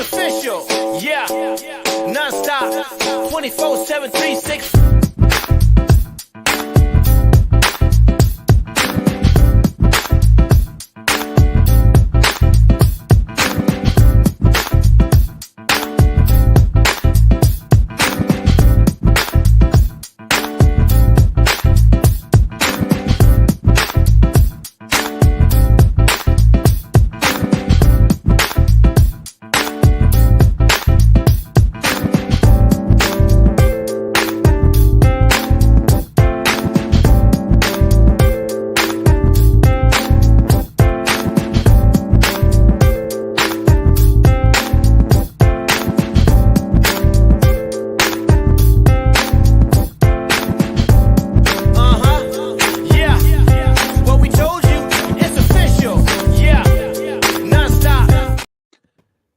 It's official, yeah. Non-stop, 24/7, 365.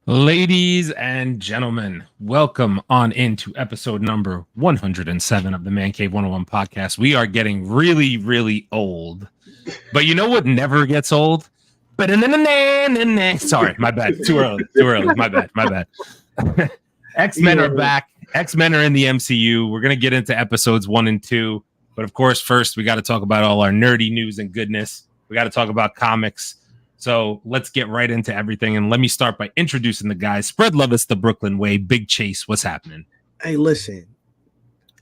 Ladies and gentlemen, welcome on into episode number 107 of the Mancave101 podcast. We are getting really, really old. But you know what never gets old? Sorry, my bad. Too early. My bad. X-Men are back. X-Men are in the MCU. We're going to get into episodes 1 and 2. But of course, first, we got to talk about all our nerdy news and goodness. We got to talk about comics. So let's get right into everything. And let me start by introducing the guys. Spread love us the Brooklyn way. Big Chase, what's happening? Hey, listen,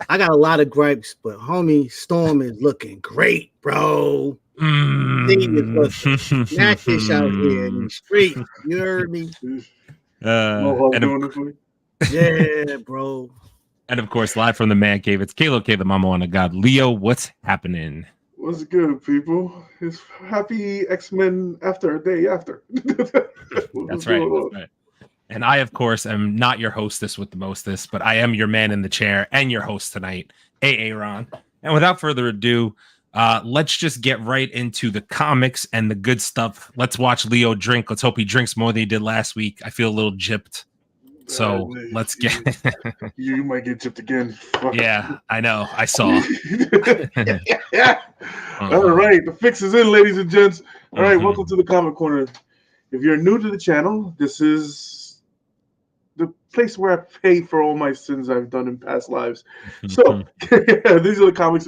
I got a lot of gripes, but homie Storm is looking great, bro. Thing is looking snackish out here in the street. You heard me? Yeah, bro. And of course, live from the Man Cave, it's Kalo K, the Mama on the God. Leo, what's happening? What's good, people? It's happy X-Men after a day after. That's right. And I, of course, am not your hostess with the mostest, but I am your man in the chair and your host tonight, Aaron. And without further ado, let's just get right into the comics and the good stuff. Let's watch Leo drink. Let's hope he drinks more than he did last week. I feel a little gypped. So let's get. You might get gypped again. Yeah, I know. I saw. Yeah. All right, the fix is in, ladies and gents. All right, welcome to the Comic Corner. If you're new to the channel, this is the place where I pay for all my sins I've done in past lives. So these are the comics.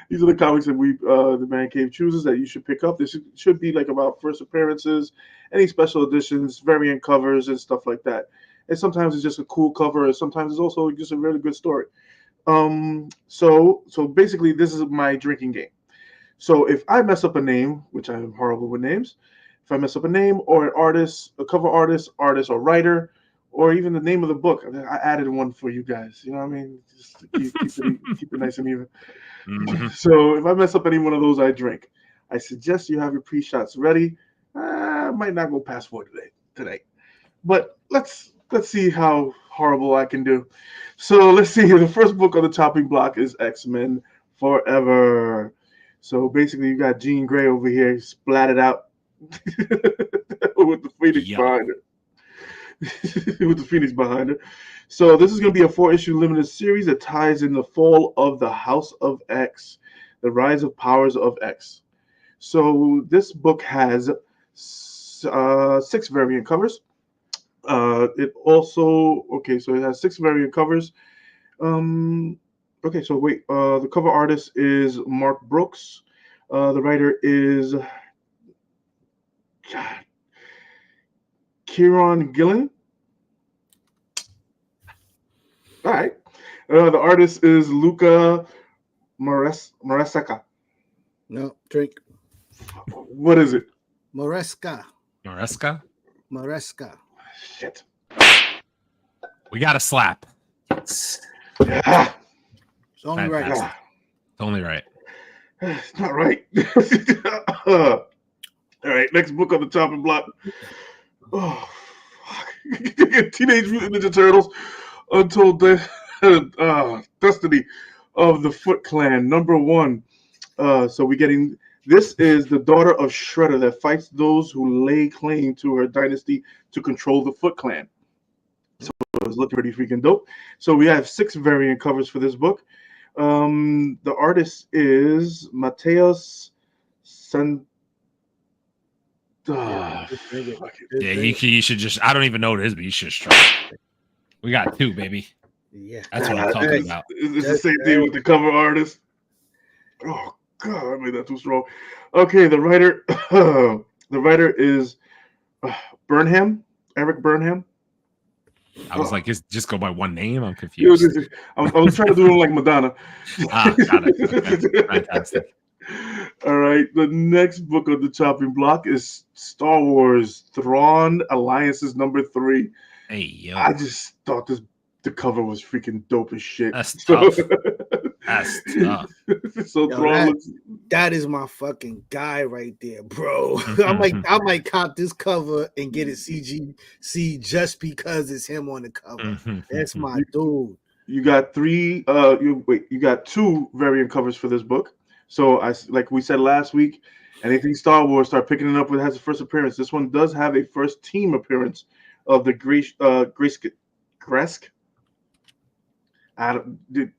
These are the comics that we, the Man Cave, chooses that you should pick up. This should be like about first appearances, any special editions, variant covers, and stuff like that. And sometimes it's just a cool cover, and sometimes it's also just a really good story. So basically, this is my drinking game. So if I mess up a name, which I am horrible with names, if I mess up a name or an artist, a cover artist or writer, or even the name of the book, I added one for you guys. You know what I mean? Just to keep it nice and even. Mm-hmm. So if I mess up any one of those, I drink. I suggest you have your pre-shots ready. I might not go past 4 today, but let's see how horrible I can do. So let's see here. The first book on the topping block is X-Men Forever. So basically, you got Jean Grey over here splatted out with the Phoenix behind her. With the Phoenix behind her. So this is going to be a 4-issue limited series that ties in the fall of the House of X, the rise of powers of X. So this book has 6 variant covers. It also so it has 6 variant covers. The cover artist is Mark Brooks. The writer is Kieron Gillen. All right. The artist is Luca Maresca. No, drink. What is it? Maresca. Shit. We got a slap. Yeah. It's only right. It's only right. It's not right. All right, next book on the chopping block. Oh, fuck. Teenage Mutant Ninja Turtles, Untold Destiny of the Foot Clan, #1. So we're getting, this is the daughter of Shredder that fights those who lay claim to her dynasty to control the Foot Clan. So it's looking pretty freaking dope. So we have 6 variant covers for this book. The artist is Mateus Yeah, you should just. I don't even know what it is, but you should just try it. We got 2, baby. Yeah, that's what I'm talking about. It's the same thing with the cover artist. Oh God, I made that too strong. Okay, the writer, is Burnham, Eric Burnham. I was like, just go by one name. I'm confused. I was trying to do it like Madonna. Got it. Okay. Fantastic. All right, the next book on the chopping block is Star Wars Thrawn Alliances #3. Hey, yo. I just thought the cover was freaking dope as shit. That's tough. That's tough. So Thrawn that is my fucking guy right there, bro. I might cop this cover and get it CGC just because it's him on the cover. That's my dude. You got 3. You got 2 variant covers for this book. So like we said last week, anything Star Wars, start picking it up when it has a first appearance. This one does have a first team appearance of the Gresk.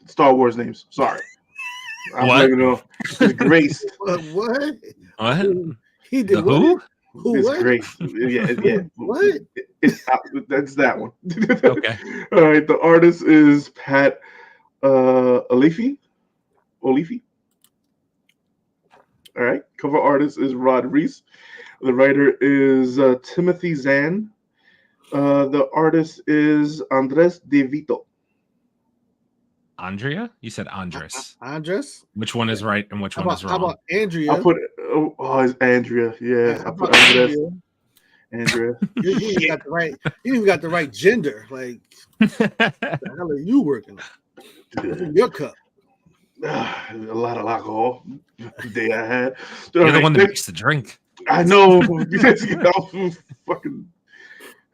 Star Wars names. Sorry. I don't even know. It's Grace. What? What? He did who? Who? It's what? Grace. Yeah. What? That's that one. Okay. All right. The artist is Pat Olifi. All right. Cover artist is Rod Reese. The writer is Timothy Zahn. The artist is Andres De Vito. Andrea? You said Andres. Andres? Which one is right and which one is wrong? How about Andrea? I put it's Andrea. Yeah, I put Andrea. You even got the right. You even got the right gender. Like, what the hell are you working on? What's in your cup? A lot of alcohol. The day I had. You're the one that makes the drink. I know. Fucking.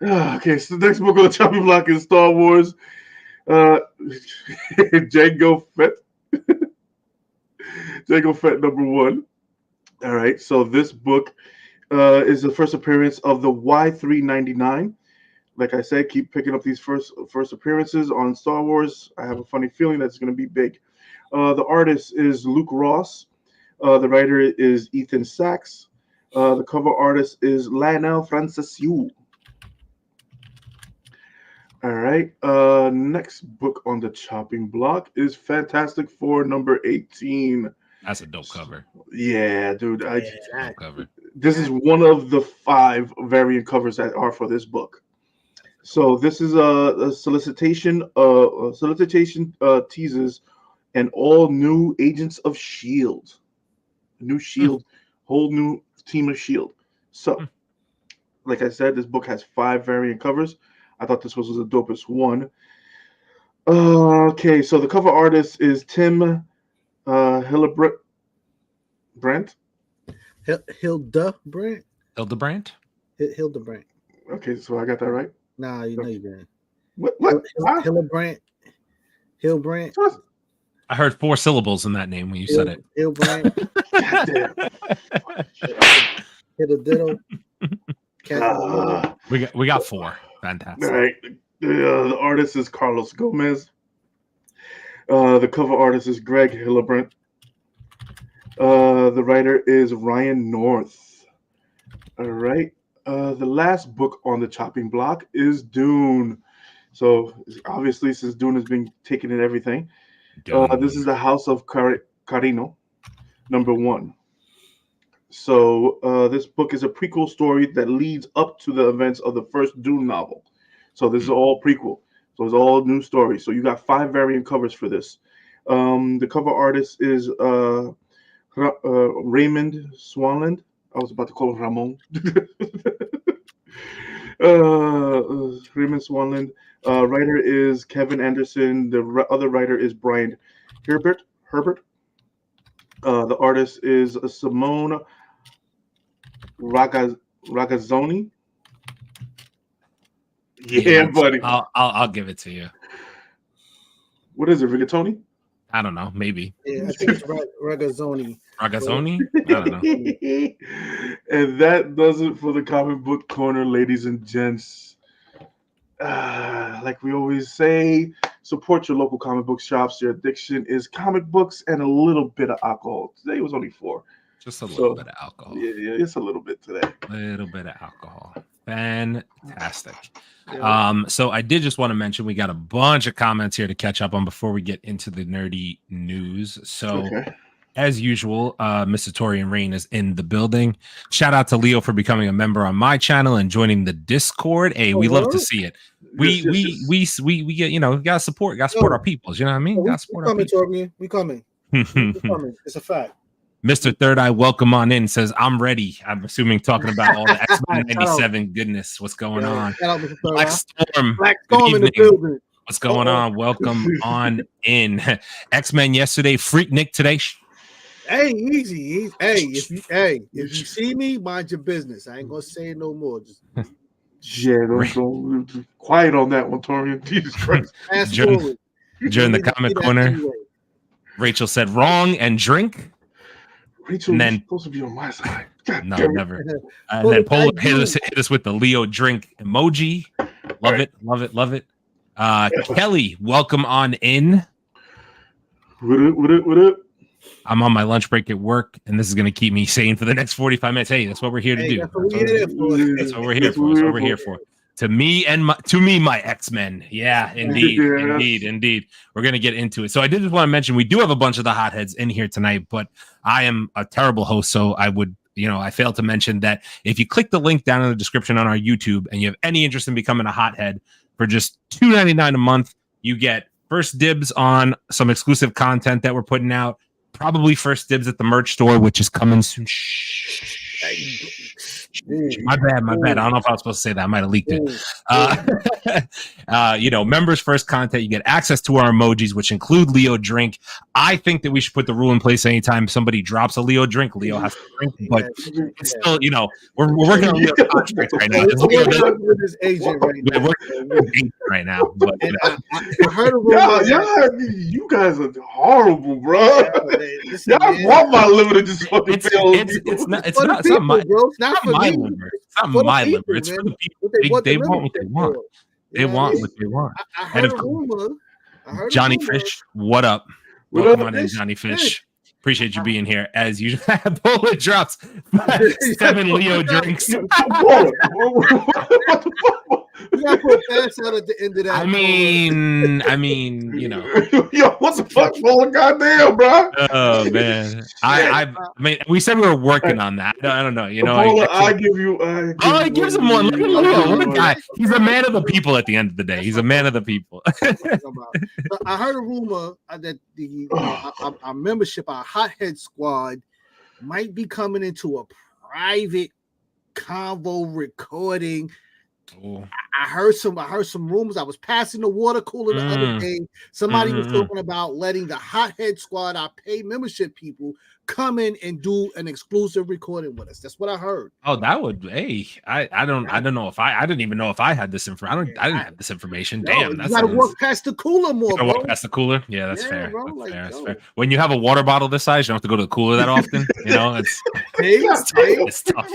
Okay, so the next book on the chopping block is Star Wars. Jango Fett. Jango Fett #1. All right, so this book is the first appearance of the Y399. Like I said, keep picking up these first appearances on Star Wars. I have a funny feeling that's going to be big. The artist is Luke Ross. The writer is Ethan Sachs. The cover artist is Lionel Francesiu. All right. Next book on the chopping block is Fantastic Four #18. That's a dope cover. Yeah, dude. Dope cover. This is one of the 5 variant covers that are for this book. So this is a solicitation teases an all new Agents of S.H.I.E.L.D. New S.H.I.E.L.D. Whole new team of S.H.I.E.L.D. So, like I said, this book has 5 variant covers. I thought this was the dopest one. Okay, so the cover artist is Tim Hildebrandt. Hildebrandt. Hildebrandt. Okay, so I got that right. Nah, you know you didn't. What? Hildebrandt. I heard 4 syllables in that name when you said it. Hildebrandt. Hildediddle. We got 4. Fantastic. All right. The artist is Carlos Gomez. The cover artist is Greg Hildebrandt. The writer is Ryan North. All right. The last book on the chopping block is Dune. So obviously, since Dune has been taking in everything, this is the House of Carino, #1. So this book is a prequel story that leads up to the events of the first Dune novel. So this is all prequel. So it's all new stories. So you got 5 variant covers for this. The cover artist is Raymond Swanland. I was about to call him Ramon. Raymond Swanland. Writer is Kevin Anderson. The other writer is Brian Herbert. The artist is Simone Ragazzoni. Yeah, buddy. I'll give it to you. What is it, rigatoni? I don't know. Maybe. Yeah, I think it's Ragazzoni. Ragazzoni? I don't know. And that does it for the comic book corner, ladies and gents. Like we always say, support your local comic book shops. Your addiction is comic books and a little bit of alcohol. Today was only 4. Just a little bit of alcohol. Yeah, it's a little bit today. A little bit of alcohol. Fantastic. So I did just want to mention we got a bunch of comments here to catch up on before we get into the nerdy news. So as usual, Mr. Torian Rain is in the building. Shout out to Leo for becoming a member on my channel and joining the Discord. Hey, we love to see it. We get, you know, gotta support our peoples. You know what I mean? Gotta support our people. We coming. It's a fact. Mr. Third Eye, welcome on in. Says I'm ready. I'm assuming talking about all the X-Men 97 goodness. What's going on? Black Storm in the building. What's going on? Welcome on in. X-Men yesterday, Freak Nick today. Hey, easy. Hey, if you see me, mind your business. I ain't gonna say it no more. Just don't quiet on that one, Torian. Jesus Christ. During the comment corner, anyway. Rachel said wrong and drink. Rachel, you're supposed to be on my side. God, no, never. And then Polo hit us with the Leo drink emoji. Love it. Kelly, welcome on in. What up? I'm on my lunch break at work, and this is going to keep me sane for the next 45 minutes. Hey, that's what we're here to do. That's what we're here for. To me, my X-Men. Yeah, indeed. We're going to get into it. So I did just want to mention, we do have a bunch of the hotheads in here tonight, but I am a terrible host. So I failed to mention that if you click the link down in the description on our YouTube and you have any interest in becoming a hothead for just $2.99 a month, you get first dibs on some exclusive content that we're putting out. Probably first dibs at the merch store, which is coming soon. My bad. I don't know if I was supposed to say that. I might have leaked it. Members first content. You get access to our emojis, which include Leo drink. I think that we should put the rule in place anytime somebody drops a Leo drink, Leo has to drink. But it's still, we're working on Leo contracts right now. We're working with his agent right now. But I heard you guys are horrible, bro. Y'all want my liver to just fucking fail. It's not my liver. It's not my liver. It's for the people. They want what they want. They want what they want. I heard a rumor. Johnny Fish, what up? Welcome on in, Johnny Fish. Appreciate you being here as usual. Bullet drops 7 Leo drinks. What the fuck? You gotta put fast out at the end of that. I mean, Yo, what the fuck? Well, goddamn, bro. Oh man, I mean, we said we were working on that. I don't know. I give you. He gives him one. Look at Leo. What a guy. He's a man of the people. At the end of the day, he's a man of the people. I heard a rumor that our membership, our Hothead Squad, might be coming into a private convo recording. Ooh. I heard some rumors. I was passing the water cooler the other day. Somebody was talking about letting the Hothead Squad, our paid membership people, come in and do an exclusive recording with us. That's what I heard. Oh, that would. Hey, I don't know if I didn't even know if I had this information. I didn't have this information. Damn, you gotta walk past the cooler more, bro. Walk past the cooler. Yeah, that's fair. Bro, that's fair. When you have a water bottle this size, you don't have to go to the cooler that often. It's tough.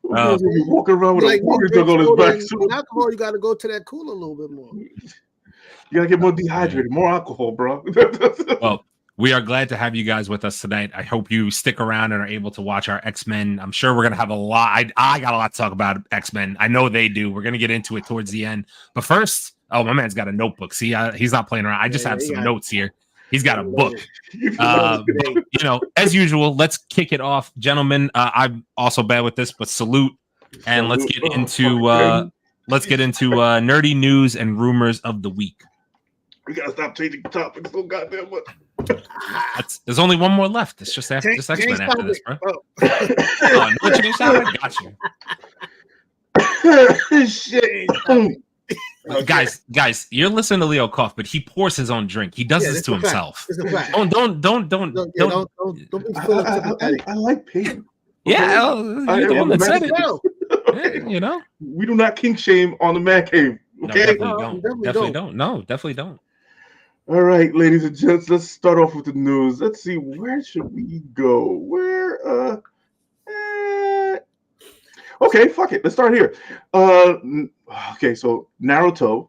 Walking around with a water jug on his back. Alcohol, you got to go to that cooler a little bit more. You got to get more dehydrated, more alcohol, bro. Well, we are glad to have you guys with us tonight. I hope you stick around and are able to watch our X-Men. I'm sure we're going to have a lot. I got a lot to talk about X-Men. I know they do. We're going to get into it towards the end. But first, my man's got a notebook. See, he's not playing around. I just have some notes here. He's got a book. As usual, let's kick it off, gentlemen. I'm also bad with this, but salute, and let's get into nerdy news and rumors of the week. We gotta stop changing topics so goddamn much. There's only one more left. It's just X-Men after this, bro. No change topic. Got you. Shit. Guys, you're listening to Leo cough, but he pours his own drink. He does this to himself. Don't. I like pain. Yeah, you're the one that said it. We do not kink shame on the man cave. Okay, definitely don't. No, definitely don't. All right, ladies and gents, let's start off with the news. Let's see, where should we go? Okay, fuck it. Let's start here. Okay, so Naruto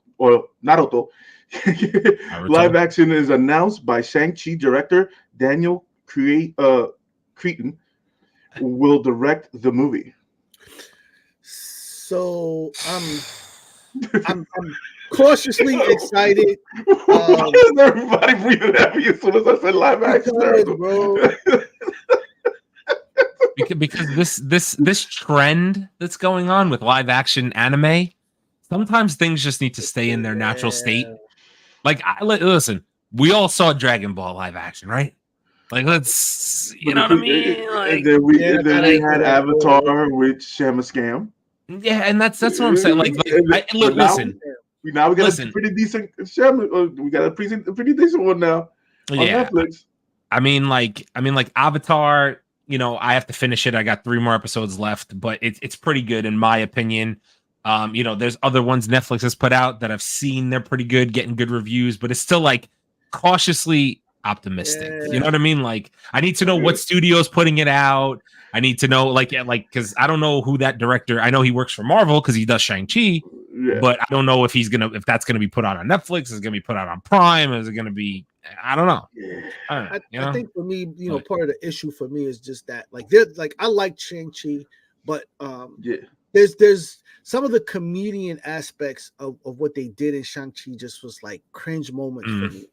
live action is announced by Shang-Chi director Daniel Cretan will direct the movie. So I'm cautiously excited. Why is everybody breathing heavy as soon as I said live action? Bro. because this trend that's going on with live action anime, sometimes things just need to stay in their natural state. Like, listen, we all saw Dragon Ball live action, right? Like, let's, you know what I mean? Like, and then we had Avatar with Shamascam. Yeah, and that's what I'm saying. Listen. Now we got a pretty decent we got a pretty decent one now on Netflix. I mean, like Avatar. You know, I have to finish it. I got 3 more episodes left, but it's pretty good in my opinion. You know, there's other ones Netflix has put out that I've seen. They're pretty good, getting good reviews, but it's still like cautiously optimistic. You know what I mean? Like, I need to know what studio's putting it out. I need to know, like, because I don't know who that director. I know he works for Marvel because he does Shang-Chi, but I don't know if that's gonna be put out on Netflix. Is it gonna be put out on Prime? Is it gonna be? I don't know. I think for me, part of the issue for me is just that, I like Shang-Chi, but there's some of the comedian aspects of what they did in Shang-Chi just was like cringe moments for me,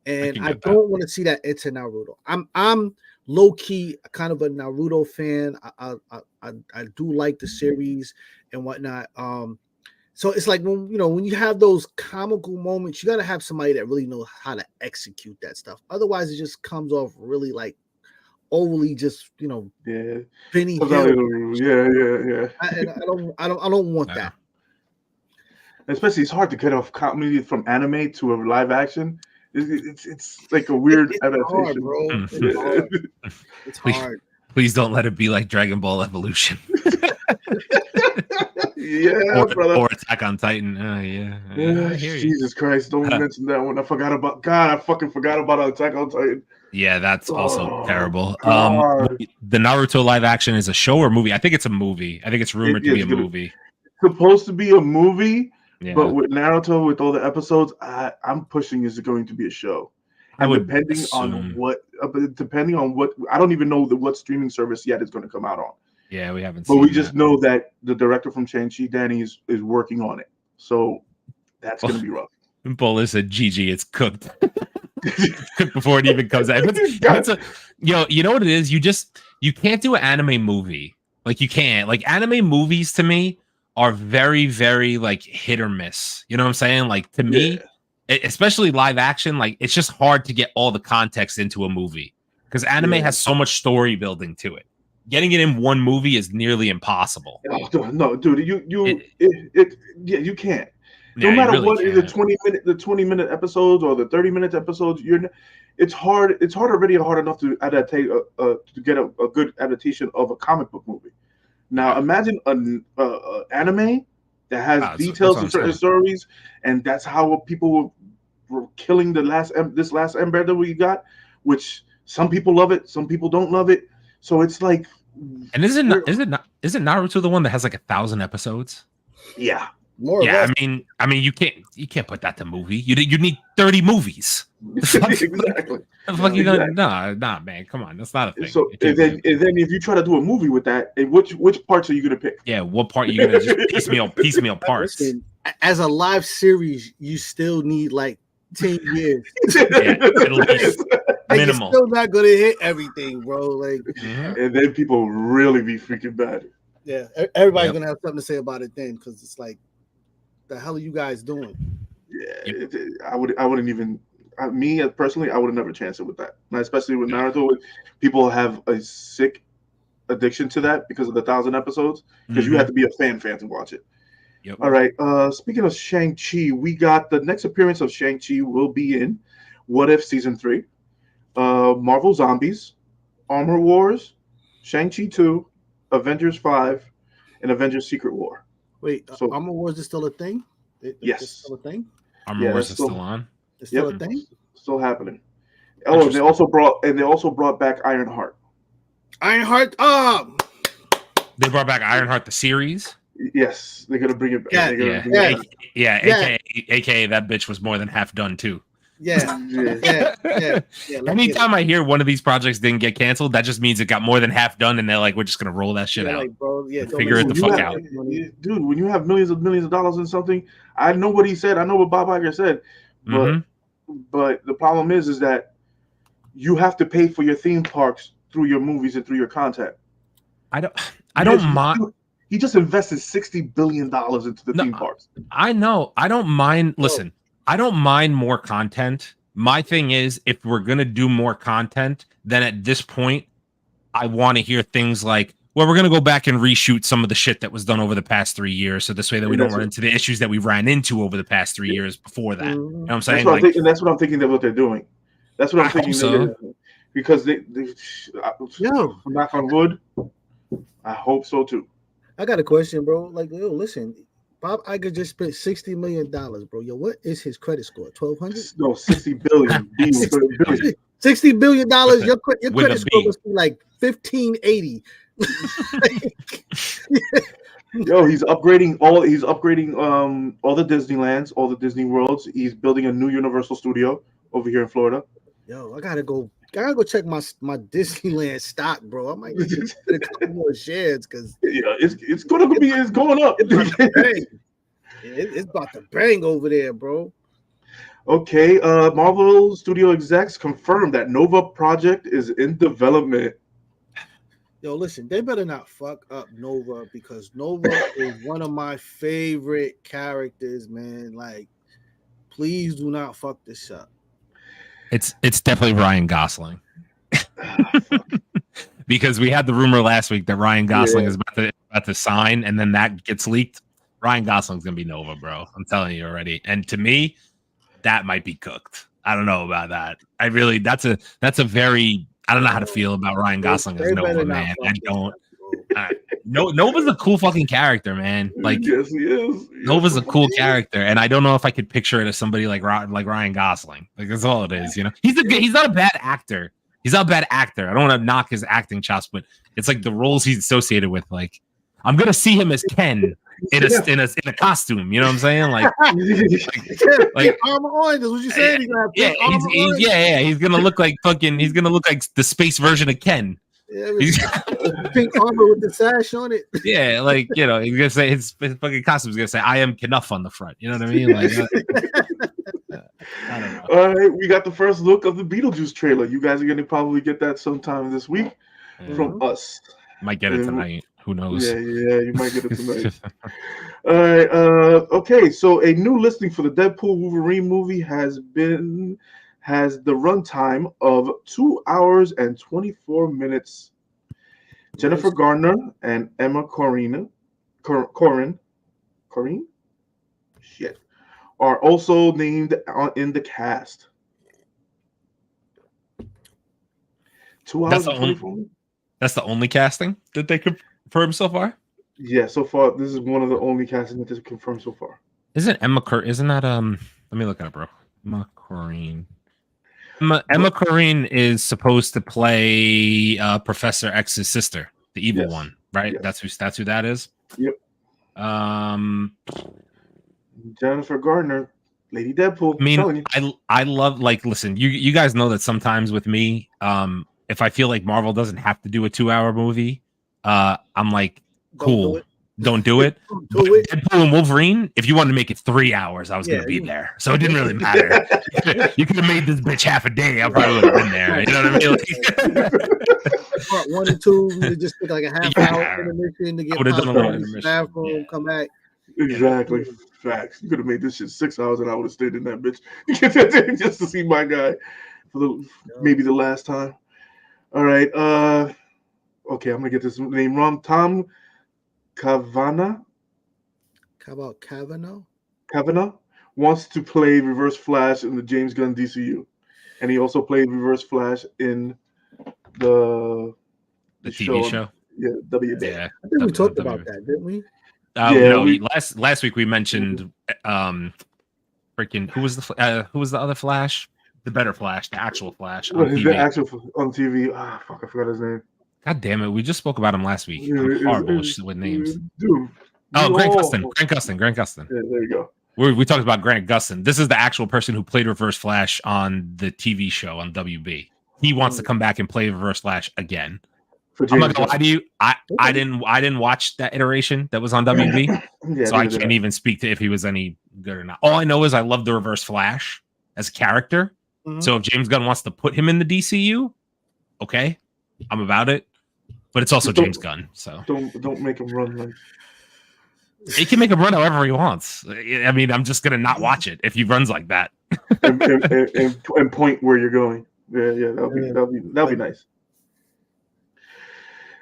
and I don't want to see that into Naruto. I'm low key kind of a Naruto fan. I do like the series and whatnot. So it's like when you have those comical moments, you got to have somebody that really knows how to execute that stuff. Otherwise, it just comes off really like overly just Benny Hill. Yeah. I don't want that. Especially, it's hard to get off comedy from anime to a live action. It's like a weird adaptation. Hard, bro. It's hard. Please don't let it be like Dragon Ball Evolution. Or Attack on Titan. Jesus Christ! Don't mention that one. I fucking forgot about Attack on Titan. Yeah, that's also terrible. The Naruto live action is a show or movie? I think it's a movie. I think it's rumored to be a movie. Supposed to be a movie, but with Naruto, with all the episodes, I'm pushing is going to be a show. And depending on what, I don't even know what streaming service yet it's going to come out on. Yeah, we haven't. But we just know that the director from Shang-Chi, Danny, is working on it. So that's going to be rough. Bull said, "GG, it's cooked." It's cooked before it even comes out. You know what it is? You can't do an anime movie. Like, you can't. Like, anime movies to me are very, very like hit or miss. You know what I'm saying? Like, to me, especially live action, like, it's just hard to get all the context into a movie because anime has so much story building to it. Getting it in one movie is nearly impossible. No, dude, you can't. No matter really what, the 20-minute episodes or the 30-minute episodes, it's hard. It's already hard enough to to get a good adaptation of a comic book movie. Now imagine an anime that has details in certain stories, and that's how people were killing this last ember that we got. Which some people love it, some people don't love it. So it's like, and isn't Naruto the one that has like 1,000 episodes? Yeah. More I mean, you can't put that to movie. You need 30 movies. Exactly. Nah, man, come on, that's not a thing. So and then if you try to do a movie with that, which parts are you gonna pick? Yeah, what part are you gonna just piecemeal parts? Listen, as a live series, you still need like 10 years. At least. Minimal. You're still not gonna hit everything, bro. Like, and then people really be freaking bad. Yeah, everybody's gonna have something to say about it then, because it's like, the hell are you guys doing? Yeah, I wouldn't even. Me personally, I would have never chanced it with that. Now, especially with Naruto, people have a sick addiction to that because of the 1,000 episodes. Because you have to be a fan to watch it. Yep. All right. Speaking of Shang-Chi, we got the next appearance of Shang-Chi will be in What If Season 3, Marvel Zombies, Armor Wars, Shang-Chi 2, Avengers 5, and Avengers Secret War. Wait, so Armor Wars is still a thing? Yes. It's still a thing? Armor Wars is still on? It's still a thing? Still happening. Oh, and they also brought back Ironheart. Ironheart? They brought back Ironheart the series? Yes, they're gonna bring it back. AKA that bitch was more than half done too. Yeah. Anytime I hear one of these projects didn't get canceled, that just means it got more than half done, and they're like, we're just gonna roll that shit out. Like, bro, figure it the fuck out. Dude, when you have millions of dollars in something, I know what he said. I know what Bob Iger said. But the problem is that you have to pay for your theme parks through your movies and through your content. I don't mind. He just invested $60 billion into the theme parks. I know. I don't mind. Listen, I don't mind more content. My thing is, if we're gonna do more content, then at this point, I want to hear things like, well, we're gonna go back and reshoot some of the shit that was done over the past 3 years, so this way that we don't run into the issues that we ran into over the past 3 years before that. You know what I'm saying? That's what I'm thinking that what they're doing. That's what I'm thinking. So. Because they knock on wood. I hope so too. I got a question, bro. Like, yo, listen, Bob Iger just spent $60 million, bro. Yo, what is his credit score? 1,200? No, $60 billion. $60 billion. Your credit score must be like 1,580. Yo, he's upgrading all the Disneylands, all the Disney Worlds. He's building a new Universal studio over here in Florida. Yo, I gotta go check my Disneyland stock, bro. I might get a couple more shares because it's going up. It's about to bang over there, bro. Okay, Marvel Studio execs confirmed that Nova project is in development. Yo, listen, they better not fuck up Nova because Nova is one of my favorite characters, man. Like, please do not fuck this up. It's definitely Ryan Gosling. Because we had the rumor last week that Ryan Gosling is about to sign, and then that gets leaked. Ryan Gosling's gonna be Nova, bro. I'm telling you already. And to me, that might be cooked. I don't know about that. That's a very, I don't know how to feel about Ryan Gosling as Nova, man. I don't. Nova's a cool fucking character, man. Like, yes, he is. Nova's a cool character, and I don't know if I could picture it as somebody like Ryan Gosling. Like, that's all it is, you know. He's not a bad actor. He's not a bad actor. I don't want to knock his acting chops, but it's like the roles he's associated with. Like, I'm gonna see him as Ken in a costume. You know what I'm saying? Like armor on. That's what you saying? He's gonna look like fucking. He's gonna look like the space version of Ken. Yeah, pink armor with the sash on it. Yeah, like, you know, he's gonna say his fucking costume's gonna say "I am Knuff" on the front. You know what I mean? Like, I don't know. All right, we got the first look of the Beetlejuice trailer. You guys are gonna probably get that sometime this week from us. Might get it tonight. Who knows? Yeah, you might get it tonight. All right. Okay, so a new listing for the Deadpool Wolverine movie has the runtime of 2 hours and 24 minutes. Jennifer Garner and Emma Corrin are also named in the cast. 2 hours and 24 minutes? That's the only casting that they confirmed so far? Yeah, so far this is one of the only castings that is confirmed so far. Isn't that let me look at it, bro. Emma Corrin. Emma Corrin is supposed to play Professor X's sister, the evil one, right? Yes. That's who that is. Yep. Jennifer Garner, Lady Deadpool. I mean, I love, like, listen, you guys know that sometimes with me, if I feel like Marvel doesn't have to do a 2-hour movie, I'm like, cool. Don't do it. Deadpool and Wolverine, if you wanted to make it 3 hours, I was going to be there. So it didn't really matter. You could have made this bitch half a day. I probably would have been there. You know what I mean? Part 1 and 2, you just took like a half hour intermission to get bathroom, come back. Exactly. Facts. You could have made this shit 6 hours and I would have stayed in that bitch just to see my guy for maybe the last time. All right. Okay, I'm going to get this name wrong. Tom Cavanagh. How about Kavanaugh? Cavanagh wants to play Reverse Flash in the James Gunn DCU, and he also played Reverse Flash in the TV show. Yeah, WB. Yeah, I think we talked about that, didn't we? Last week we mentioned freaking who was the other Flash? The better Flash, the actual Flash on TV. The actual on TV. Ah, fuck, I forgot his name. God damn it! We just spoke about him last week. I'm horrible with names. Dude. Oh, Grant Gustin. Yeah, there you go. we talked about Grant Gustin. This is the actual person who played Reverse Flash on the TV show on WB. He wants to come back and play Reverse Flash again. I'm not gonna lie to you. I didn't watch that iteration that was on WB, so I can't even speak to if he was any good or not. All I know is I love the Reverse Flash as a character. So if James Gunn wants to put him in the DCU, okay, I'm about it. But it's also James Gunn, so don't make him run like. He can make him run however he wants. I mean, I'm just gonna not watch it if he runs like that. and point where you're going. Yeah, that'll be nice.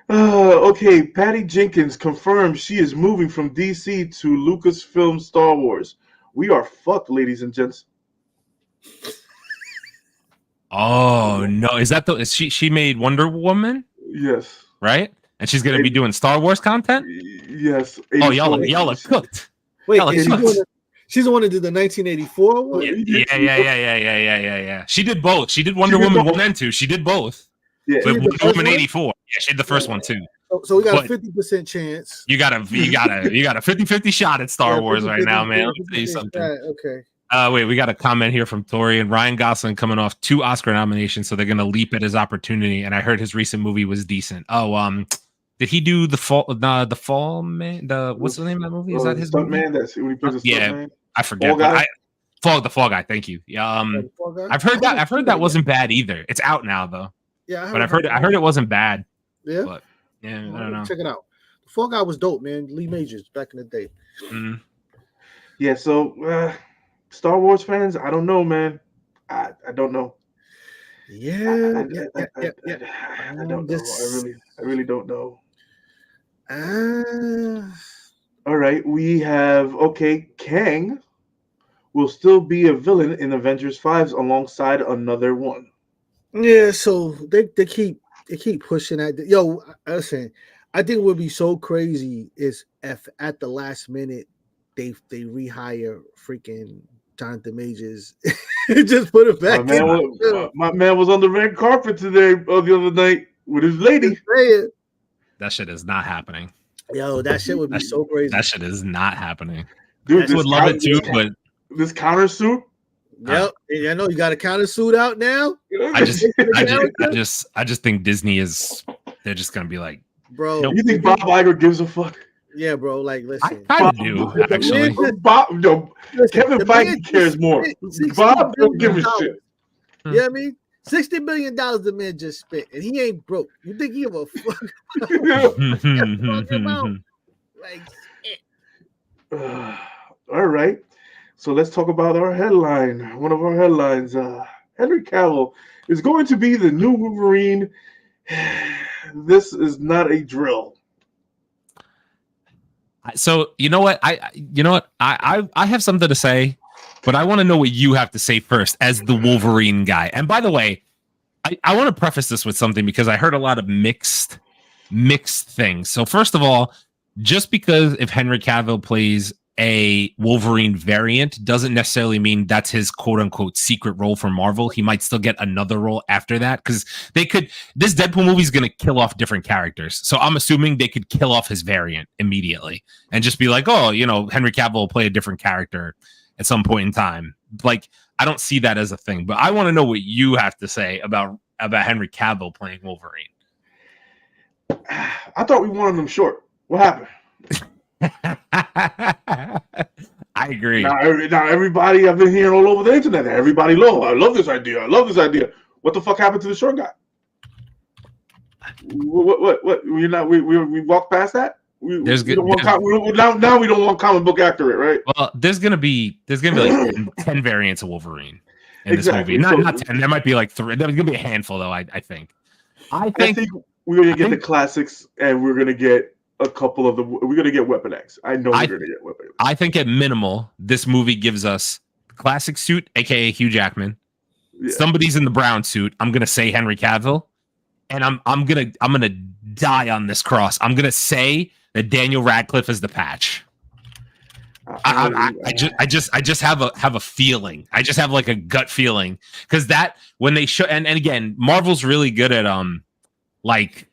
Okay, Patty Jenkins confirmed she is moving from DC to Lucasfilm Star Wars. We are fucked, ladies and gents. Oh no! Is that she made Wonder Woman? Yes. Right, and she's gonna be doing Star Wars content. Yes. Oh, y'all are cooked. Wait, she's the one that did the 1984 one. Yeah. She did both. She did Wonder Woman 1 and 2. She did both. Yeah, but Wonder Woman 84. Yeah, she did the first one too. So we got a 50% chance. You got a 50-50 shot at Star Wars right now, man. Let me tell you something. Right, okay. Wait, we got a comment here from Tori and Ryan Gosling coming off 2 Oscar nominations, so they're gonna leap at his opportunity. And I heard his recent movie was decent. Oh, did he do the fall man? What's the name of that movie? Is that his movie? Man? That's when he plays a stunt man. I forget. The Fall Guy. Thank you. Yeah. I've heard that wasn't bad either. It's out now though. Yeah, I heard it wasn't bad. Yeah. But yeah, I don't know. Check it out. The Fall Guy was dope, man. Lee Majors back in the day. Mm-hmm. Yeah. So. Star Wars fans, I don't know, man. I don't know. Yeah. I don't know. I really don't know. All right, we have Kang will still be a villain in Avengers 5 alongside another one. Yeah, so they keep pushing that. Yo, listen, I think what would be so crazy is if at the last minute they rehire freaking Jonathan Majors just put it back. My man was on the red carpet today the other night with his lady. That shit is not happening. Yo, that shit would be so crazy. That shit is not happening. Dude, I would love it too, but this counter suit. Yep, I know you got a counter suit out now. I just think Disney they're just gonna be like, bro. You think Bob Iger gives a fuck? Yeah, bro. Like, listen. I kind of do, actually. Kevin Feige cares more. Bob don't give a shit. You know what I mean? $60 billion the man just spent, and he ain't broke. You think he give a fuck? Like, all right. So let's talk about our headline. One of our headlines. Henry Cavill is going to be the new Wolverine. This is not a drill. So you know what? I have something to say, but I want to know what you have to say first as the Wolverine guy. And by the way, I want to preface this with something because I heard a lot of mixed things. So first of all, just because if Henry Cavill plays a Wolverine variant doesn't necessarily mean that's his quote unquote secret role for Marvel. He might still get another role after that because this Deadpool movie is going to kill off different characters. So I'm assuming they could kill off his variant immediately and just be like, oh, Henry Cavill will play a different character at some point in time. Like, I don't see that as a thing, but I want to know what you have to say about Henry Cavill playing Wolverine. I thought we wanted him short. What happened? I agree. Now everybody, I've been hearing all over the internet. Everybody I love this idea. What the fuck happened to the short guy? What? We walked past that. Now we don't want comic book accurate, right? Well, there's gonna be like 10 variants of Wolverine in this movie. Not 10. There might be like 3. There's gonna be a handful though. I think we're gonna get the classics, and we're gonna get a couple of we're going to get Weapon X. I know we're going to get Weapon X. I think at minimal, this movie gives us the classic suit, aka Hugh Jackman. Yeah. Somebody's in the brown suit. I'm going to say Henry Cavill, and I'm going to die on this cross. I'm going to say that Daniel Radcliffe is the Patch. I just have a feeling. I just have like a gut feeling because that when they show and again, Marvel's really good at like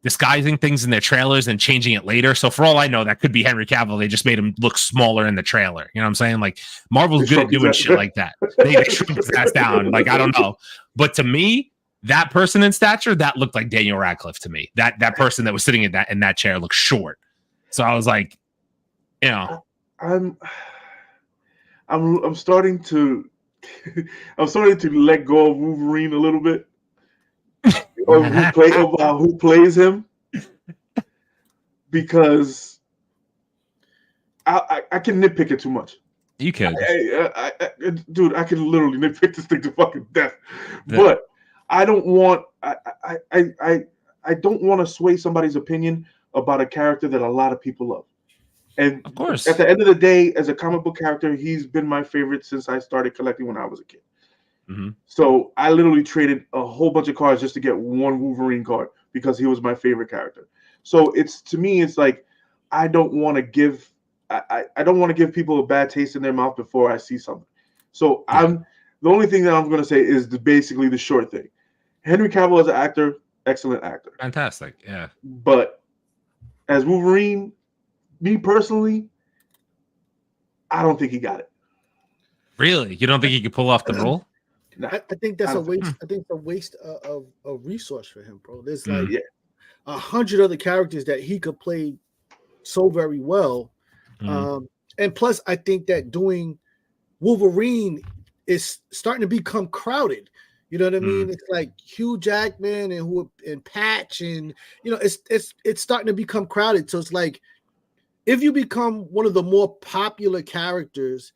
disguising things in their trailers and changing it later. So for all I know, that could be Henry Cavill. They just made him look smaller in the trailer. You know what I'm saying? Like Marvel's good at doing shit like that. They shrunk his ass down. Like I don't know, but to me, that person in stature that looked like Daniel Radcliffe to me. That person that was sitting in that chair looked short. So I was like, you know, I'm starting to let go of Wolverine a little bit. Or who plays him, because I can nitpick it too much. You can, dude. I can literally nitpick this thing to fucking death. But I don't want I don't want to sway somebody's opinion about a character that a lot of people love. And of course, at the end of the day, as a comic book character, he's been my favorite since I started collecting when I was a kid. Mm-hmm. So I literally traded a whole bunch of cards just to get one Wolverine card because he was my favorite character. So to me, it's like I don't want to give people a bad taste in their mouth before I see something. So the only thing that I'm going to say is basically the short thing. Henry Cavill as an actor, excellent actor, fantastic, yeah. But as Wolverine, me personally, I don't think he got it. Really, you don't think he could pull off the role? I think that's a waste. I think it's a waste of resource for him, bro. There's like 100 other characters that he could play so very well, and plus, I think that doing Wolverine is starting to become crowded. You know what I mean? It's like Hugh Jackman and Patch, and you know, it's starting to become crowded. So it's like, if you become one of the more popular characters,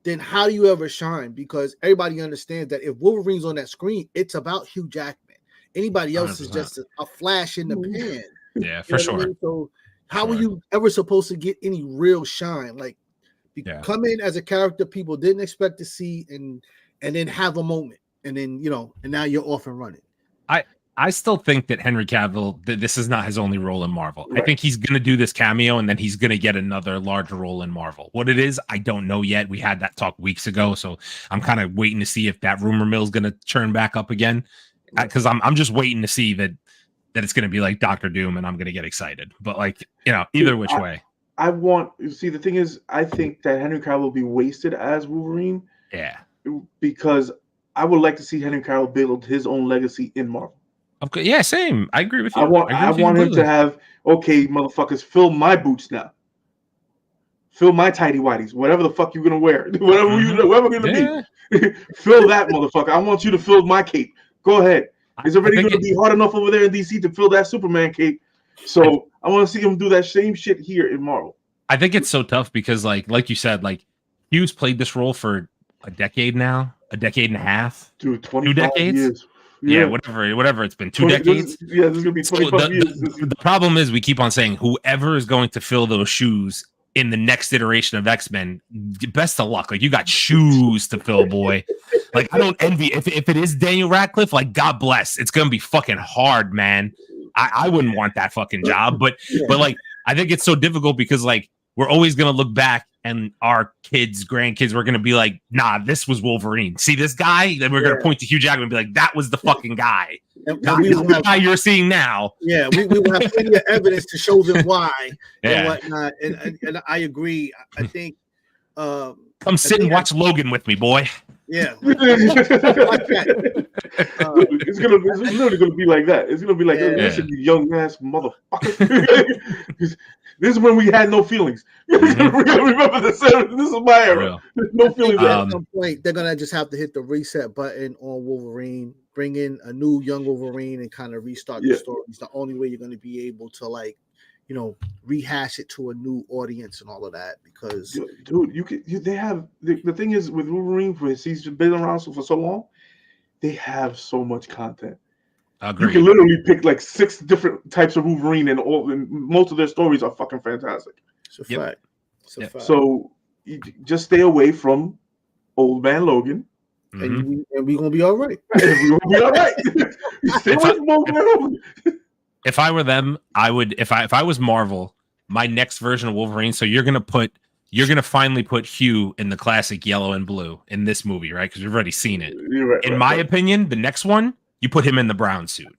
then how do you ever shine? Because everybody understands that if Wolverine's on that screen, it's about Hugh Jackman. Anybody else 100%. Is just a flash in the pan. Yeah, for sure. I mean? So how are you ever supposed to get any real shine? Like, come in as a character people didn't expect to see, and then have a moment, and then and now you're off and running. I still think that Henry Cavill, this is not his only role in Marvel. Right. I think he's going to do this cameo, and then he's going to get another larger role in Marvel. What it is, I don't know yet. We had that talk weeks ago, so I'm kind of waiting to see if that rumor mill is going to churn back up again. Because I'm just waiting to see that it's going to be like Doctor Doom, and I'm going to get excited. But either which way. The thing is, I think that Henry Cavill will be wasted as Wolverine. Yeah. Because I would like to see Henry Cavill build his own legacy in Marvel. Okay, yeah, same. I agree with you. I want him to have, okay, motherfuckers, fill my boots now. Fill my tighty whities, whatever the fuck you're gonna wear, whatever you're gonna be. Fill that motherfucker. I want you to fill my cape. Go ahead. It's already gonna be hard enough over there in DC to fill that Superman cape. So I want to see him do that same shit here in Marvel. I think it's so tough because, like you said, Hughes played this role for a decade now, a decade and a half, dude, 2 decades. Years. Yeah, whatever it's been, 2 decades. This is gonna be 25 years. The problem is we keep on saying whoever is going to fill those shoes in the next iteration of X-Men, best of luck. Like, you got shoes to fill, boy. Like, I don't envy if it is Daniel Radcliffe. Like, God bless. It's gonna be fucking hard, man. I wouldn't want that fucking job, but I think it's so difficult because we're always gonna look back. And our kids, grandkids, we're going to be like, nah, this was Wolverine. See this guy? Then we're going to point to Hugh Jackman and be like, that was the fucking guy. Not the guy you're seeing now. Yeah, we will have plenty of evidence to show them why and whatnot. And I agree. I think... Come sit and watch Logan with me, boy. Yeah. It's literally going to be like that. It's going to be like, listen, you young ass motherfucker. This is when we had no feelings. Remember this? This is my era. No feelings. At some point, they're gonna just have to hit the reset button on Wolverine, bring in a new young Wolverine, and kind of restart the story. It's the only way you're going to be able to rehash it to a new audience and all of that. Because dude, they have the thing is with Wolverine, he's been around for so long, they have so much content. Agreed. You can literally pick 6 different types of Wolverine, and most of their stories are fucking fantastic. It's a fact. It's a fact. So you just stay away from Old Man Logan, and we're gonna be all right. We're gonna be all right. Stay away from Old Man Logan. If I were them, I would. If I was Marvel, my next version of Wolverine. So you're gonna finally put Hugh in the classic yellow and blue in this movie, right? Because we've already seen it. You're right, in my opinion, the next one, you put him in the brown suit.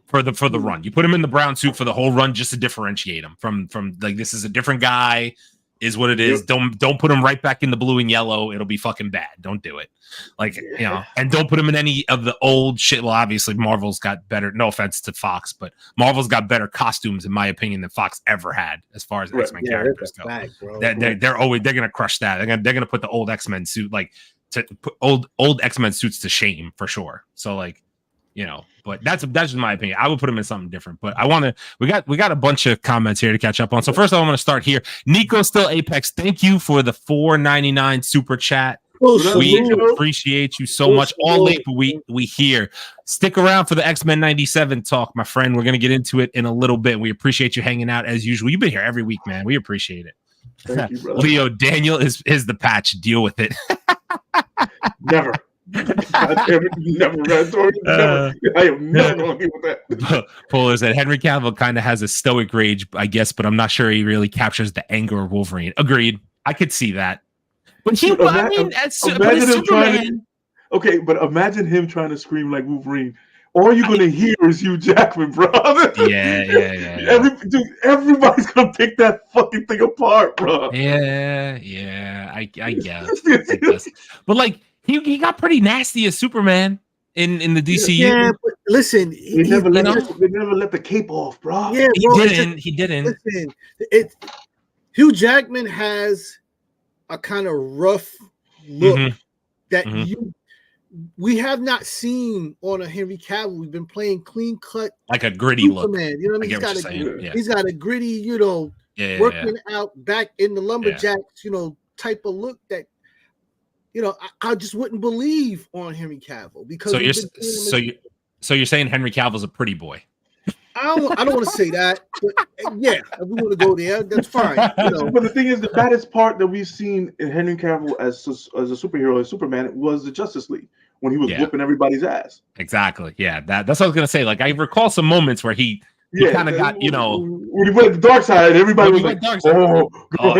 for the run. You put him in the brown suit for the whole run just to differentiate him from like, this is a different guy, is what it is. Don't put him right back in the blue and yellow. It'll be fucking bad. Don't do it. Like, you know, and don't put him in any of the old shit. Well, obviously Marvel's got better, no offense to Fox, but Marvel's got better costumes in my opinion than Fox ever had as far as X-Men characters go. They're gonna crush that. They're gonna put the old X-Men suit, like, to put old X-Men suits to shame for sure. So, like, you know, but that's just my opinion. I would put him in something different, but we got a bunch of comments here to catch up on. So first of all, I'm going to start here. Nico Still Apex, thank you for the $4.99 super chat. We appreciate you so much. All late, but we here. Stick around for the X-Men 97 talk, my friend. We're going to get into it in a little bit. We appreciate you hanging out as usual. You've been here every week, man. We appreciate it. Thank you, brother. Leo, Daniel is the patch. Deal with it. Never. Never. I am never going to deal with that. Polar said Henry Cavill kind of has a stoic rage, I guess, but I'm not sure he really captures the anger of Wolverine. Agreed. I could see that. But imagine him trying to, okay, but imagine him trying to scream like Wolverine. All you're gonna hear is Hugh Jackman, bro. Yeah. Everybody's gonna pick that fucking thing apart, bro. Yeah. I guess. But like, he got pretty nasty as Superman in the DCU. Yeah, but listen, they never let the cape off, bro. Yeah, he didn't. Listen, Hugh Jackman has a kind of rough look that we have not seen on a Henry Cavill. We've been playing clean cut, like a gritty Superman, look. You know what I mean? He's got a gritty, you know, working out back in the lumberjacks, you know, type of look that, you know, I just wouldn't believe on Henry Cavill because. So you're saying Henry Cavill's a pretty boy? I don't want to say that, but yeah, if we want to go there, that's fine. You know. But the thing is, the baddest part that we've seen in Henry Cavill as a superhero, as Superman, was the Justice League when he was whooping everybody's ass. Exactly. Yeah, that's what I was gonna say. Like, I recall some moments where he kind of got, you know, when he went to the dark side, everybody was like, "Oh, come on,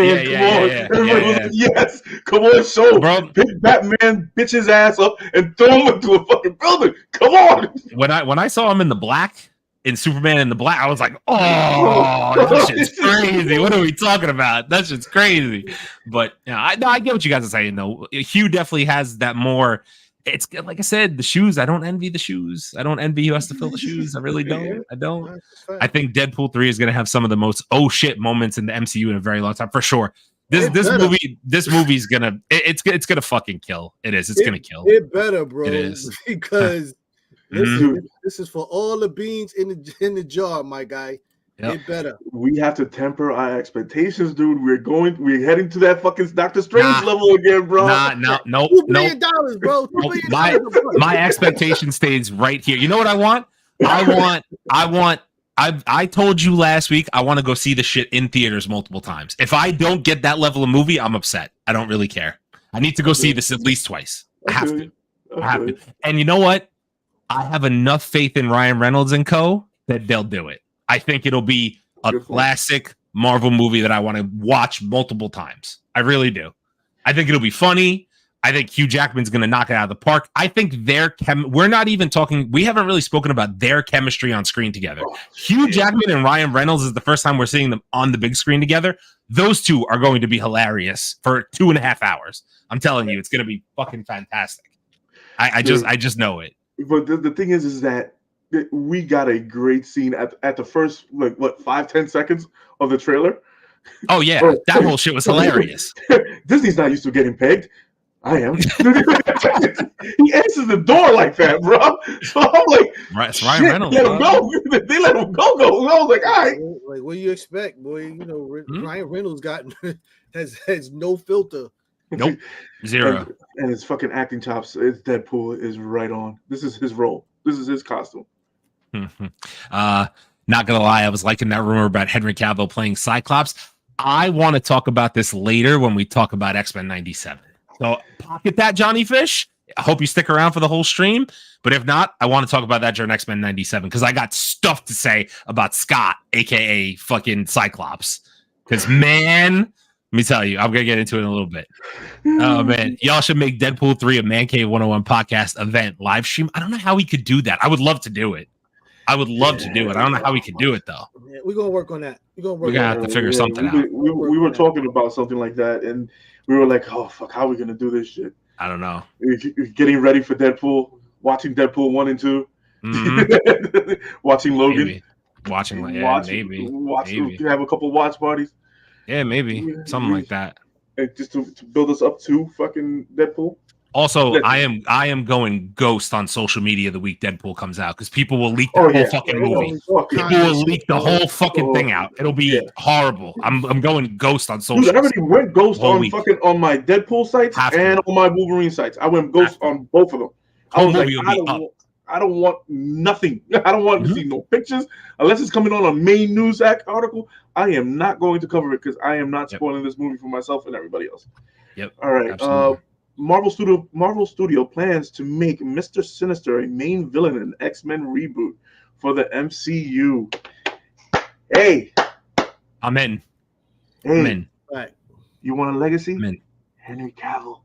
yes, come on, show, bro, pick Batman, bitch his ass up, and throw him into a fucking building. Come on." When I saw him in the black. In Superman in the black, I was like, "Oh, that shit's crazy! What are we talking about? That shit's crazy!" But I get what you guys are saying. Though Hugh definitely has that more. It's like I said, the shoes. I don't envy the shoes. I don't envy who has to fill the shoes. I really don't. I don't. I think Deadpool 3 is going to have some of the most oh shit moments in the MCU in a very long time for sure. This movie's gonna it's gonna fucking kill. It is. It's gonna kill. It better, bro. It is because. This is for all the beans in the jar, my guy. Yep. It better. We have to temper our expectations, dude. We're heading to that fucking Doctor Strange level again, bro. No. $2 billion, bro. My expectation stays right here. You know what I want? I told you last week I want to go see the shit in theaters multiple times. If I don't get that level of movie, I'm upset. I don't really care. I need to go see this at least twice. I have to. And you know what? I have enough faith in Ryan Reynolds and co. that they'll do it. I think it'll be a classic Marvel movie that I want to watch multiple times. I really do. I think it'll be funny. I think Hugh Jackman's going to knock it out of the park. I think we're not even talking. We haven't really spoken about their chemistry on screen together. Hugh Jackman and Ryan Reynolds is the first time we're seeing them on the big screen together. Those two are going to be hilarious for 2.5 hours. I'm telling you, it's going to be fucking fantastic. I just know it. But the thing is that we got a great scene at the first 5-10 seconds of the trailer. Oh yeah, that whole shit was hilarious. Disney's not used to getting pegged. I am. He answers the door like that, bro. So I'm like, it's Ryan Reynolds. Let him go. They let him go. I was like, all right. Like, what do you expect, boy? You know, Ryan Reynolds has no filter. Nope, zero. And his fucking acting chops, Deadpool is right on. This is his role. This is his costume. Not gonna lie, I was liking that rumor about Henry Cavill playing Cyclops. I want to talk about this later when we talk about X-Men 97. So pocket that, Johnny Fish. I hope you stick around for the whole stream. But if not, I want to talk about that during X-Men 97 because I got stuff to say about Scott, aka fucking Cyclops. Because man. Let me tell you, I'm going to get into it in a little bit. Oh, man. Y'all should make Deadpool 3 a Mancave101 podcast event live stream. I don't know how we could do that. I would love to do it. I would love to do it. I don't know how we could do it though. Yeah, we're gonna work on that. We're gonna have to figure something out. We were talking about something like that, and we were like, "Oh fuck, how are we gonna do this shit?" I don't know. Getting ready for Deadpool, watching Deadpool 1 and 2, watching Logan, maybe. Maybe. Have a couple watch parties. Yeah, maybe something like that. And just to build us up to fucking Deadpool. Also, I am going ghost on social media the week Deadpool comes out because people will leak the whole fucking movie. People will leak the whole fucking thing out. It'll be horrible. I'm going ghost on social. Dude, I already went ghost on my Deadpool sites and on my Wolverine sites. I went ghost on both of them. I was like, I don't want nothing. I don't want to see no pictures unless it's coming on a main news article. I am not going to cover it because I am not spoiling this movie for myself and everybody else. Yep. All right. Marvel Studio plans to make Mr. Sinister a main villain in X-Men reboot for the MCU. Hey, I'm in. Hey, I'm in. Right. You want a legacy? I'm in. Henry Cavill.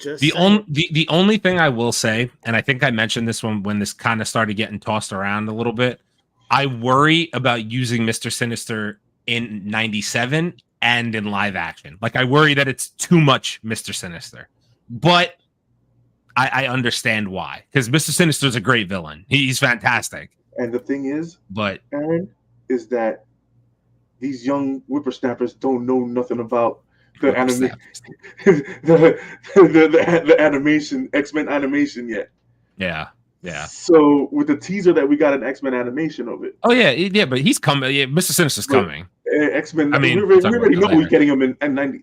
The only thing I will say, and I think I mentioned this one when this kind of started getting tossed around a little bit, I worry about using Mr. Sinister in 97 and in live action. Like, I worry that it's too much Mr. Sinister. But I understand why. Because Mr. Sinister is a great villain. He's fantastic. And the thing is, Aaron, is that these young whippersnappers don't know nothing about the animation, X-Men animation yet. Yeah. So with the teaser that we got an X-Men animation of it. Oh yeah, but he's coming. Yeah, Mr. Sinister's coming. X-Men. I mean, we already know we're getting him in X-Men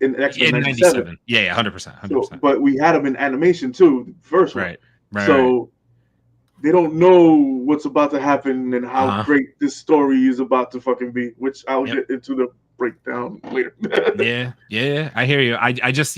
97. Yeah, 100%. But we had him in animation too, the first one. Right. So they don't know what's about to happen and how great this story is about to fucking be, which I'll get into the breakdown later. yeah, I hear you. I just,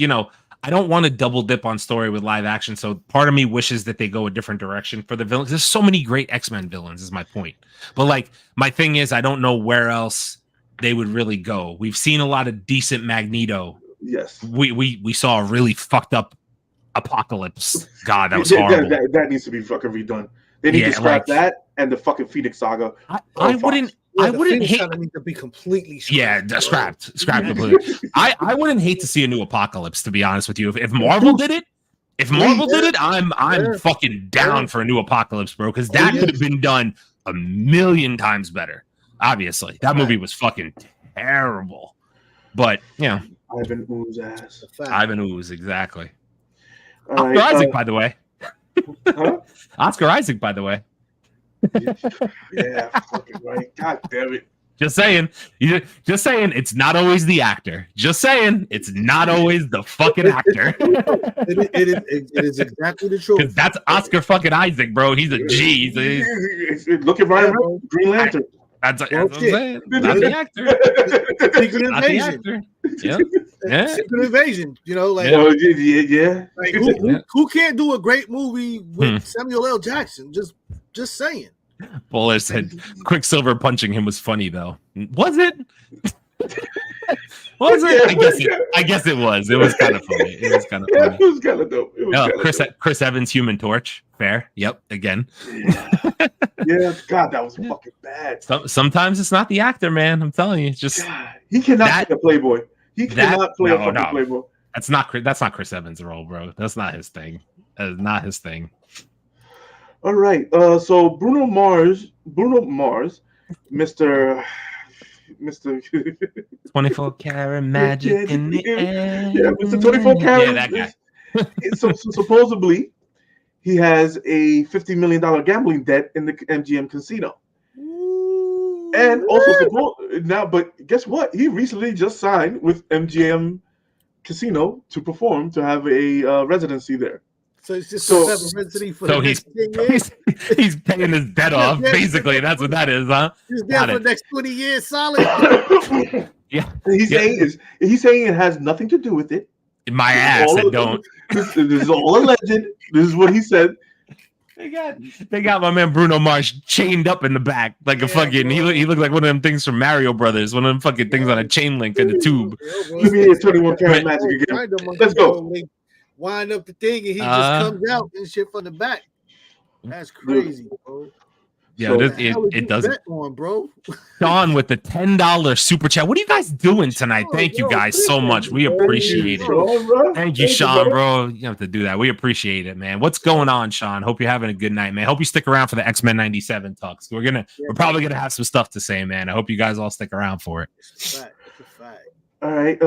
I don't want to double dip on story with live action, so part of me wishes that they go a different direction for the villains. There's so many great X-Men villains, is my point. But like, my thing is, I don't know where else they would really go. We've seen a lot of decent Magneto. Yes. We saw a really fucked up Apocalypse. God, that was horrible. That needs to be fucking redone. They need to scrap that and the fucking Phoenix Saga. I wouldn't hate to be completely scrapped. Scrapped completely. I wouldn't hate to see a new Apocalypse, to be honest with you. If Marvel did it, I'm fucking down for a new Apocalypse, bro, because that could have been done a million times better. Obviously, that movie was fucking terrible. But Ivan Ooze ass. Ivan Ooze, exactly. Oscar Isaac, by the way. Oscar Isaac, by the way. Yeah, fucking right. God damn it. Just saying. It's not always the actor. Just saying. It's not always the fucking actor. It is exactly the truth. Because that's Oscar fucking Isaac, bro. He's a G. Look at Ryan Reynolds, Green Lantern. That's what I'm saying. Not the actor. Secret Invasion. Yeah. Secret Invasion. Like who can't do a great movie with Samuel L. Jackson? Just saying. Bowler said Quicksilver punching him was funny though. Was it? Was it? I guess it was. It was kind of funny. It was kind of funny. It was kind of dope. Chris Evans, Human Torch. Fair. Yep. Again. Yeah. God, that was fucking bad. Sometimes it's not the actor, man. I'm telling you. It's just he cannot play a playboy. He cannot play a fucking playboy. That's not Chris Evans' role, bro. That's not his thing. That is not his thing. All right. So Bruno Mars, Mr. 24 karat magic in the air. Yeah, Mr. 24 karat. Yeah, that guy. So supposedly he has a $50 million gambling debt in the MGM casino. And also but guess what? He recently just signed with MGM Casino to have a residency there. So it's just he's paying his debt off, basically. That's what that is, huh? He's there for the next 20 years solid. Yeah. He's saying it has nothing to do with it. My ass, it don't. This is all alleged. This is what he said. They got my man Bruno Mars chained up in the back like a fucking. He looked like one of them things from Mario Brothers. One of them fucking things on a chain link in the tube. Give me a 21 karat magic again. Let's go. Wind up the thing and he just comes out and shit from the back. That's crazy, bro. Yeah, So, it doesn't. On, bro. Sean with the $10 super chat. What are you guys doing tonight? Thank you guys so much. We appreciate it. Thank you, Sean, bro. You have to do that. We appreciate it, man. What's going on, Sean? Hope you're having a good night, man. Hope you stick around for the X-Men 97 talks. We're probably gonna have some stuff to say, man. I hope you guys all stick around for it. It's a fact. All right,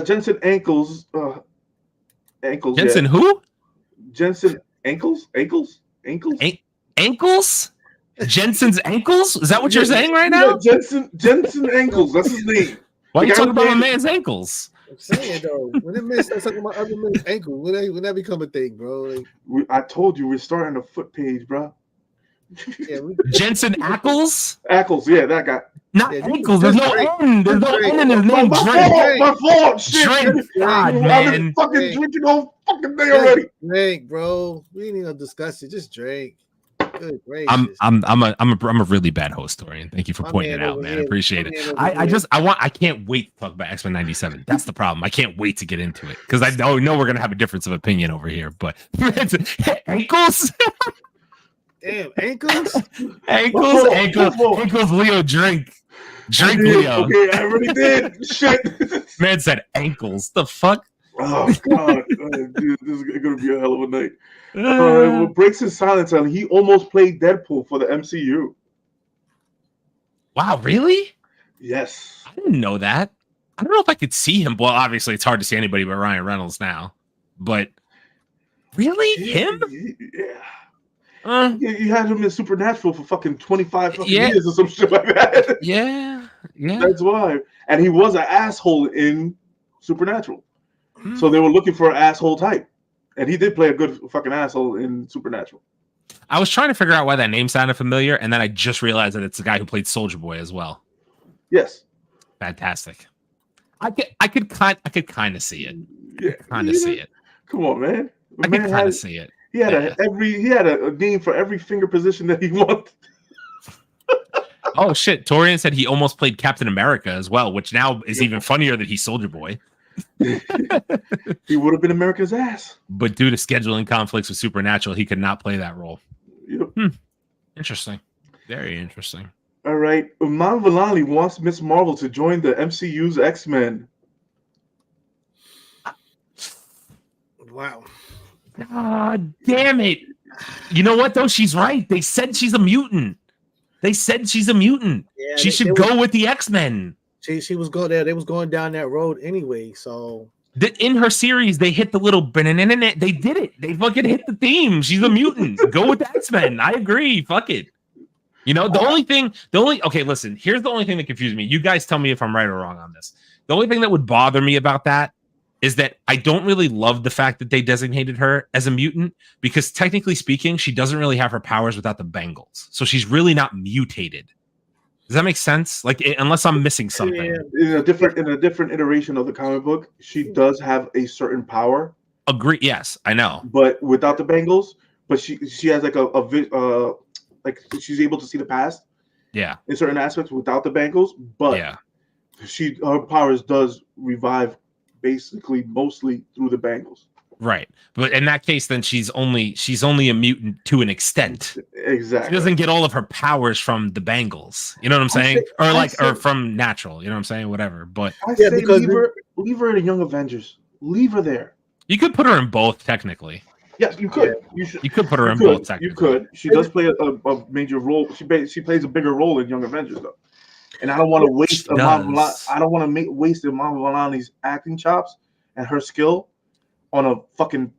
Jensen ankles. Jensen who? Jensen ankles. Ankles? Jensen's ankles? Is that what you're saying right now? Yeah, Jensen ankles. That's his name. Why are you talking about a man's ankles? I'm saying though, when the men start talking about other men's ankles, when that become a thing, bro? Like, I told you we're starting a foot page, bro. Yeah, Jensen Ackles? Ackles, yeah, that guy. Not ankles. There's no N. There's no N in his name. My fault. Shit. Drink. God, I've man. been fucking drinking all fucking day already. Drink, bro. We ain't even discuss it. Just drink. Good gracious. I'm a really bad host, Dorian. Thank you for pointing it out, man. I appreciate it. I can't wait to talk about X-Men 97. That's the problem. I can't wait to get into it because I know we're gonna have a difference of opinion over here. But ankles. Damn, ankles. Ankles. Leo, drink, Leo. Okay, I already did. Shit. Man said ankles. The fuck. Oh god, dude, this is gonna be a hell of a night. What breaks his silence on he almost played Deadpool for the MCU. Wow, really? Yes. I didn't know that. I don't know if I could see him. Well, obviously it's hard to see anybody but Ryan Reynolds now. But really? Him? Yeah. You had him in Supernatural for fucking 25 years or some shit like that. Yeah. That's why. And he was an asshole in Supernatural. So they were looking for an asshole type. And he did play a good fucking asshole in Supernatural. I was trying to figure out why that name sounded familiar, and then I just realized that it's the guy who played Soldier Boy as well. Yes. Fantastic. I could kind of see it. Yeah. Kind of see it. Come on, man. I could kind of see it. He had a name for every finger position that he wanted. Oh shit! Torian said he almost played Captain America as well, which now is even funnier that he's Soldier Boy. He would have been America's ass, but due to scheduling conflicts with Supernatural, he could not play that role. Yep. Interesting. Very interesting. All right, Iman Vellani wants Miss Marvel to join the MCU's X-Men. Wow. God damn it. You know what, though? She's right. They said she's a mutant. Yeah, she should go with the X-Men. She was going there. They was going down that road anyway. So in her series, they hit the little they did it. They fucking hit the theme. She's a mutant. Go with the X-Men. I agree. Fuck it. You know, okay, listen, here's the only thing that confused me. You guys tell me if I'm right or wrong on this. The only thing that would bother me about that is that I don't really love the fact that they designated her as a mutant because technically speaking, she doesn't really have her powers without the bangles. So she's really not mutated. Does that make sense? Like, unless I'm missing something. Yeah. In a different iteration of the comic book, she does have a certain power. Agree. Yes, I know. But without the bangles, but she has like like she's able to see the past. Yeah. In certain aspects without the bangles, but yeah, her powers does revive basically mostly through the bangles. Right. But in that case, then she's only a mutant to an extent. Exactly. She doesn't get all of her powers from the bangles. You know what I'm saying? Or from natural. You know what I'm saying? Whatever. But I say leave her in Young Avengers. Leave her there. You could put her in both, technically. Yes, you could. You could put her in both, technically. You could. She does play a major role. She plays a bigger role in Young Avengers, though. And I don't want to waste waste Iman Vellani's acting chops and her skill on a fucking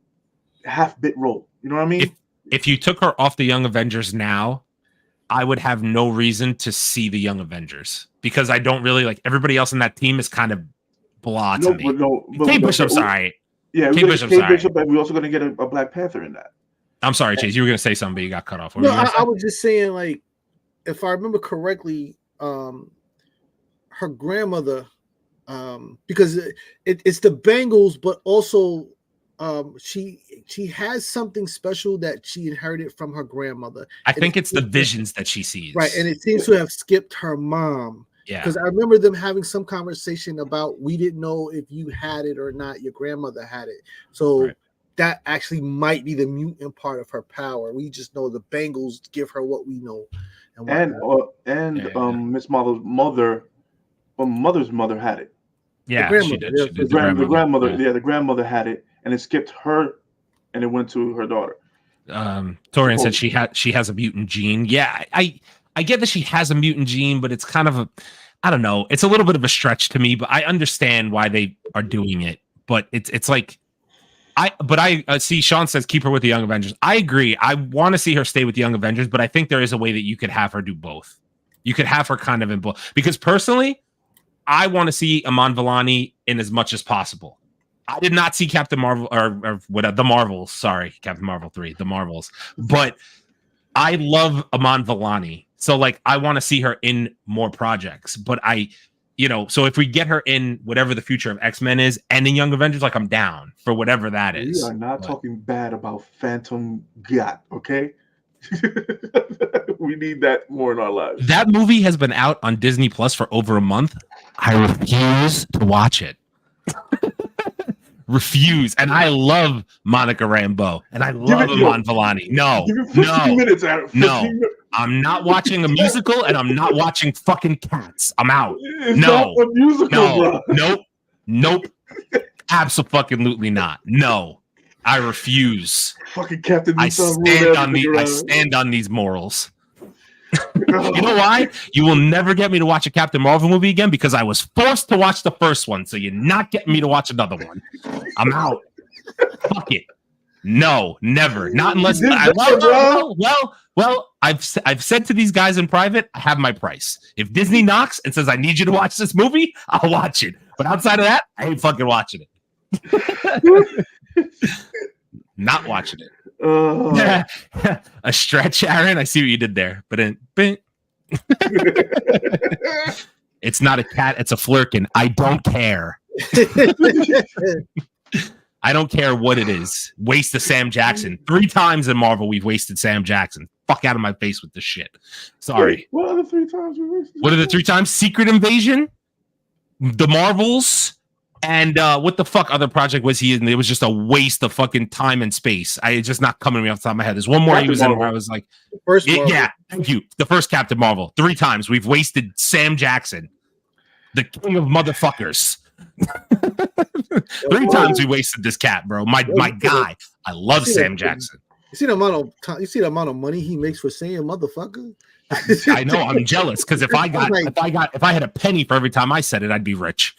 half-bit role. You know what I mean? If you took her off the Young Avengers now, I would have no reason to see the Young Avengers because I don't really like everybody else in that team is kind of blah to me. Kate Bishop's all right. Yeah, Kate Bishop, and we're also going to get a Black Panther in that. I'm sorry, Chase. You were going to say something, but you got cut off. I was just saying, like, if I remember correctly, her grandmother, because it's the bangles, but also she has something special that she inherited from her grandmother. I think it's the visions that she sees. Right, and it seems to have skipped her mom. Yeah, because I remember them having some conversation about we didn't know if you had it or not. Your grandmother had it, so that actually might be the mutant part of her power. We just know the bangles give her what we know. and Miss Marvel's mother, mother's mother had it. Yeah, she did. The grandmother had it, and it skipped her, and it went to her daughter. Torian said she has a mutant gene. Yeah, I get that she has a mutant gene, but it's kind of I don't know. It's a little bit of a stretch to me, but I understand why they are doing it. But it's like I see Sean says keep her with the Young Avengers. I agree. I want to see her stay with the Young Avengers, but I think there is a way that you could have her do both. You could have her kind of in both, because personally, I want to see Iman Vellani in as much as possible. I did not see Captain Marvel or what the Marvels. Sorry, Captain Marvel 3, the Marvels. But I love Iman Vellani, so like I want to see her in more projects. But so if we get her in whatever the future of X-Men is and in Young Avengers, like I'm down for whatever that is. We are not talking bad about Phantom Gat, okay? We need that more in our lives. That movie has been out on Disney Plus for over a month. I refuse to watch it. Refuse. And I love Monica Rambeau and I love Iman Vellani. No, minutes, I'm not watching a musical and I'm not watching fucking Cats. I'm out. It's not a musical, bro. Nope. Absolutely not. No, I refuse. Fucking Captain. I stand on these morals. You know why? You will never get me to watch a Captain Marvel movie again because I was forced to watch the first one. So you're not getting me to watch another one. I'm out. Fuck it. No, never. Not unless I've said to these guys in private, I have my price. If Disney knocks and says I need you to watch this movie, I'll watch it. But outside of that, I ain't fucking watching it. Not watching it. A stretch, Aaron. I see what you did there, but it's not a cat. It's a flirkin. I don't care. I don't care what it is. Waste of Sam Jackson. 3 times in Marvel, we've wasted Sam Jackson. Fuck out of my face with this shit. Sorry. Wait, what are the 3 times we wasted? What are the 3 times? Secret Invasion, the Marvels, and what the fuck other project was he in? It was just a waste of fucking time and space. It's just not coming to me off the top of my head. There's one more he was in where I was like, yeah, thank you. The first Captain Marvel. 3 times we've wasted Sam Jackson, the king of motherfuckers. 3 times we wasted this cat, bro. My guy. I love Sam Jackson. You see the amount of money he makes for saying motherfucker? I know. I'm jealous because if I had a penny for every time I said it, I'd be rich.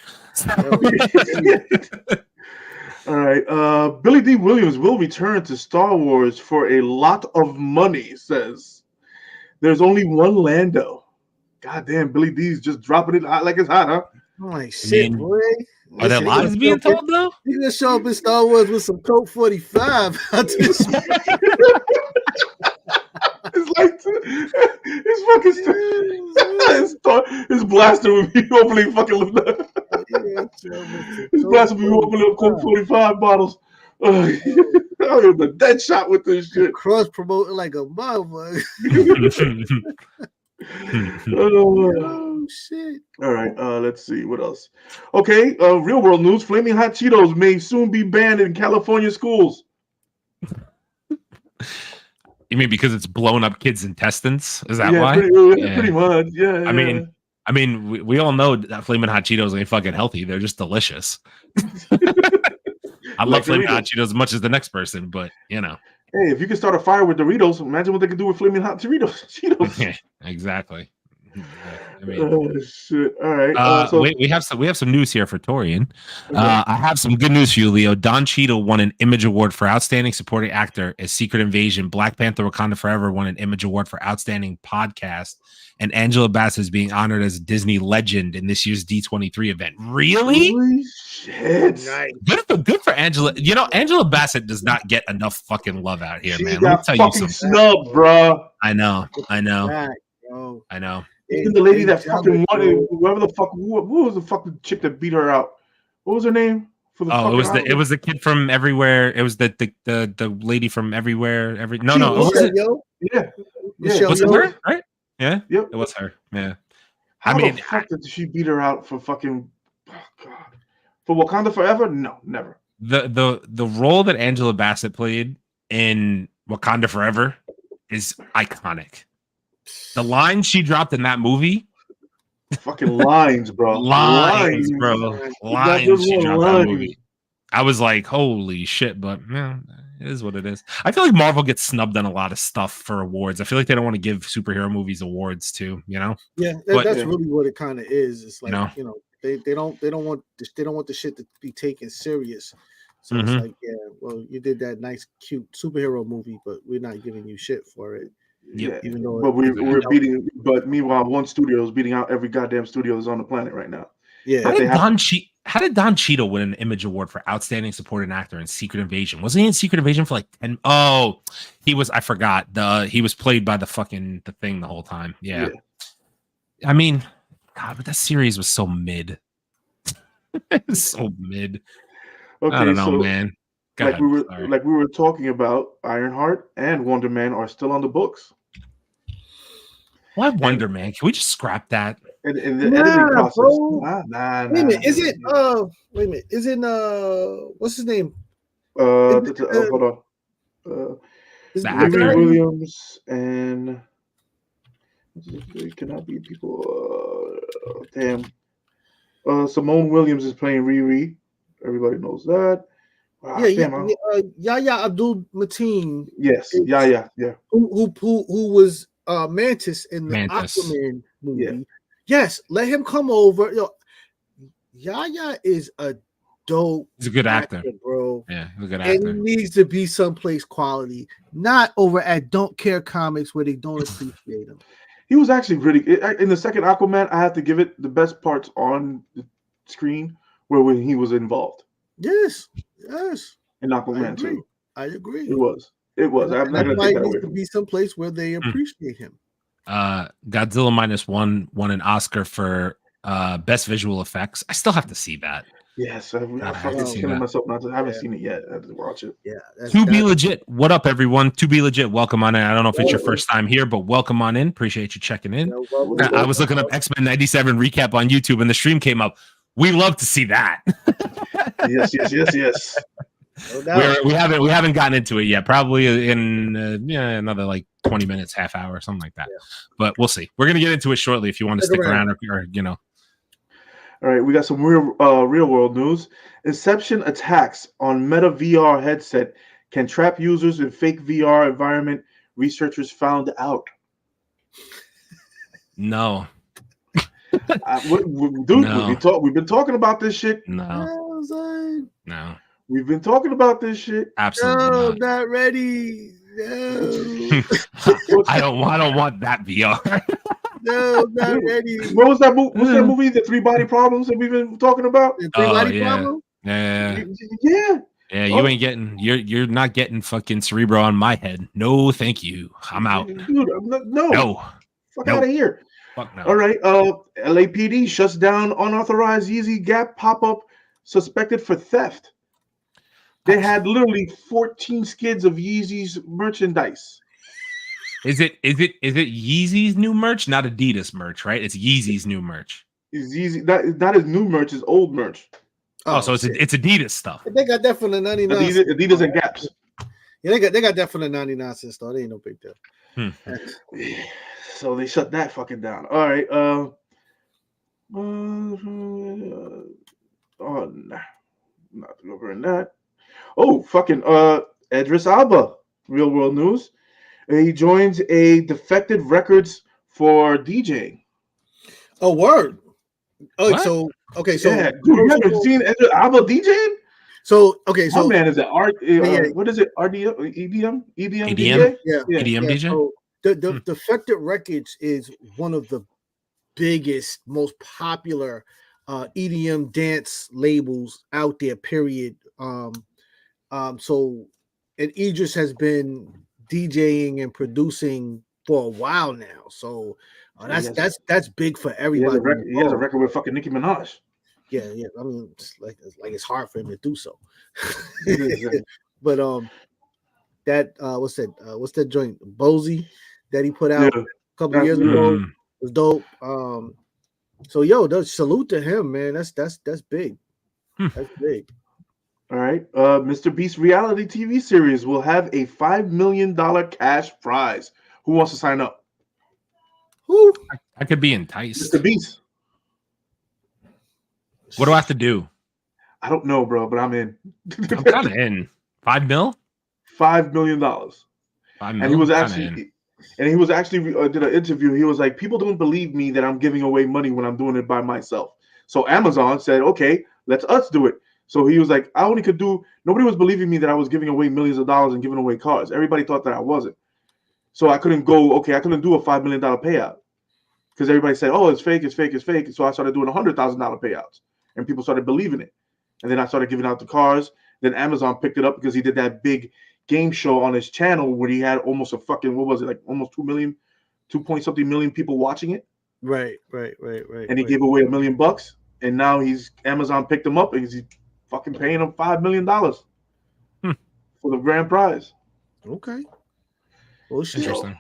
All right. Billy D. Williams will return to Star Wars for a lot of money. Says there's only one Lando. Goddamn, Billy D's just dropping it hot like it's hot, huh? I'm like, shit, boy. Are there lies being told though? You gonna show up in Star Wars with some Coke 45. It's like his blaster would be opening fucking. His blaster would be opening up Coke 45 bottles. The dead shot with this shit. Cross promoting like a motherfucker. Oh shit! All right, let's see what else. Okay, real world news: Flaming Hot Cheetos may soon be banned in California schools. You mean because it's blown up kids' intestines? Is that why? Pretty much. Yeah. I mean, we all know that Flaming Hot Cheetos ain't fucking healthy. They're just delicious. I love Flaming Hot Cheetos as much as the next person, but you know. Hey, if you can start a fire with Doritos, imagine what they can do with Flaming Hot Cheetos. Yeah, exactly. I mean, shit. All right. We have some news here for Torian. Okay. I have some good news for you, Leo. Don Cheadle won an Image Award for Outstanding Supporting Actor as Secret Invasion. Black Panther: Wakanda Forever won an Image Award for Outstanding Podcast. And Angela Bassett is being honored as a Disney legend in this year's D23 event. Really? Holy shit. Nice. Good for Angela. You know, Angela Bassett does not get enough fucking love out here, man. Let me tell you something. Snub, bro. I know. Right, I know. Even the lady that fucking wanted, whoever the fuck, who was the fucking chick that beat her out? What was her name? It was the kid from Everywhere. It was the lady from Everywhere. Yeah. Was it her? Right? Yeah. Yep. It was her. Yeah. How the fuck did she beat her out for fucking? Oh God. For Wakanda Forever? No, never. The role that Angela Bassett played in Wakanda Forever is iconic. The line she dropped in that movie. Fucking lines, bro. Lines, bro. Lines she dropped that movie. I was like, holy shit, but man, it is what it is. I feel like Marvel gets snubbed on a lot of stuff for awards. I feel like they don't want to give superhero movies awards too, you know? Yeah, that's really what it kind of is. It's like, you know, they don't want the shit to be taken serious. So it's like, yeah, well, you did that nice, cute superhero movie, but we're not giving you shit for it. Yeah, even though but we're beating. But meanwhile, one studio is beating out every goddamn studio that's on the planet right now. Yeah. How did Don Cheadle win an Image Award for Outstanding Supporting Actor in Secret Invasion? Wasn't he in Secret Invasion for like 10? Oh, he was. I forgot. He was played by the thing the whole time. Yeah. I mean, God, but that series was so mid. So mid. Okay, I don't know, man. Like we were talking about, Ironheart and Wonder Man are still on the books. Why Wonder Man? Can we just scrap that? In the editing process. Bro. Wait a minute. Is it wait a minute. Is it what's his name? Hold on. Riri Williams and it cannot be people. Damn. Simone Williams is playing Riri. Everybody knows that. Yahya Abdul-Mateen. Yes, yeah. Who was Mantis in the Aquaman movie? Yeah. Yes, let him come over. Yo, Yahya is a dope. He's a good actor, bro. Yeah, he's a good actor. And he needs to be someplace quality, not over at Don't Care Comics where they don't appreciate him. He was actually really in the second Aquaman. I have to give it the best parts on the screen when he was involved. Yes. In Aquaman too. I agree. It was. I'm not gonna take that away. To be someplace where they appreciate him. Godzilla -1 won an Oscar for best visual effects. I still have to see that. Yes, I'm fucking killing myself not to. I haven't seen it yet. I have to watch it. Yeah. To be legit. What up, everyone? To be legit. Welcome on in. I don't know if it's your first time here, but welcome on in. Appreciate you checking in. I was looking up X-Men 97 recap on YouTube, and the stream came up. We love to see that. Yes. No we haven't gotten into it yet. Probably in another like 20 minutes, half hour, something like that. Yeah. But we'll see. We're gonna get into it shortly. If you want to stick around, or you know. All right, we got some real world news. Inception attacks on Meta VR headset can trap users in fake VR environment. Researchers found out. No. We've been talking about this shit. No. We've been talking about this shit. Absolutely not ready. No. I don't want that VR. No, not ready. What was that movie? What's that movie? The 3-body problems that we've been talking about. The 3-body problem. Yeah. You ain't getting. You're not getting fucking Cerebro on my head. No, thank you. I'm out. Dude, no. Fuck out of here. Fuck no. All right. LAPD shuts down unauthorized Yeezy Gap pop-up suspected for theft. They had literally 14 skids of Yeezy's merchandise. Is it Yeezy's new merch, not Adidas merch, right? It's Yeezy's new merch. It's Yeezy, not his new merch, it's old merch. Oh, so it's Adidas stuff. They got that from the 99. Adidas and Gaps. Yeah, they got that from the 99 cent store. They ain't no big deal. So they shut that fucking down. All right. Not over in that. Oh, fucking Idris Elba. Real world news. He joins a Defected Records for DJing. Oh, word. Oh, what? so yeah, dude, you haven't seen Idris Elba DJing? So my man is what is it? EDM DJ? Yeah. EDM DJ. So the Defected Records is one of the biggest, most popular EDM dance labels out there. Period. So, and Idris has been DJing and producing for a while now. So that's big for everybody. He has a record with fucking Nicki Minaj. Yeah. I mean, it's hard for him to do so. But that what's that joint Bozy that he put out a couple of years ago was dope. So salute to him, man. That's big. That's big. All right. Mr. Beast reality TV series will have a $5 million cash prize. Who wants to sign up? Woo. I could be enticed. Mr. Beast. What do I have to do? I don't know, bro, but I'm in. I'm kind of in. $5 million? $5 million. $5 million? And he was actually did an interview. He was like, people don't believe me that I'm giving away money when I'm doing it by myself. So Amazon said, okay, let's us do it. So he was like, nobody was believing me that I was giving away millions of dollars and giving away cars. Everybody thought that I wasn't. So I couldn't do a $5 million payout because everybody said, oh, it's fake, it's fake, it's fake. So I started doing $100,000 payouts and people started believing it. And then I started giving out the cars. Then Amazon picked it up because he did that big game show on his channel where he had almost almost 2 million, 2-point-something million people watching it. Right. And he gave away $1 million. And now Amazon picked him up and he's fucking paying him $5 million for the grand prize. Okay. Well, shit. Interesting.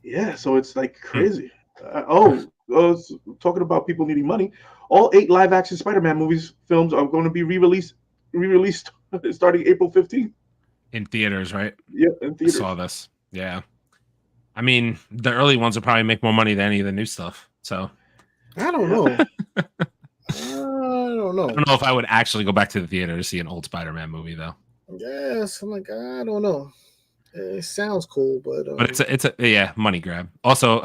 Yeah, so it's like crazy. Talking about people needing money, all 8 live-action Spider-Man films are going to be re-released starting April 15th. In theaters, right? Yeah, in theaters. I saw this. Yeah. I mean, the early ones will probably make more money than any of the new stuff. So I don't know. I don't know if I would actually go back to the theater to see an old Spider-Man movie, though. Yes, I'm like, I don't know. It sounds cool, but it's a money grab. Also,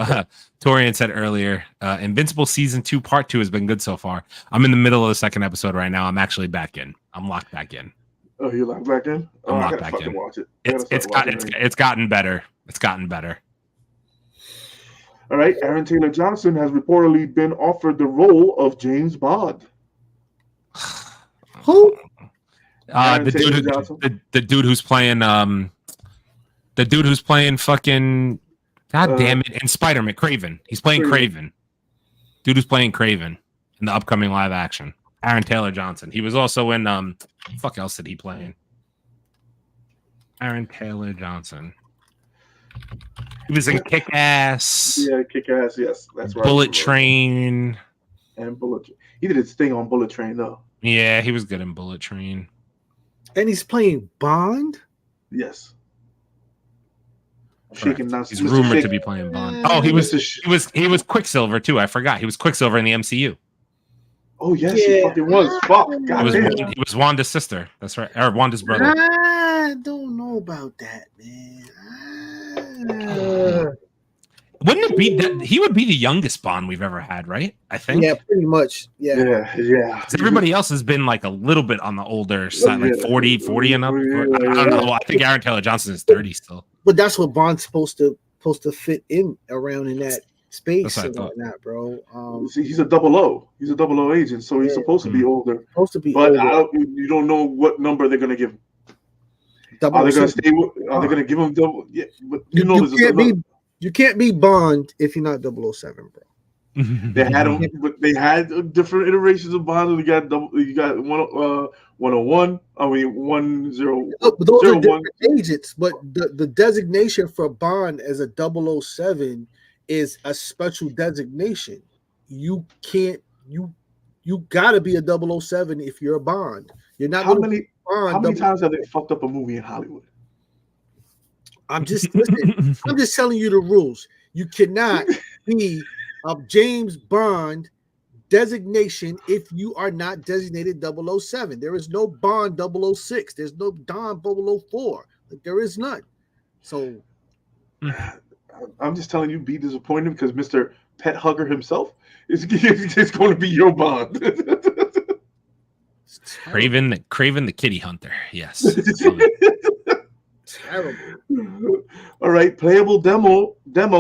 Torian said earlier, Invincible season 2 part 2 has been good so far. I'm in the middle of the second episode right now. I'm actually back in. I'm locked back in. Oh, you're locked back in? I'm locked back in. Watch it. It's gotten better. It's gotten better. All right, Aaron Taylor Johnson has reportedly been offered the role of James Bond. Who? The dude who's playing fucking damn it, and Spider-Man Craven. He's playing Craven. Dude who's playing Craven in the upcoming live action. Aaron Taylor Johnson. He was also in fuck else did he play in? Aaron Taylor Johnson. He was in Kick-Ass. Yeah, Kick-Ass, yes. That's right. Bullet Train. And Bullet Train. He did his thing on Bullet Train, though. Yeah, he was good in Bullet Train. And he's playing Bond? Yes. He's rumored to be playing Bond. Oh, he was Quicksilver too. I forgot. He was Quicksilver in the MCU. Oh yes, he fucking was. Fuck. He was Wanda's sister. That's right. Or Wanda's brother. I don't know about that, man. Wouldn't it be that he would be the youngest Bond we've ever had, right? I think. Yeah, pretty much. Yeah. Everybody else has been like a little bit on the older side, like 40 and up. I don't know. I think Aaron Taylor Johnson is 30 still. But that's what Bond's supposed to fit in around in that space and whatnot, bro. He's a 00. He's a 00 agent, so he's supposed to be older. But you don't know what number they're gonna give him. Are they going to give him double? Yeah, but you can't be Bond if you're not 007, bro. They had him, but they had different iterations of Bond. You got 101. I mean 10. But those are different agents. But the designation for Bond as a 007 is a special designation. You can't. You got to be a 007 if you're a Bond. You're not. How many times have they fucked up a movie in Hollywood? I'm just telling you the rules. You cannot be a James Bond designation if you are not designated 007. There is no Bond 006. There's no Don 004. Like, there is none. So I'm just telling you, be disappointed because Mr. Pet Hugger himself is going to be your Bond. Craven the Kitty Hunter. Yes. Terrible. All right, playable demo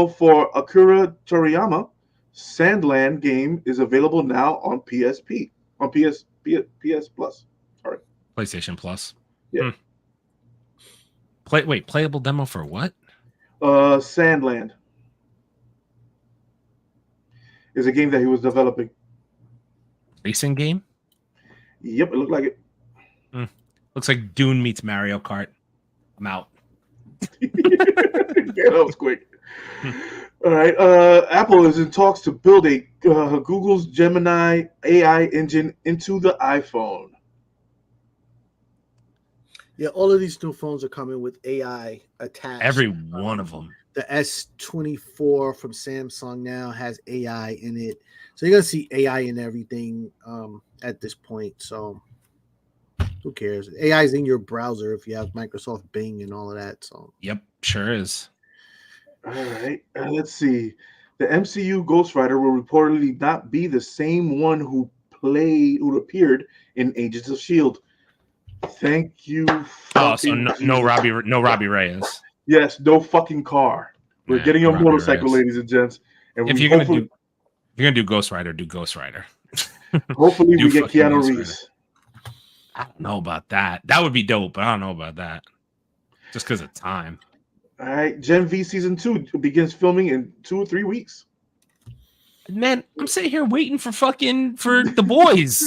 for Akira Toriyama Sandland game is available now on PSP. On PS Plus. All right. PlayStation Plus. Yeah. Playable demo for what? Sandland is a game that he was developing. Racing game? Yep, it looked like it. Looks like Dune meets Mario Kart. I'm out. Yeah, that was quick. All right. Apple is in talks to build a Google's Gemini AI engine into the iPhone. Yeah, all of these new phones are coming with AI attached. Every one of them. The S24 from Samsung now has AI in it. So you're gonna see AI in everything at this point. So who cares? AI is in your browser if you have Microsoft Bing and all of that. So Yep, sure is. All right. Let's see. The MCU Ghost Rider will reportedly not be the same one who appeared in Agents of S.H.I.E.L.D. Thank you. Oh, so no Robbie Reyes. Yes, no fucking car. We're getting a motorcycle, Reyes. Ladies and gents. And If you're gonna do Ghost Rider, do Ghost Rider. Hopefully we get Keanu Reeves. I don't know about that. That would be dope, but I don't know about that. Just because of time. All right, Gen V season 2 begins filming in 2 or 3 weeks. Man, I'm sitting here waiting for the boys.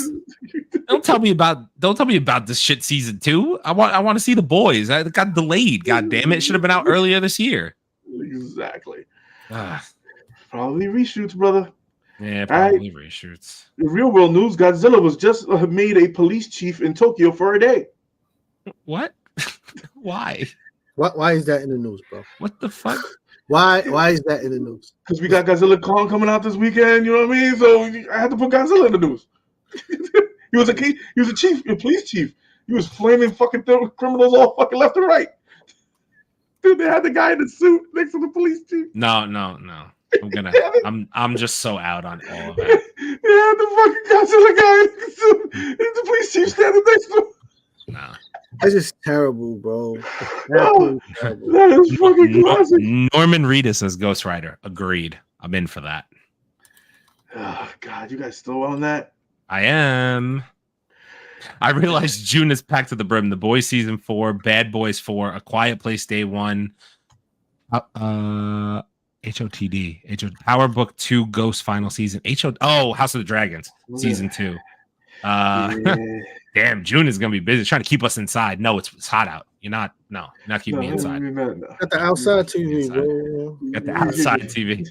Don't tell me about this shit season 2. I want to see the boys. It got delayed. God damn it! It should have been out earlier this year. Exactly. Probably reshoots, brother. Yeah, probably reshoots. In real world news, Godzilla was just made a police chief in Tokyo for a day. What? Why? Why is that in the news, bro? What the fuck? Why is that in the news? Because we got Godzilla Kong coming out this weekend. You know what I mean? So I had to put Godzilla in the news. He was a police chief. He was flaming fucking criminals all fucking left and right. Dude, they had the guy in the suit next to the police chief. No. I'm just so out on all of that. They had the fucking Godzilla guy in the suit and the police chief standing next to him. No. That's just terrible, bro. Terrible. That is fucking classic. Norman Reedus as Ghost Rider. Agreed. I'm in for that. Oh, God, you guys still on that? I am. I realized June is packed to the brim. The Boys season 4, Bad Boys 4, A Quiet Place Day 1, HOTD, Power Book 2, Ghost final season, House of the Dragons season 2. Damn, June is gonna be busy trying to keep us inside. No, it's hot out. You're not keeping me inside. Got the outside TV, bro. Got the outside TV.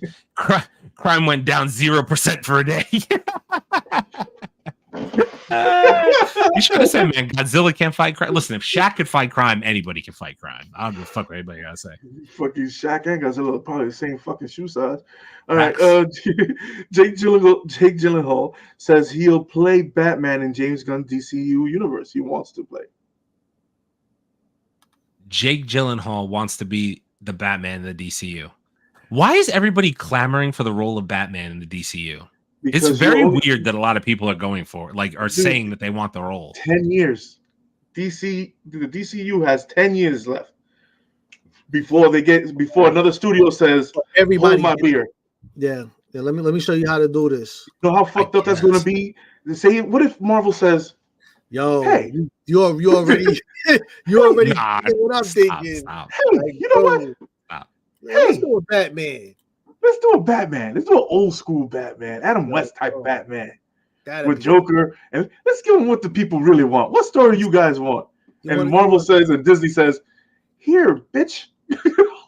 Crime went down 0% for a day. You should have said, man, Godzilla can't fight crime. Listen, if Shaq could fight crime, anybody can fight crime. I don't give a fuck what anybody gotta say. Fucking Shaq and Godzilla are probably the same fucking shoe size. All right, Jake Gyllenhaal says he'll play Batman in James Gunn DCU universe. He wants to play. Jake Gyllenhaal wants to be the Batman in the DCU. Why is everybody clamoring for the role of Batman in the DCU? Because it's very weird that a lot of people are going for it, saying that they want the role. 10 years. The DCU has 10 years left before another studio says, everybody hold my beer. Yeah. Let me show you how to do this. You know how fucked up that's going to be? What if Marvel says, yo, hey, you already what I'm thinking. Stop. Hey, you know what? Stop. Let's do a Batman. Let's do a Batman. Let's do an old school Batman, Adam West type Batman with Joker, and let's give them what the people really want. What story you guys want? And Marvel says, and Disney says, "Here, bitch,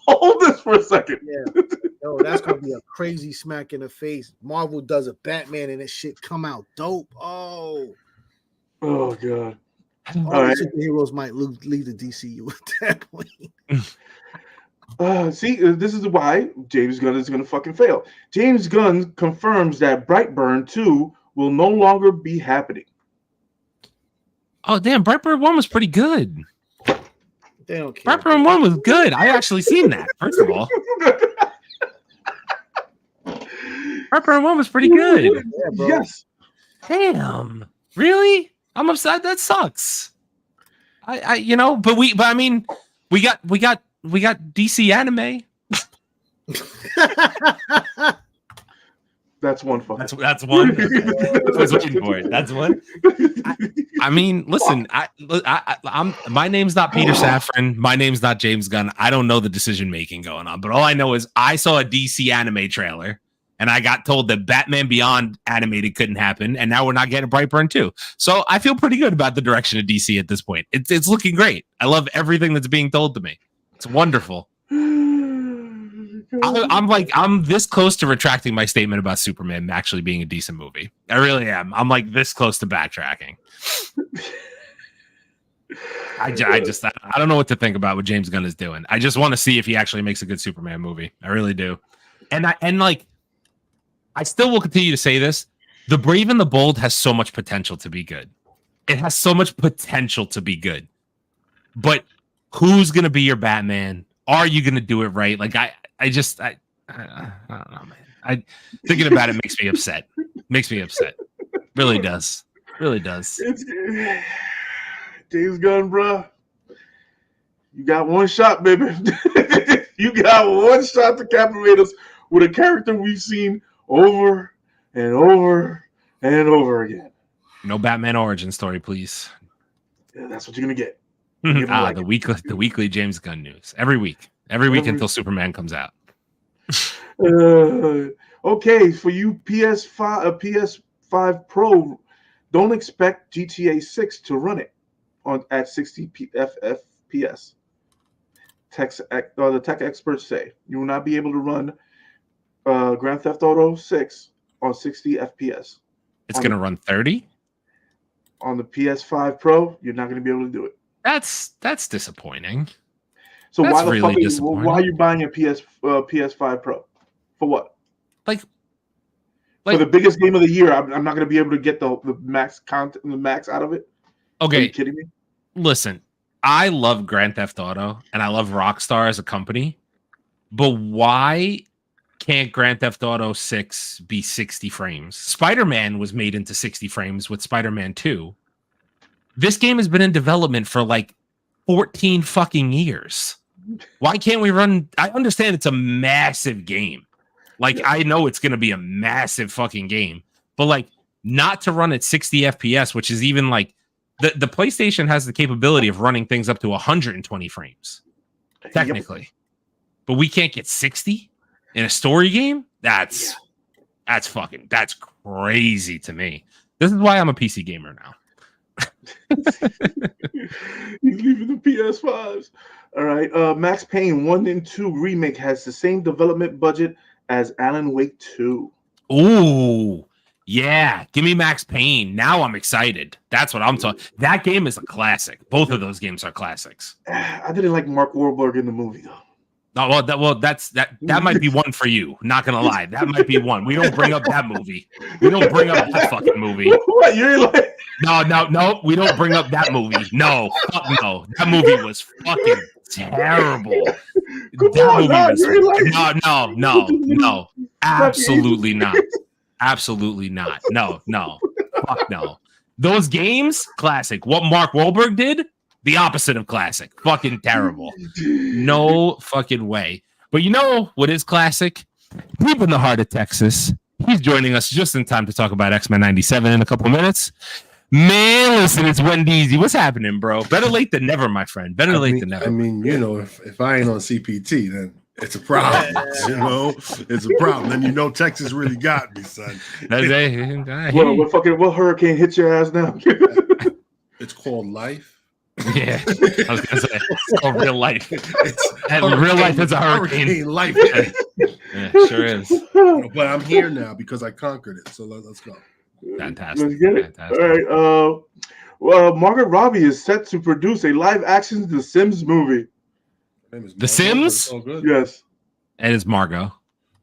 hold this for a second." Yeah, no, that's gonna be a crazy smack in the face. Marvel does a Batman, and this shit come out dope. Oh God! All right, superheroes might leave the DCU at that point. This is why James Gunn is going to fucking fail. James Gunn confirms that Brightburn 2 will no longer be happening. Oh, damn. Brightburn 1 was pretty good. They don't care. Brightburn 1 was good. I actually seen that, first of all. Brightburn 1 was pretty good. Yeah, yes. Damn. Really? I'm upset. That sucks. But we got DC anime. That's one fucking. That's one. I was waiting for it. That's one. Listen. I'm. My name's not Peter Safran. My name's not James Gunn. I don't know the decision making going on, but all I know is I saw a DC anime trailer, and I got told that Batman Beyond animated couldn't happen, and now we're not getting Brightburn 2. So I feel pretty good about the direction of DC at this point. It's looking great. I love everything that's being told to me. It's wonderful. I'm this close to retracting my statement about Superman actually being a decent movie. I really am. I'm like this close to backtracking. I don't know what to think about what James Gunn is doing. I just want to see if he actually makes a good Superman movie. I really do. And I still will continue to say this. The Brave and the Bold has so much potential to be good. It has so much potential to be good. But who's going to be your Batman? Are you going to do it right? Like, I don't know, man. Thinking about it makes me upset. Makes me upset. Really does. Really does. James Gunn, bro. You got one shot, baby. You got one shot to captivate us with a character we've seen over and over and over again. No Batman origin story, please. Yeah, that's what you're gonna get. The weekly James Gunn news every week until Superman comes out. Okay, for you PS5 Pro, don't expect GTA 6 to run it at 60 FPS. The tech experts say you will not be able to run Grand Theft Auto 6 on 60 FPS. It's going to run 30? On the PS5 Pro, you're not going to be able to do it. That's disappointing. So that's why the really fuck why are you buying a PS5 Pro? For what? Like for the biggest game of the year, I'm not going to be able to get the max content, the max out of it. Okay, are you kidding me? Listen, I love Grand Theft Auto and I love Rockstar as a company, but why can't Grand Theft Auto 6 be 60 frames? Spider-Man was made into 60 frames with Spider-Man 2. This game has been in development for like 14 fucking years. Why can't we run? I understand it's a massive game. Like, I know it's going to be a massive fucking game, but like not to run at 60 FPS, which is even like the PlayStation has the capability of running things up to 120 frames technically, but we can't get 60 in a story game. That's crazy to me. This is why I'm a PC gamer now. He's leaving the PS5s. All right. Max Payne 1 and 2 remake has the same development budget as Alan Wake 2. Ooh, yeah. Give me Max Payne. Now I'm excited. That's what I'm talking. That game is a classic. Both of those games are classics. I didn't like Mark Wahlberg in the movie though. Oh, that might be one for you. Not gonna lie, that might be one. We don't bring up that movie. We don't bring up that fucking movie. What you're like? No. We don't bring up that movie. No, fuck no. That movie was fucking terrible. No. Absolutely not. Absolutely not. No. Fuck no. Those games, classic. What Mark Wahlberg did, the opposite of classic. Fucking terrible. No fucking way. But you know what is classic? Deep in the heart of Texas. He's joining us just in time to talk about X-Men 97 in a couple of minutes. Man, listen, it's Wendy's. What's happening, bro? Better late than never, my friend. Better late than never. I mean, you know, if I ain't on CPT, then it's a problem. You know, it's a problem. Then you know Texas really got me, son. What hurricane hit your ass now? It's called life. Yeah, I was gonna say it's called real life. Real life is a hurricane. Life. Yeah, sure is. But I'm here now because I conquered it. So let's go. Fantastic. Let's get it. Fantastic. All right. Margaret Robbie is set to produce a live-action The Sims movie. The Sims? Yes. And it's Margot.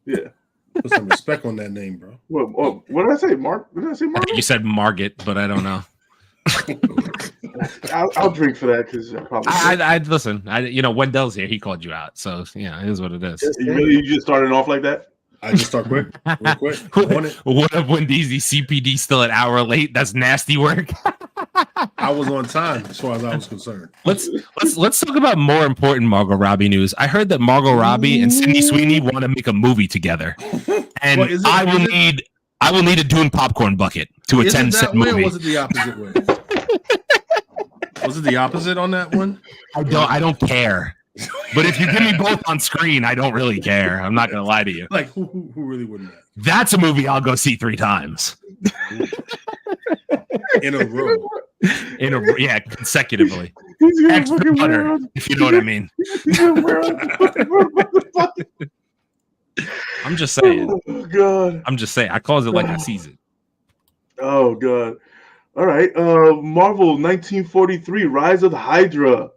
Yeah. Put some respect on that name, bro. What did I say? Mark? Did I say Margot? You said Margaret, but I don't know. I'll drink for that because I listen. Wendell's here. He called you out, so yeah, it is what it is. You just started off like that? I just start quick. Real quick. What up, Wendy's? The CPD still an hour late. That's nasty work. I was on time as far as I was concerned. Let's talk about more important Margot Robbie news. I heard that Margot Robbie and Sydney Sweeney want to make a movie together, and I will need a Dune popcorn bucket to attend said movie. Or was it the opposite way? Was it the opposite on that one? I don't care. But if you give me both on screen, I don't really care. I'm not gonna lie to you. Like who really wouldn't? That's a movie I'll go see 3 times in a row. Consecutively. Extra butter, if you know what I mean. I'm just saying. Oh God. I'm just saying. I calls it like I sees it. Oh God. All right. Marvel 1943, Rise of the Hydra.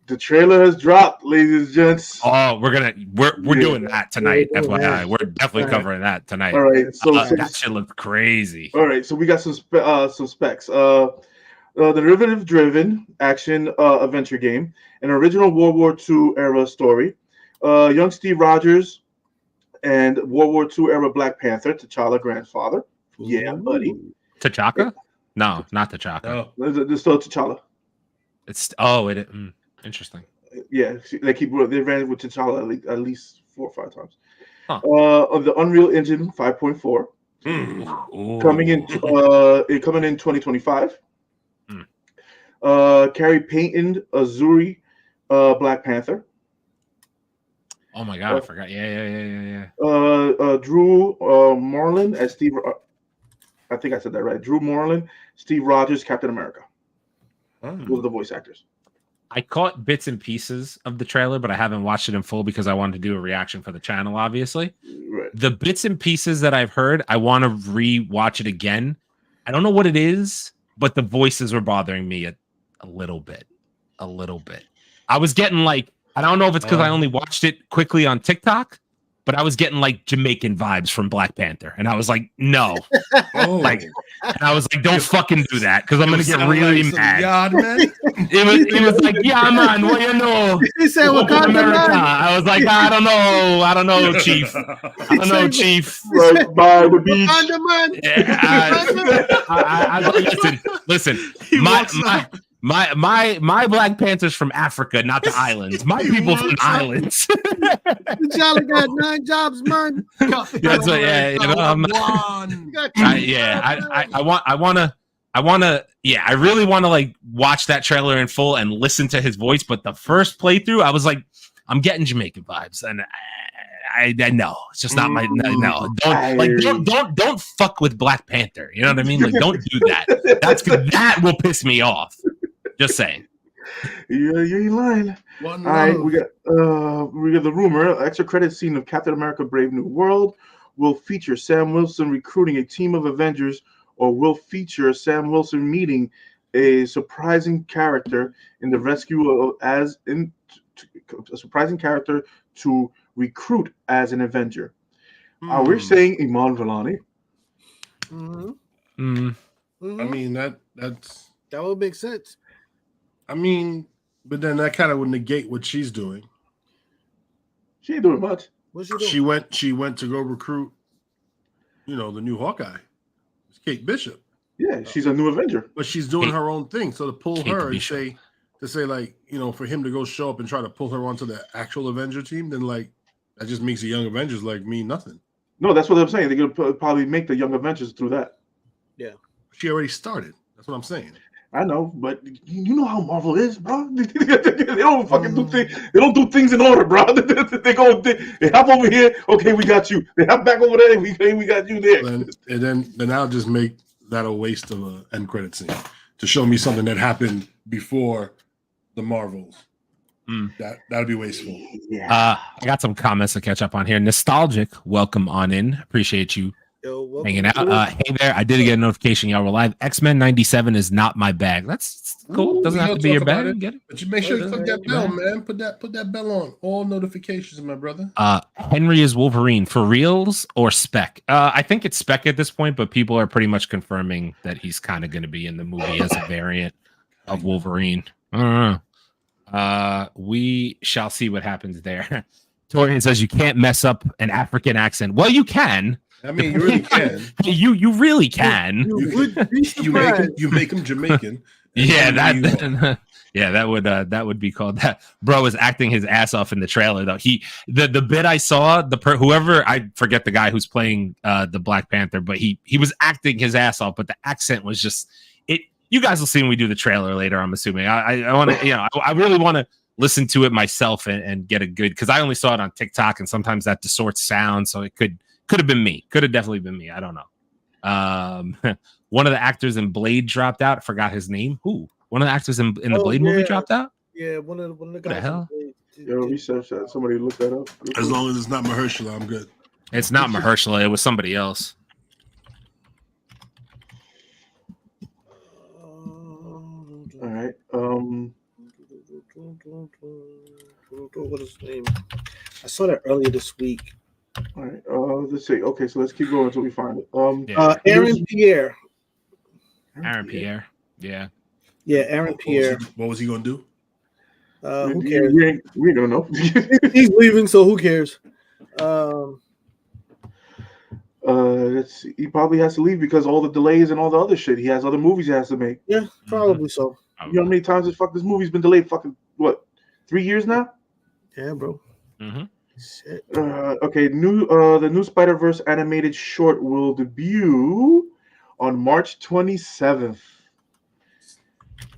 The trailer has dropped, ladies and gents. Oh, we're doing that tonight. We're doing FYI, that. we're definitely covering that tonight. All right. So that shit looked crazy. All right. So we got some specs. The derivative-driven action adventure game, an original World War II era story. Young Steve Rogers and World War II era Black Panther, T'Challa grandfather. Yeah, buddy. T'Chaka? No, not T'Chaka. No. There's still T'Challa. Interesting. Yeah, they ran with T'Challa at least 4 or 5 times. Huh. Of the Unreal Engine 5.4 coming in 2025. Carrie Payton, Azuri, Black Panther. Oh my god, I forgot. Yeah. Drew Moreland as Steve. I think I said that right. Drew Moreland, Steve Rogers, Captain America. Those are the voice actors. I caught bits and pieces of the trailer, but I haven't watched it in full because I wanted to do a reaction for the channel, obviously. Right. The bits and pieces that I've heard, I want to re-watch it again. I don't know what it is, but the voices were bothering me a little bit. I was getting like, I don't know if it's because I only watched it quickly on TikTok, but I was getting like Jamaican vibes from Black Panther. And I was like, no. And I was like, don't fucking do that because I'm going to get really mad. It was like, yeah, man, what you know? He said, America. I was like, I don't know, Chief. I don't know, Chief. Right by the beach. Listen. My Black Panthers from Africa, not the islands. My people from the islands. T'Challa got 9 jobs, man. That's what, I really want to like watch that trailer in full and listen to his voice. But the first playthrough, I was like, I'm getting Jamaican vibes, and I know it's just not my no. Don't fuck with Black Panther. You know what I mean? Like, don't do that. That will piss me off. Just saying. Yeah, you ain't lying. All right, we got the rumor. Extra credit scene of Captain America: Brave New World will feature Sam Wilson recruiting a team of Avengers, or will feature Sam Wilson meeting a surprising character in the rescue of a surprising character to recruit as an Avenger. We're saying Iman Vellani. I mean that would make sense. I mean, but then that kind of would negate what she's doing. She ain't doing much. What's she doing? She went to go recruit, the new Hawkeye. It's Kate Bishop. Yeah, she's a new Avenger. But she's doing her own thing. So to pull her and say like, for him to go show up and try to pull her onto the actual Avenger team, then like that just makes the Young Avengers like mean nothing. No, that's what I'm saying. They're gonna probably make the Young Avengers through that. Yeah. She already started. That's what I'm saying. I know, but you know how Marvel is, bro. They don't fucking do things. They don't do things in order, bro. They hop over here. Okay, we got you. They hop back over there. We got you there. And then I'll just make that a waste of an end credit scene to show me something that happened before the Marvels. That'd be wasteful. Yeah. I got some comments to catch up on here. Nostalgic, welcome on in. Appreciate you hanging out. Hey there, I did get a notification y'all were live. Xmen 97 is not my bag. That's cool. Doesn't have to be your bag. Get it. But you make sure you click that bell, man. Put that bell on. All notifications, my brother. Henry is Wolverine for reals or spec? I think it's spec at this point, but people are pretty much confirming that he's kind of going to be in the movie as a variant of Wolverine. I don't know. We shall see what happens there. Torian says you can't mess up an African accent. Well, you can. I mean, you really can. You really can. You make them Jamaican. Yeah, that would be called that. Bro is acting his ass off in the trailer though. The bit I saw, whoever, I forget the guy who's playing the Black Panther, but he was acting his ass off, but the accent was just it. You guys will see when we do the trailer later. I'm assuming. I want to, I really want to listen to it myself and get a good, because I only saw it on TikTok and sometimes that distorts sound, so it could have been me. Could have definitely been me. I don't know. One of the actors in Blade dropped out. I forgot his name. Who? One of the actors in the Blade movie dropped out? Yeah, one of the guys. What the hell? Yo, research that. Somebody look that up. As long as it's not Mahershala, I'm good. It's not Mahershala. It was somebody else. what his name? I saw that earlier this week. All right. Let's see. Okay, so let's keep going until we find it. Aaron Pierre. Aaron Pierre. Yeah. Yeah, Aaron Pierre. What was he gonna do? Who cares? We ain't gonna know. He's leaving, so who cares? Let's see. He probably has to leave because all the delays and all the other shit. He has other movies he has to make. Yeah, probably so. You know how many times this movie's been delayed? Fucking what? 3 years now? Yeah, bro. Mm-hmm. Shit. Okay, the new Spider-Verse animated short will debut on March 27th.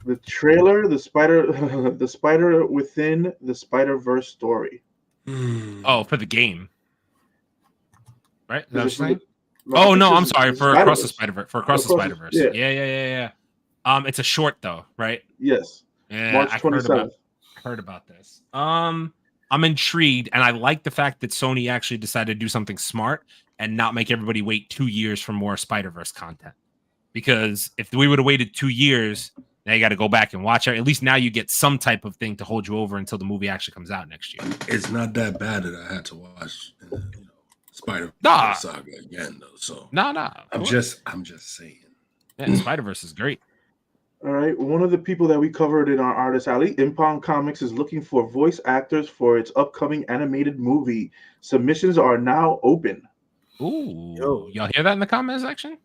The trailer, the spider within the Spider-Verse story. Oh, for the game, right? Is that what you're saying? No, no, I'm sorry. For Across the Spider-Verse. Spider-Verse. Yeah. Yeah. It's a short though, right? Yes. Yeah, March 27th. Heard about this. I'm intrigued, and I like the fact that Sony actually decided to do something smart and not make everybody wait 2 years for more Spider-Verse content. Because if we would have waited 2 years, now you got to go back and watch it. At least now you get some type of thing to hold you over until the movie actually comes out next year. It's not that bad that I had to watch Spider-Verse saga again, though. So no. I'm just saying. Yeah, Spider-Verse is great. All right. One of the people that we covered in our Artist Alley, Impound Comics, is looking for voice actors for its upcoming animated movie. Submissions are now open. Ooh, y'all hear that in the comment section?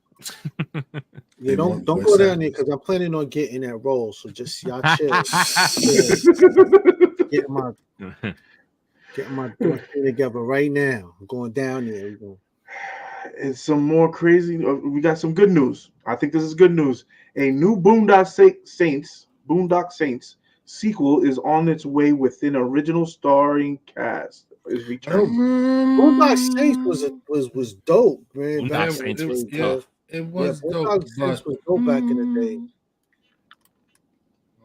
Yeah, don't go down there because I'm planning on getting that role. So just y'all chill. Getting my thing together right now. I'm going down there. It's some more crazy. We got some good news. I think this is good news. A new Boondock Saints sequel is on its way with an original starring cast. Is returning. Boondock Saints was dope, man. Boondock Saints was tough. It was dope. Boondock Saints was dope back in the day.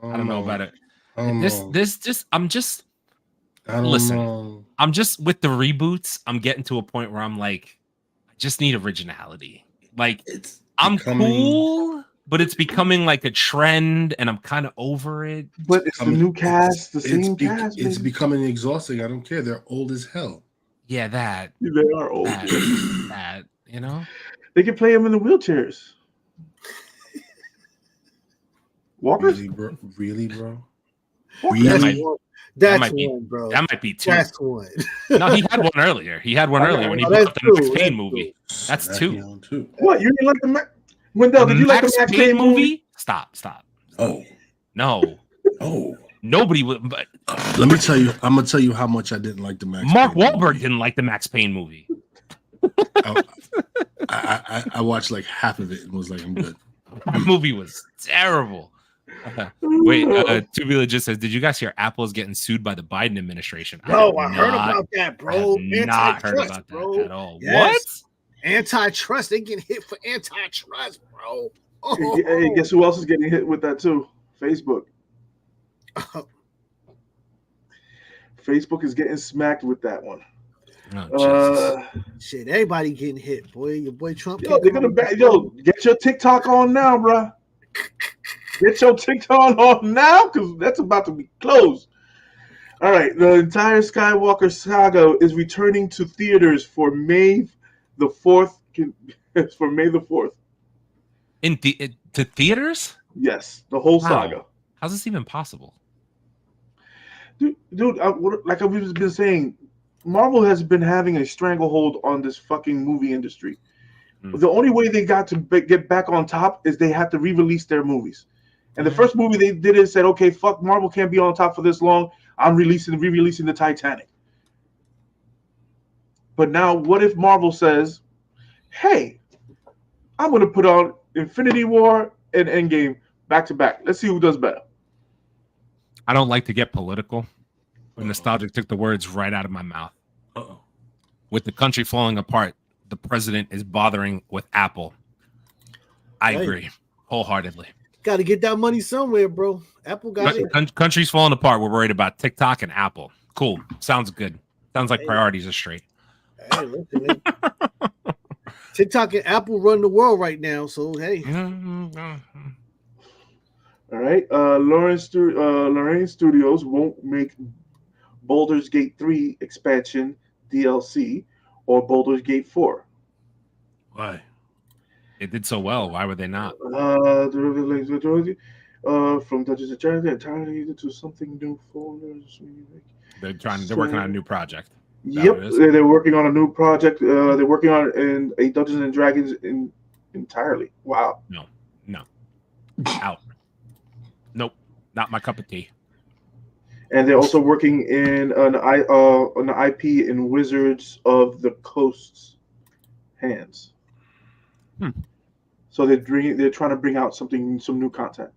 I don't know about it. I'm just know. I'm just with the reboots. I'm getting to a point where I'm like, I just need originality. Like I'm cool, but it's becoming like a trend, and I'm kind of over it. But it's the new cast, the same cast. It's becoming exhausting. I don't care. They're old as hell. Yeah, that they are old. That you know, they can play them in the wheelchairs. Walkers? Really, bro? That might be one, bro. That might be two. That's one. No, he had one earlier. When he put up the Max Payne movie. That's two. What? You didn't like the Wendell, did you like the Max Payne movie? Stop. Oh. No. Oh. Nobody would. But let me tell you. I'm gonna tell you how much I didn't like the Max. Mark Payne Wahlberg movie. didn't like the Max Payne movie. I watched like half of it and was like, I'm good. That movie was terrible. Wait, Tubular just says, did you guys hear Apple is getting sued by the Biden administration? I heard about that, bro. Not heard about that at all. Yes. What? Antitrust. They get hit for antitrust, bro. Oh. Hey, guess who else is getting hit with that too? Facebook. Facebook is getting smacked with that one. Oh, shit, everybody getting hit, boy. Your boy Trump. They're gonna get your TikTok on now, bro. Get your TikTok on now, because that's about to be closed. All right, the entire Skywalker saga is returning to theaters for May the 4th. For May the 4th. To theaters? Yes, the whole saga. How's this even possible? Dude, like I've been saying, Marvel has been having a stranglehold on this fucking movie industry. The only way they got to get back on top is they have to re-release their movies. And the first movie they did it said, okay, fuck, Marvel can't be on top for this long. I'm re-releasing the Titanic. But now, what if Marvel says, hey, I'm going to put on Infinity War and Endgame back to back. Let's see who does better. I don't like to get political, but Nostalgic took the words right out of my mouth. With the country falling apart, the president is bothering with Apple. I agree wholeheartedly. Got to get that money somewhere, bro. Apple got it. Country's falling apart. We're worried about TikTok and Apple. Cool. Sounds good. Sounds like priorities are straight. Hey, listen, man. TikTok and Apple run the world right now, so hey. All right. Lorraine Studios won't make Baldur's Gate 3 expansion DLC or Baldur's Gate 4? Why? It did so well. Why would they not? From Dungeons and Dragons entirely to something new for They're working on a new project. Yep, they're working on a new project. They're working on a Dungeons and Dragons entirely. Wow. No. Out. Nope. Not my cup of tea. And they're also working in an IP in Wizards of the Coast's hands. So they're trying to bring out some new content.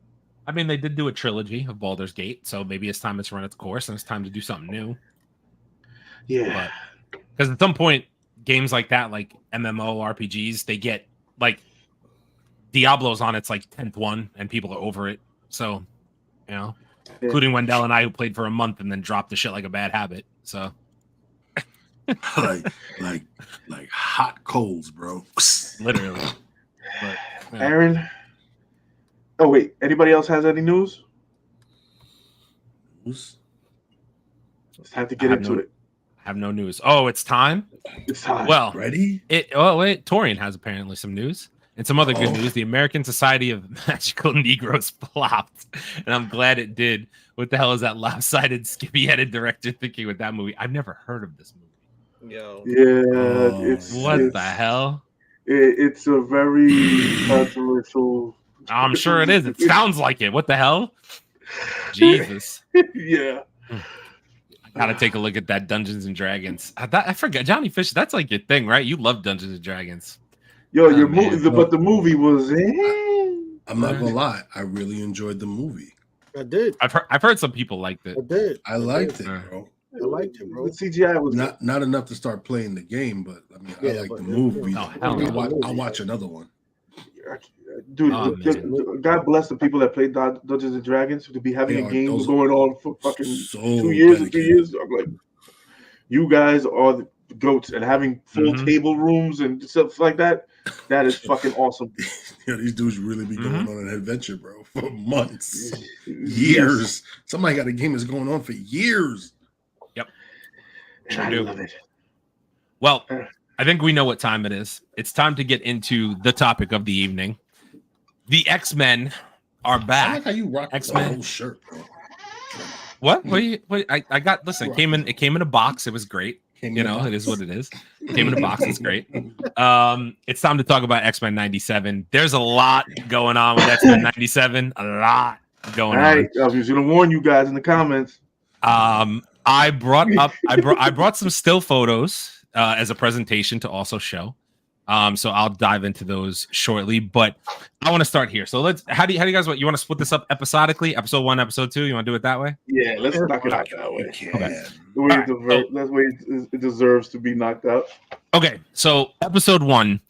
I mean, they did do a trilogy of Baldur's Gate, so maybe it's time to run its course and it's time to do something new. Yeah. Because at some point, games like that, like MMO RPGs, they get like Diablo's on its like 10th one, and people are over it. So, including Wendell and I, who played for a month and then dropped the shit like a bad habit. So, like hot coals, bro. Literally. But, Aaron. Oh wait, anybody else has any news? News? It's time to get into it. I have no news. Oh, it's time. It's time. Well, ready? Torian has apparently some news. And some other good news. The American Society of Magical Negroes flopped. And I'm glad it did. What the hell is that lopsided, skippy-headed director thinking with that movie? I've never heard of this movie. Yo. Yeah. What the hell? It's a very controversial. I'm sure it is. It sounds like it. What the hell? Jesus. Yeah. I gotta take a look at that Dungeons and Dragons. I forgot. Johnny Fish, that's like your thing, right? You love Dungeons and Dragons. Yo, but the movie was. I'm not gonna lie, I really enjoyed the movie. I did. I've heard some people liked it. I did. I liked it, bro. I liked it, bro. The CGI was Not enough to start playing the game, but I mean, I like the movie. I'll watch another one. Dude, God bless the people that played Dungeons and Dragons to be having a game going on for fucking 2 years or 3 years. I'm like, you guys are the goats, and having full table rooms and stuff like that. That is fucking awesome. These dudes really be going on an adventure, bro, for months, years. Yes. Somebody got a game that's going on for years. Yep. Sure I love it. Well, I think we know what time it is. It's time to get into the topic of the evening. The X-Men are back. I like how you rock the whole shirt, bro. What? I got. Listen, it came in a box. It was great. It is what it is. It came in a box. It's great. It's time to talk about X-Men 97. There's a lot going on with X-Men 97. A lot going on. I was gonna warn you guys in the comments. I brought some still photos as a presentation to also show. So I'll dive into those shortly, but I want to start here. So how do you guys want? You want to split this up episodically? Episode 1, episode 2. You want to do it that way? Yeah, let's knock it out that way. Okay. That's the way it deserves to be knocked out. Okay, so episode 1,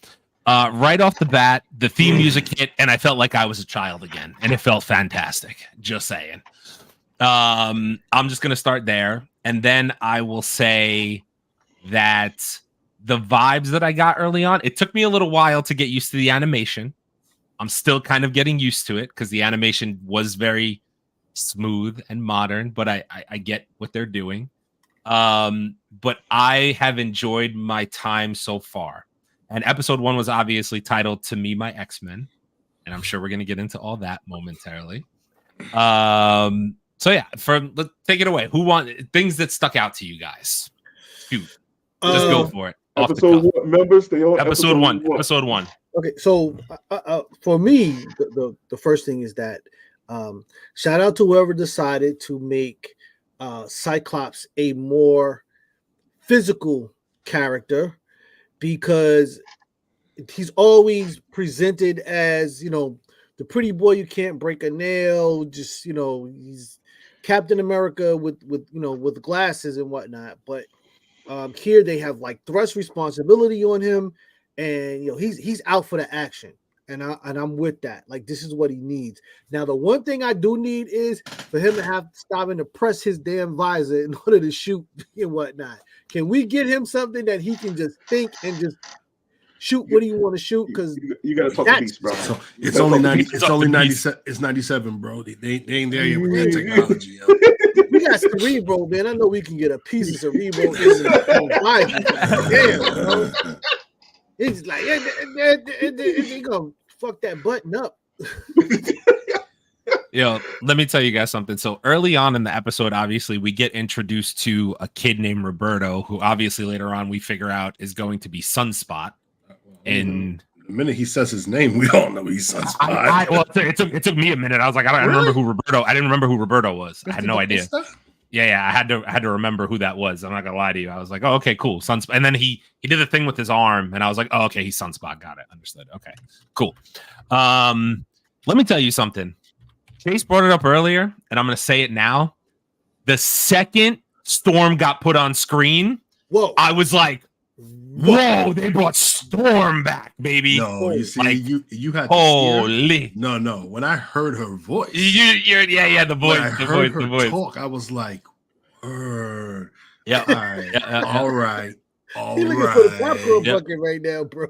right off the bat, the theme music hit, and I felt like I was a child again, and it felt fantastic. Just saying. I'm just gonna start there, and then I will say that the vibes that I got early on, it took me a little while to get used to the animation. I'm still kind of getting used to it because the animation was very smooth and modern, but I get what they're doing. But I have enjoyed my time so far. And episode 1 was obviously titled To Me, My X-Men. And I'm sure we're going to get into all that momentarily. So yeah, let's take it away. Who things that stuck out to you guys? Shoot. Just go for it. Episode 1, members, stay on. Episode 1. Episode 1. Okay, so for me, the first thing is that shout out to whoever decided to make Cyclops a more physical character, because he's always presented as, the pretty boy you can't break a nail, just, he's Captain America with glasses and whatnot, but here they have like thrust responsibility on him, and he's out for the action, and I'm with that. Like, this is what he needs. Now, the one thing I do need is for him to have to stop and to press his damn visor in order to shoot and whatnot. Can we get him something that he can just think and just shoot what do you want to shoot? Because you got to talk to Beast, bro. So it's only 90. It's only 97. It's 97, bro. They ain't there yet with that technology. We got Cerebro, man. I know we can get a piece of Cerebro in the Bible. Damn, bro. He's like, they gonna fuck that button up. Yo, let me tell you guys something. So early on in the episode, obviously, we get introduced to a kid named Roberto, who obviously later on we figure out is going to be Sunspot. And the minute he says his name, we all know he's Sunspot. Well, it took me a minute. I was like, I don't remember who Roberto. I didn't remember who Roberto was. I had no idea. Yeah, I had to remember who that was. I'm not gonna lie to you. I was like, oh, okay, cool, Sunspot. And then he did the thing with his arm, and I was like, oh, okay, he's Sunspot. Got it, understood. Okay, cool. Let me tell you something. Chase brought it up earlier, and I'm gonna say it now. The second Storm got put on screen, I was like, whoa, they brought Storm back, baby. No, you see, like, you had to holy. No. When I heard her voice, the voice, talk, I was like, word. Yeah. All right. He's looking for the popcorn bucket right now, bro.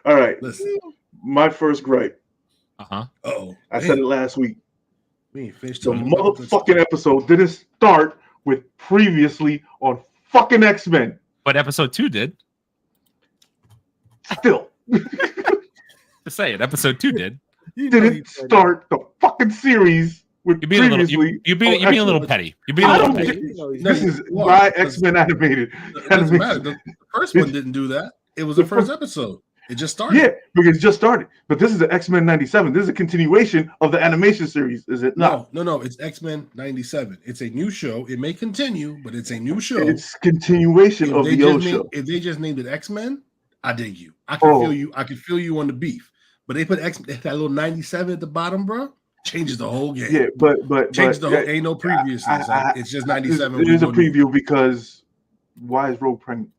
All right. Listen. My first gripe. Oh, I said it last week. We ain't finished the motherfucking episode didn't start with previously on fucking X-Men. But episode 2 did. Still. To say it, episode 2 did. Didn't start the fucking series with you're being previously. You're being a little petty. You're being a little petty. This is why X-Men animated. It doesn't matter. The first one didn't do that. It was the first episode. It just started. Yeah, because it just started. But this is the X-Men 97. This is a continuation of the animation series, is it not? No. It's X-Men 97. It's a new show. It may continue, but it's a new show. It's continuation of the old show. If they just named it X-Men, I dig you. I can feel you. I can feel you on the beef. But they put that little 97 at the bottom, bro. Changes the whole game. Yeah, but changes the whole. Ain't no previews. It's just 97. It is a preview because why is Rogue pregnant?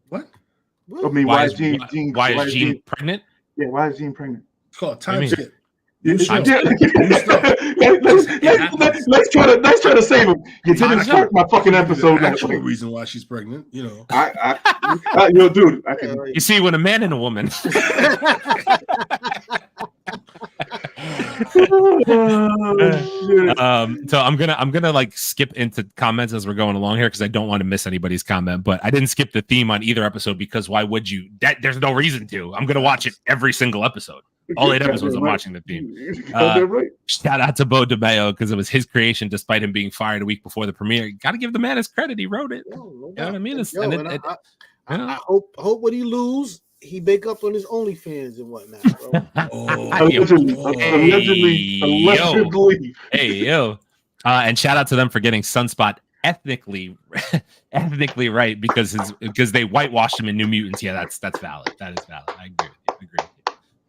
What? I mean, why is Jean pregnant? Yeah, why is Jean pregnant? It's called time skip. Let's try to save him. You didn't start my fucking episode. Actual reason why she's pregnant, you know. Yo, dude, I can. You see, when a man and a woman. So I'm gonna like skip into comments as we're going along here because I don't want to miss anybody's comment. But I didn't skip the theme on either episode because why would you? There's no reason to. I'm gonna watch it every single episode. All 8 episodes I'm watching the theme. Shout out to Bo DeMeo because it was his creation despite him being fired a week before the premiere. You gotta give the man his credit. He wrote it. You know what I mean? I hope when he lose, he make up on his OnlyFans and whatnot, bro. Allegedly. Hey, yo. And shout out to them for getting Sunspot ethnically right because they whitewashed him in New Mutants. Yeah, that's valid. That is valid. I agree with you.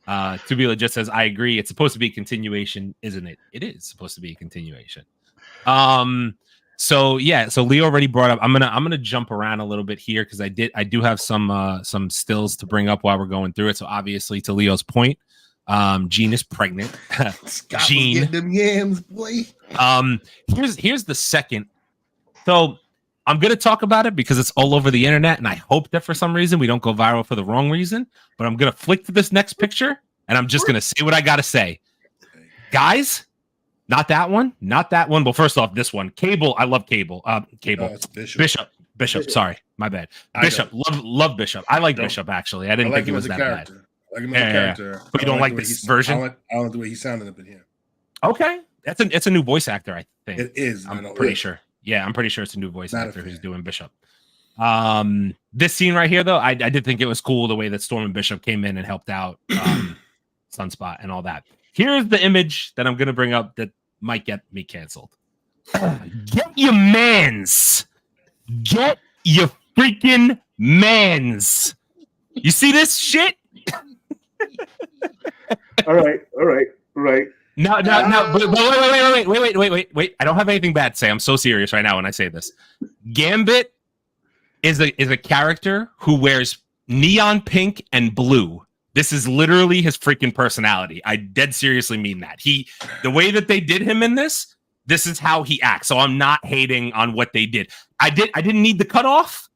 Tubila just says, I agree. It's supposed to be a continuation, isn't it? It is supposed to be a continuation. So Leo already brought up. I'm gonna jump around a little bit here because I do have some stills to bring up while we're going through it. So obviously, to Leo's point, Jean is pregnant. Jean, get them yams, boy. Here's the second. So I'm gonna talk about it because it's all over the internet, and I hope that for some reason we don't go viral for the wrong reason. But I'm gonna flick to this next picture, and I'm just gonna say what I gotta say, guys. Not that one. Well, first off, this one. Cable. I love Cable. Cable. Bishop. Sorry, my bad. Bishop. Love Bishop. I like Bishop actually. I didn't think it was that bad. I like him as a character. But you don't like this version? I don't like the way he sounded up in here. Okay, it's a new voice actor. I think it is. I'm pretty sure. Yeah, I'm pretty sure it's a new voice actor who's doing Bishop. This scene right here, though, I did think it was cool the way that Storm and Bishop came in and helped out Sunspot and all that. Here's the image that I'm going to bring up that might get me canceled. Get your mans. Get your freaking mans. You see this shit? All right. No. But wait. I don't have anything bad to say. I'm so serious right now when I say this. Gambit is a character who wears neon pink and blue. This is literally his freaking personality. I dead seriously mean that. The way that they did him in this is how he acts. So I'm not hating on what they did. I didn't need the cutoff,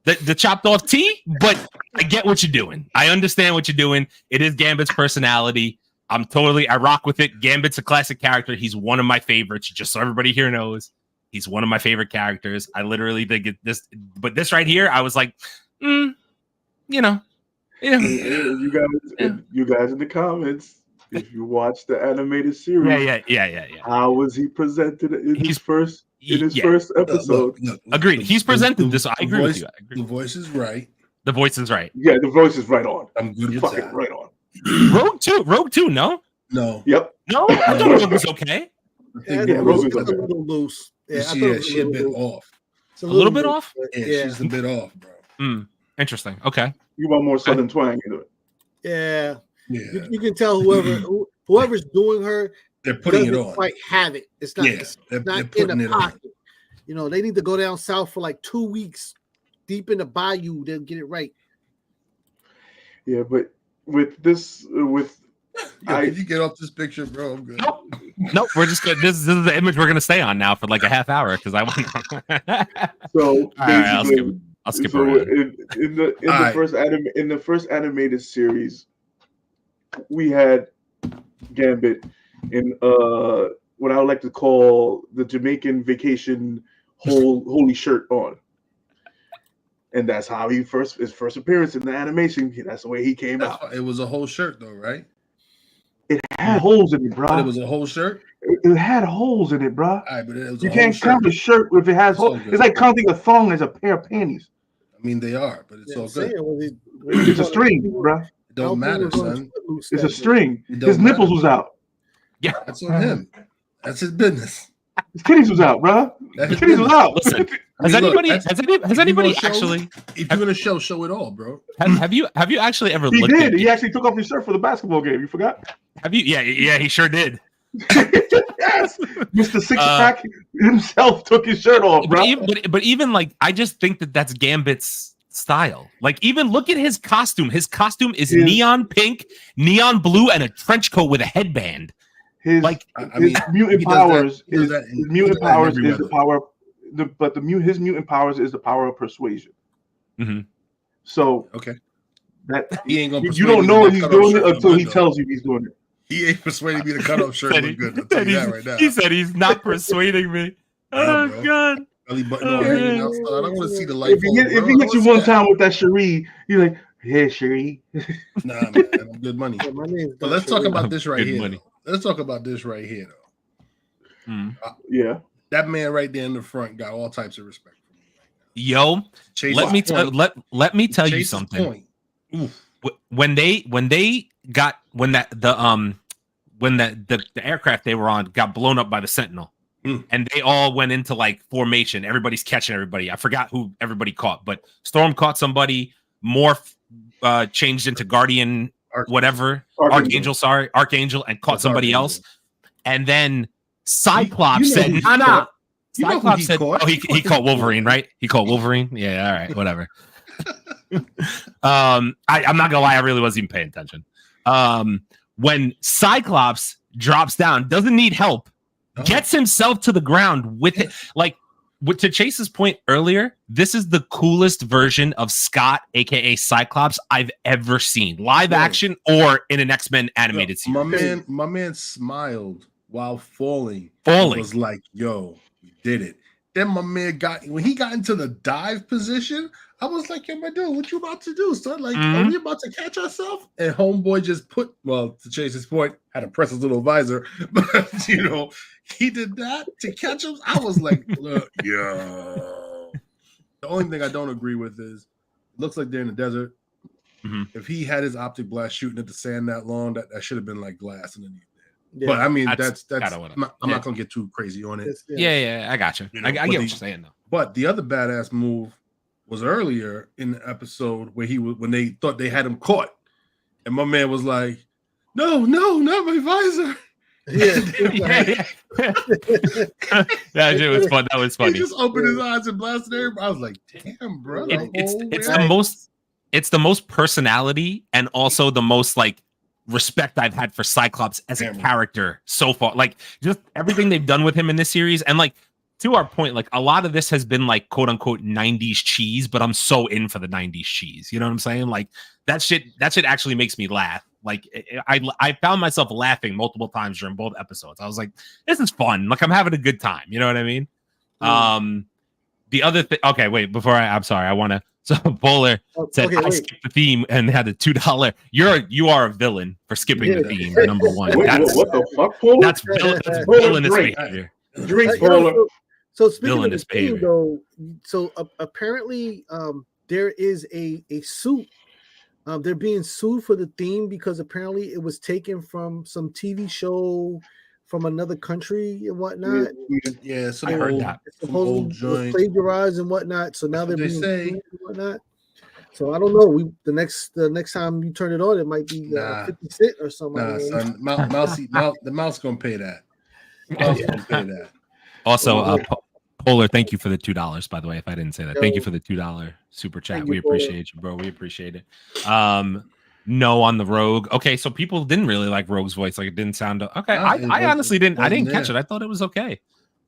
the chopped off T, but I get what you're doing. I understand what you're doing. It is Gambit's personality. I rock with it. Gambit's a classic character. He's one of my favorites, just so everybody here knows. He's one of my favorite characters. I literally think this, but this right here, I was like, you know. You guys in the comments, if you watch the animated series, yeah. How was he presented in his first episode? Look, agreed. He's presented this. I agree with you. The voice is right. The voice is right. Yeah, the voice is right on. I'm good. Fucking right on. Rogue 2, no? No. Yep. No, I thought Rogue was okay. Rogue was a little loose. Yeah, she a bit off. A little bit off? Yeah, she's a bit off, bro. Interesting. Okay. You want more Southern twang into it. Yeah. Yeah. You can tell whoever's doing her, they're putting it on. Quite have it. It's not, they're in the pocket. On. You know, they need to go down south for like 2 weeks deep in the bayou. They'll get it right. Yeah, but with this, can you get off this picture, bro? I'm good. Nope. We're just good. This is the image we're gonna stay on now for like a half hour because I want. So right, I'll skip around. In the first animated series, we had Gambit in what I would like to call the Jamaican vacation holy shirt on. And that's how his first appearance in the animation. That's the way he came out. It was a whole shirt, though, right? It had holes in it, bro. But it was a whole shirt. It had holes in it, bro. All right, but it was you can't count a shirt if it has holes. It's like counting a thong as a pair of panties. I mean, they are, but it's all good. It's a string, bro. It don't matter, son. It's a string. His nipples was out. Yeah, that's on him. That's his business. His titties was out, bro. His titties was out. Listen, has anybody actually? If you're gonna show it all, bro. Have you actually ever? He did. He actually took off his shirt for the basketball game. You forgot? Have you? Yeah. He sure did. Yes, Mr. Six Pack himself took his shirt off, bro. But even like, I just think that's Gambit's style. Like, even look at his costume. His costume is neon pink, neon blue, and a trench coat with a headband. His mutant powers is the power. His mutant powers is the power of persuasion. Mm-hmm. So that he ain't gonna. You don't know he's doing it until he tells you he's doing it. He ain't persuading me to cut off shirt look good. I'll tell you that right now. He said he's not persuading me. Oh God! Belly button all hanging outside. I don't want to see the light. If he hits you one time with that Cherie, you're like, "Hey, Cherie." Nah, man, I'm good money. But let's talk about this right here. Let's talk about this right here, though. Yeah, that man right there in the front got all types of respect for me right now. Yo, let me tell you something. When the aircraft they were on got blown up by the Sentinel, and they all went into like formation. Everybody's catching everybody. I forgot who everybody caught, but Storm caught somebody. Morph changed into Guardian. Archangel, and caught somebody else, and then Cyclops said, "Nah." Cyclops said, "Oh, he caught Wolverine, right? He caught Wolverine. Yeah, all right, whatever." I'm not gonna lie, I really wasn't even paying attention. When Cyclops drops down, doesn't need help, gets himself to the ground with it, like. To Chase's point earlier, this is the coolest version of Scott, aka Cyclops, I've ever seen, live action or in an X-Men animated series. My man smiled while falling. He was like, "Yo, we did it." Then my man when he got into the dive position, I was like, "Yo, my dude, what you about to do, son? Like, are we about to catch ourselves?" And homeboy just to Chase's point, had to press his little visor, but he did that to catch him. I was like, look, yo. The only thing I don't agree with is it looks like they're in the desert. Mm-hmm. If he had his optic blast shooting at the sand that long, that should have been like glass underneath there. Yeah. But I mean, that's I'm not gonna get too crazy on it. Yeah, I got you. I get what you're saying though. But the other badass move was earlier in the episode where when they thought they had him caught, and my man was like, "No, not my visor." Yeah. That shit was fun. That was funny. He just opened his eyes and blasted everybody. I was like, "Damn, bro!" It's the most personality and also the most like respect I've had for Cyclops as a character so far. Like just everything they've done with him in this series, and like to our point, like a lot of this has been like quote unquote 90s cheese, but I'm so in for the 90s cheese. You know what I'm saying? Like that shit actually makes me laugh. Like I found myself laughing multiple times during both episodes. I was like, this is fun. Like I'm having a good time. You know what I mean? The other thing. Okay, wait. Before I'm sorry. I want to. So Bowler said I skipped the theme and had the $2. You are a villain for skipping the theme. Number one. Wait, what the fuck, Bowler? That's villainous behavior. Drinks, Bowler. So speaking of the theme, though, so apparently there is a suit. They're being sued for the theme because apparently it was taken from some TV show from another country and whatnot. Yeah, I heard that. Supposedly was plagiarized and whatnot. So now they're being sued and whatnot. So I don't know. The next time you turn it on, it might be 50 Cent or something. Nah, son. The mouse gonna pay that. Mouse gonna pay that. Also, Polar, thank you for the $2, by the way, if I didn't say that. Thank you for the $2 super chat. We appreciate you, bro. We appreciate it. No on the Rogue. Okay, so people didn't really like Rogue's voice. Like it didn't sound okay. I honestly didn't. I didn't catch it. I thought it was okay.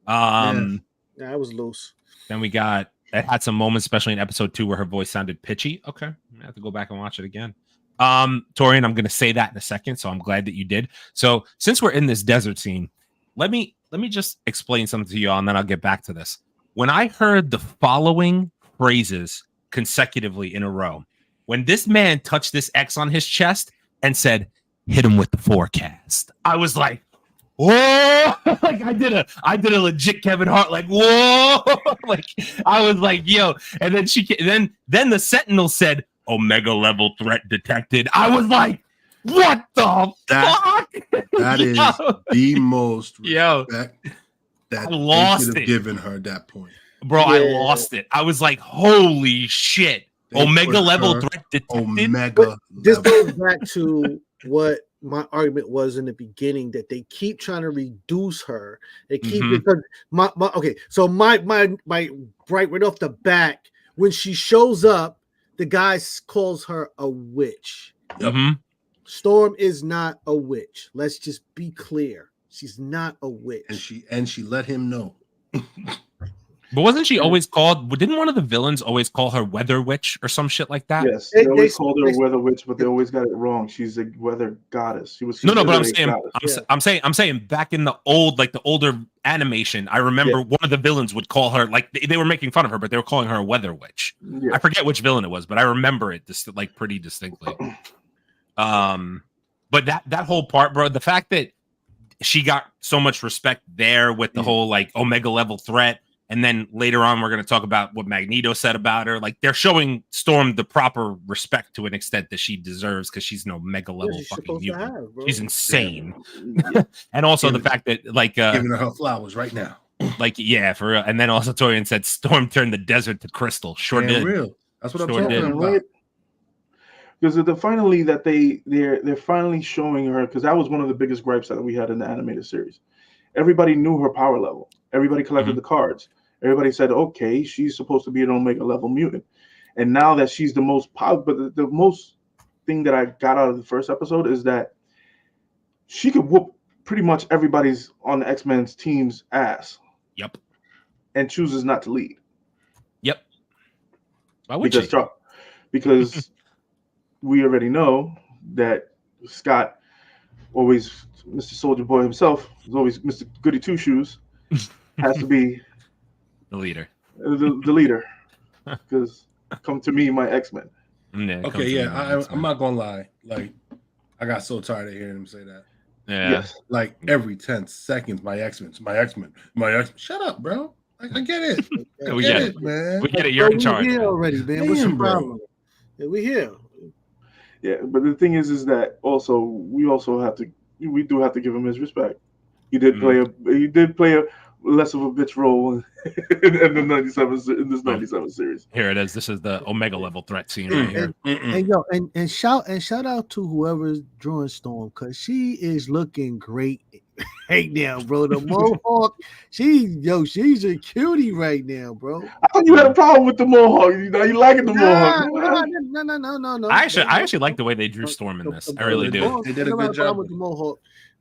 Yeah, it was loose. Then we got it had some moments, especially in episode 2, where her voice sounded pitchy. Okay, I have to go back and watch it again. Torian, I'm gonna say that in a second, so I'm glad that you did. So since we're in this desert scene, let me just explain something to you all, and then I'll get back to this. When I heard the following phrases consecutively in a row, when this man touched this X on his chest and said, "Hit him with the forecast," I was like, "Whoa!" Like I did a legit Kevin Hart, like whoa! Like I was like, "Yo!" And then then the Sentinel said, "Omega level threat detected." I was like, "What the fuck?" That is the most respect that I lost they should have it. given her at that point. Bro, I lost it. I was like, "Holy shit!" Omega level threat detected. This goes back to what my argument was in the beginning, that they keep trying to reduce her. They keep because my right off the back, when she shows up, the guy calls her a witch. Storm is not a witch. Let's just be clear. She's not a witch. And she let him know. But wasn't she always called? Didn't one of the villains always call her Weather Witch or some shit like that? Yes, they always called her Weather Witch, but they always got it wrong. She's a weather goddess. She was no. But I'm saying back in the old, like the older animation, I remember one of the villains would call her, like they were making fun of her, but they were calling her a Weather Witch. Yeah. I forget which villain it was, but I remember it like pretty distinctly. But that whole part, bro, the fact that she got so much respect there with the whole like Omega level threat. And then later on, we're going to talk about what Magneto said about her. Like, they're showing Storm the proper respect to an extent that she deserves, because she's no mega level fucking mutant. She's insane. And also the fact that, like, giving her flowers right now. Like, yeah, for real. And then also Torian said Storm turned the desert to crystal. Sure did. Real. That's what I'm talking about. Because they're finally showing her, because that was one of the biggest gripes that we had in the animated series. Everybody knew her power level. Everybody collected the cards. Everybody said, okay, she's supposed to be an Omega level mutant. And now that she's the most powerful, but the most thing that I got out of the first episode is that she could whoop pretty much everybody's on the X-Men's team's ass. Yep. And chooses not to lead. Yep. Why would she? Because we already know that Scott always, Mr. Soldier Boy himself, is always Mr. Goody Two Shoes, has to be the leader. The leader. Because come to me, my X-Men. Yeah, I'm not gonna lie. Like, I got so tired of hearing him say that. Yeah. Yes. Like every 10 seconds, my X-Men. Shut up, bro. Like, I get it. We get it, man. We get it. You're in charge. We're here already, man. What's your problem? Yeah, we here. Yeah, but the thing is that we do have to give him his respect. He did play a less of a bitch role in the 97 series. Here it is. This is the Omega level threat scene right here. And shout out to whoever's drawing Storm, because she is looking great right now, bro. The mohawk, she's a cutie right now, bro. I thought you had a problem with the mohawk. You liking the mohawk? No. I actually like the way they drew Storm in this. I really do. They did a good job with the mohawk.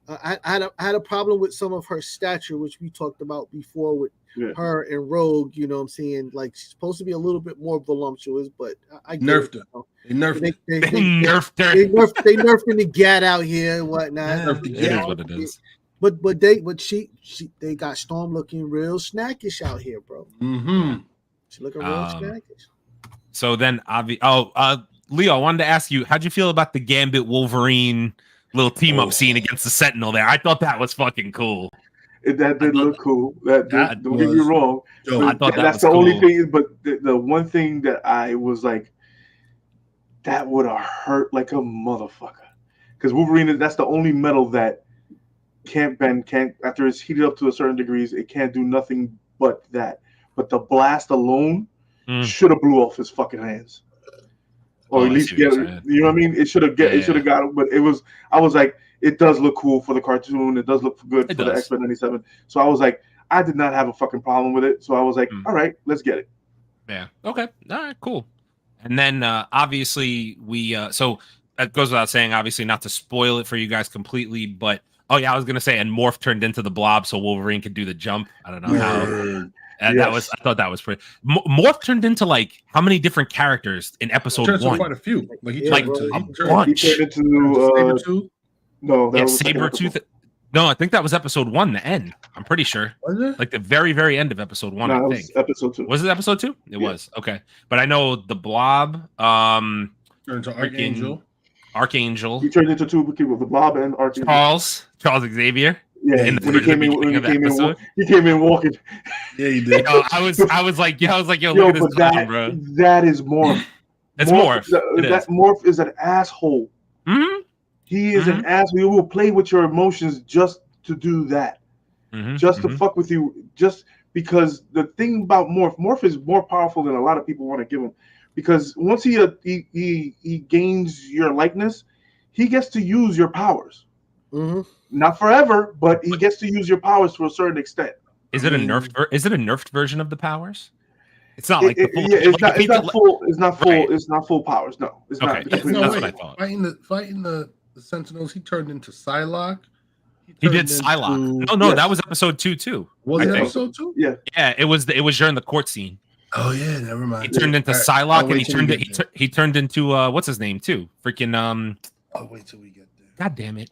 I had a problem with some of her stature, which we talked about before with her and Rogue. You know what I'm saying? Like, she's supposed to be a little bit more voluptuous, but I nerfed her. They nerfed They nerfing the gat out here and whatnot. It is what it is. But they got Storm looking real snackish out here, bro. Mm-hmm. She looking real snackish. So then, Leo, I wanted to ask you, how'd you feel about the Gambit Wolverine little team up scene against the Sentinel there? I thought that was fucking cool. That did look cool. Don't get me wrong. I thought that's the only thing. But the one thing that I was like, that would have hurt like a motherfucker. Because Wolverine, that's the only metal that can't bend, after it's heated up to a certain degrees, it can't do nothing but that. But the blast alone should have blew off his fucking hands. Or at least get it. You know what I mean? It should have got him, but I was like, it does look cool for the cartoon. It does look good for the X-Men 97. So I was like, I did not have a fucking problem with it. So I was like, all right, let's get it. Yeah. Okay. All right, cool. And then obviously so that goes without saying, obviously not to spoil it for you guys completely, but I was gonna say, and Morph turned into the Blob so Wolverine could do the jump. I don't know how. I thought that was pretty. Morph turned into like how many different characters in episode 1? Quite a few. Like he turned into a bunch. He turned into no, that was Sabretooth. No, I think that was episode 1, the end. I'm pretty sure. Was it? Like the very, very end of episode 1, I think. Episode 2. Was it episode 2? It was. Okay. But I know the Blob, turned into Archangel. He turned into 2 people, the Blob and Archangel. Charles Xavier. Yeah, when he came in walking. Yeah, he did. I was like, yo, look at this clown, bro. That is Morph. It's Morph. Morph is an asshole. Mm-hmm. He is an asshole. He will play with your emotions just to do that. Just to fuck with you. Just because the thing about Morph is more powerful than a lot of people want to give him. Because once he gains your likeness, he gets to use your powers. Not forever, but he gets to use your powers to a certain extent. Is it a nerfed version of the powers? It's not like it's not full powers. No, it's not. That's what I thought. Fighting the Sentinels, he turned into Psylocke. He did Psylocke. No, that was episode 2 too. Was it episode 2? Yeah. Yeah, it was during the court scene. Oh yeah, never mind. He turned into Psylocke, and he turned into what's his name too? Freaking I'll wait till we get there. God damn it.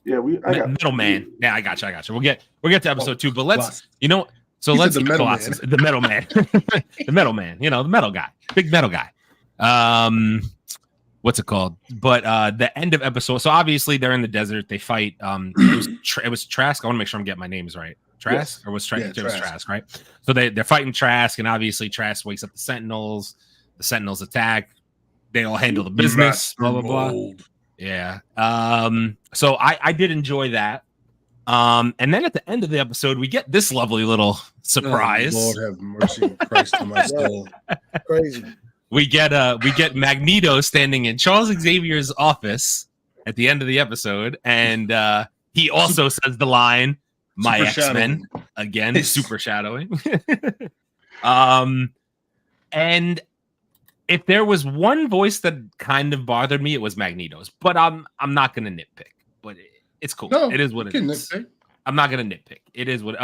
Yeah, Metal Man. Yeah, I got you. We'll get to episode 2, but let's Colossus. The Metal Man. The Metal Man, the metal guy. Big metal guy. What's it called? But the end of episode, so obviously they're in the desert, they fight. It was Trask. I want to make sure I'm getting my names right. Trask? Yes. Or was Trask? Yeah, it was Trask, right? So they're fighting Trask, and obviously Trask wakes up the Sentinels. The Sentinels attack. They all handle the business. Blah blah blah. Yeah. So I did enjoy that. And then at the end of the episode, we get this lovely little surprise. Oh, Lord have mercy, Christ to my soul. Crazy. We get Magneto standing in Charles Xavier's office at the end of the episode, and he also says the line, "My X-Men," again, super shadowing. And if there was one voice that kind of bothered me, it was Magneto's. But I'm not gonna nitpick. But it's cool. No, it is what it is. Nitpick. I'm not gonna nitpick. It is what.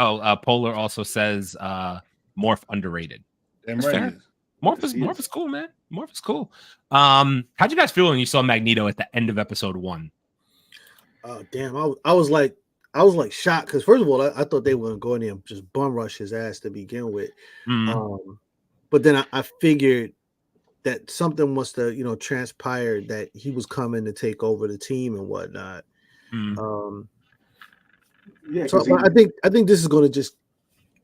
Polar also says Morph underrated. Damn right. Morph is cool, man. Morph is cool. How'd you guys feel when you saw Magneto at the end of episode 1? Oh damn! I was like shocked because first of all, I thought they were gonna go in there and just bum rush his ass to begin with. But then I figured that something must have transpired, that he was coming to take over the team and whatnot. Yeah. So I think this is going to just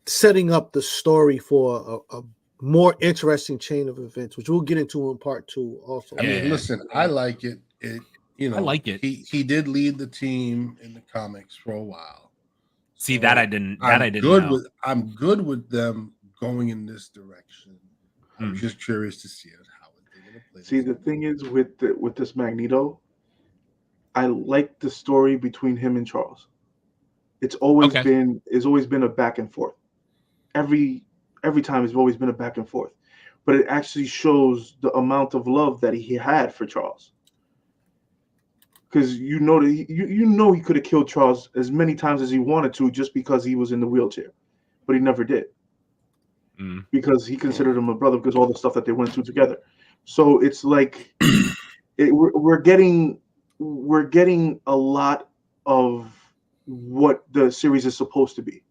setting up the story for a more interesting chain of events, which we'll get into in part 2 also. I mean, listen, I like it. I like it. He did lead the team in the comics for a while. See, that I didn't know. I'm good with them going in this direction. I'm just curious to see how they're going to play. See, the thing is with this Magneto, I like the story between him and Charles. It's always been a back and forth. Every time it's always been a back and forth, but it actually shows the amount of love that he had for Charles. because you know that he could have killed Charles as many times as he wanted to just because he was in the wheelchair, but he never did because he considered him a brother because all the stuff that they went through together. So it's like we're getting a lot of what the series is supposed to be.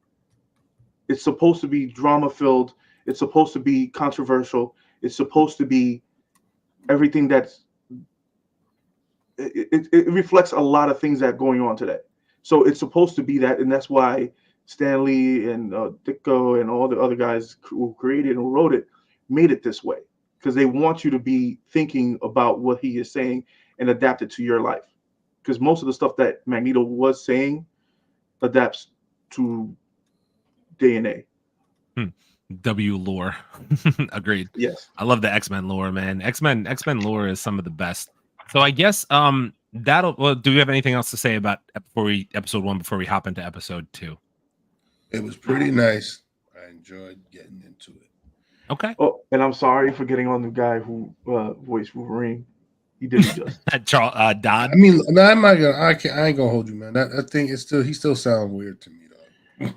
It's supposed to be drama filled. It's supposed to be controversial. It's supposed to be everything that's. It reflects a lot of things that are going on today. So it's supposed to be that, and that's why Stan Lee and Ditko and all the other guys who created and wrote it made it this way, because they want you to be thinking about what he is saying and adapt it to your life. Because most of the stuff that Magneto was saying adapts to day and age. W lore. Agreed. Yes. I love the X-Men lore, man. X-Men lore is some of the best. So I guess do we have anything else to say about episode 1 before we hop into episode 2? It was pretty nice. I enjoyed getting into it. Okay. Oh, and I'm sorry for getting on the guy who voiced Wolverine. He did it just. Charles Dodd. I mean, no, I'm not gonna. I ain't gonna hold you, man. That thing is still. He still sounds weird to me, though.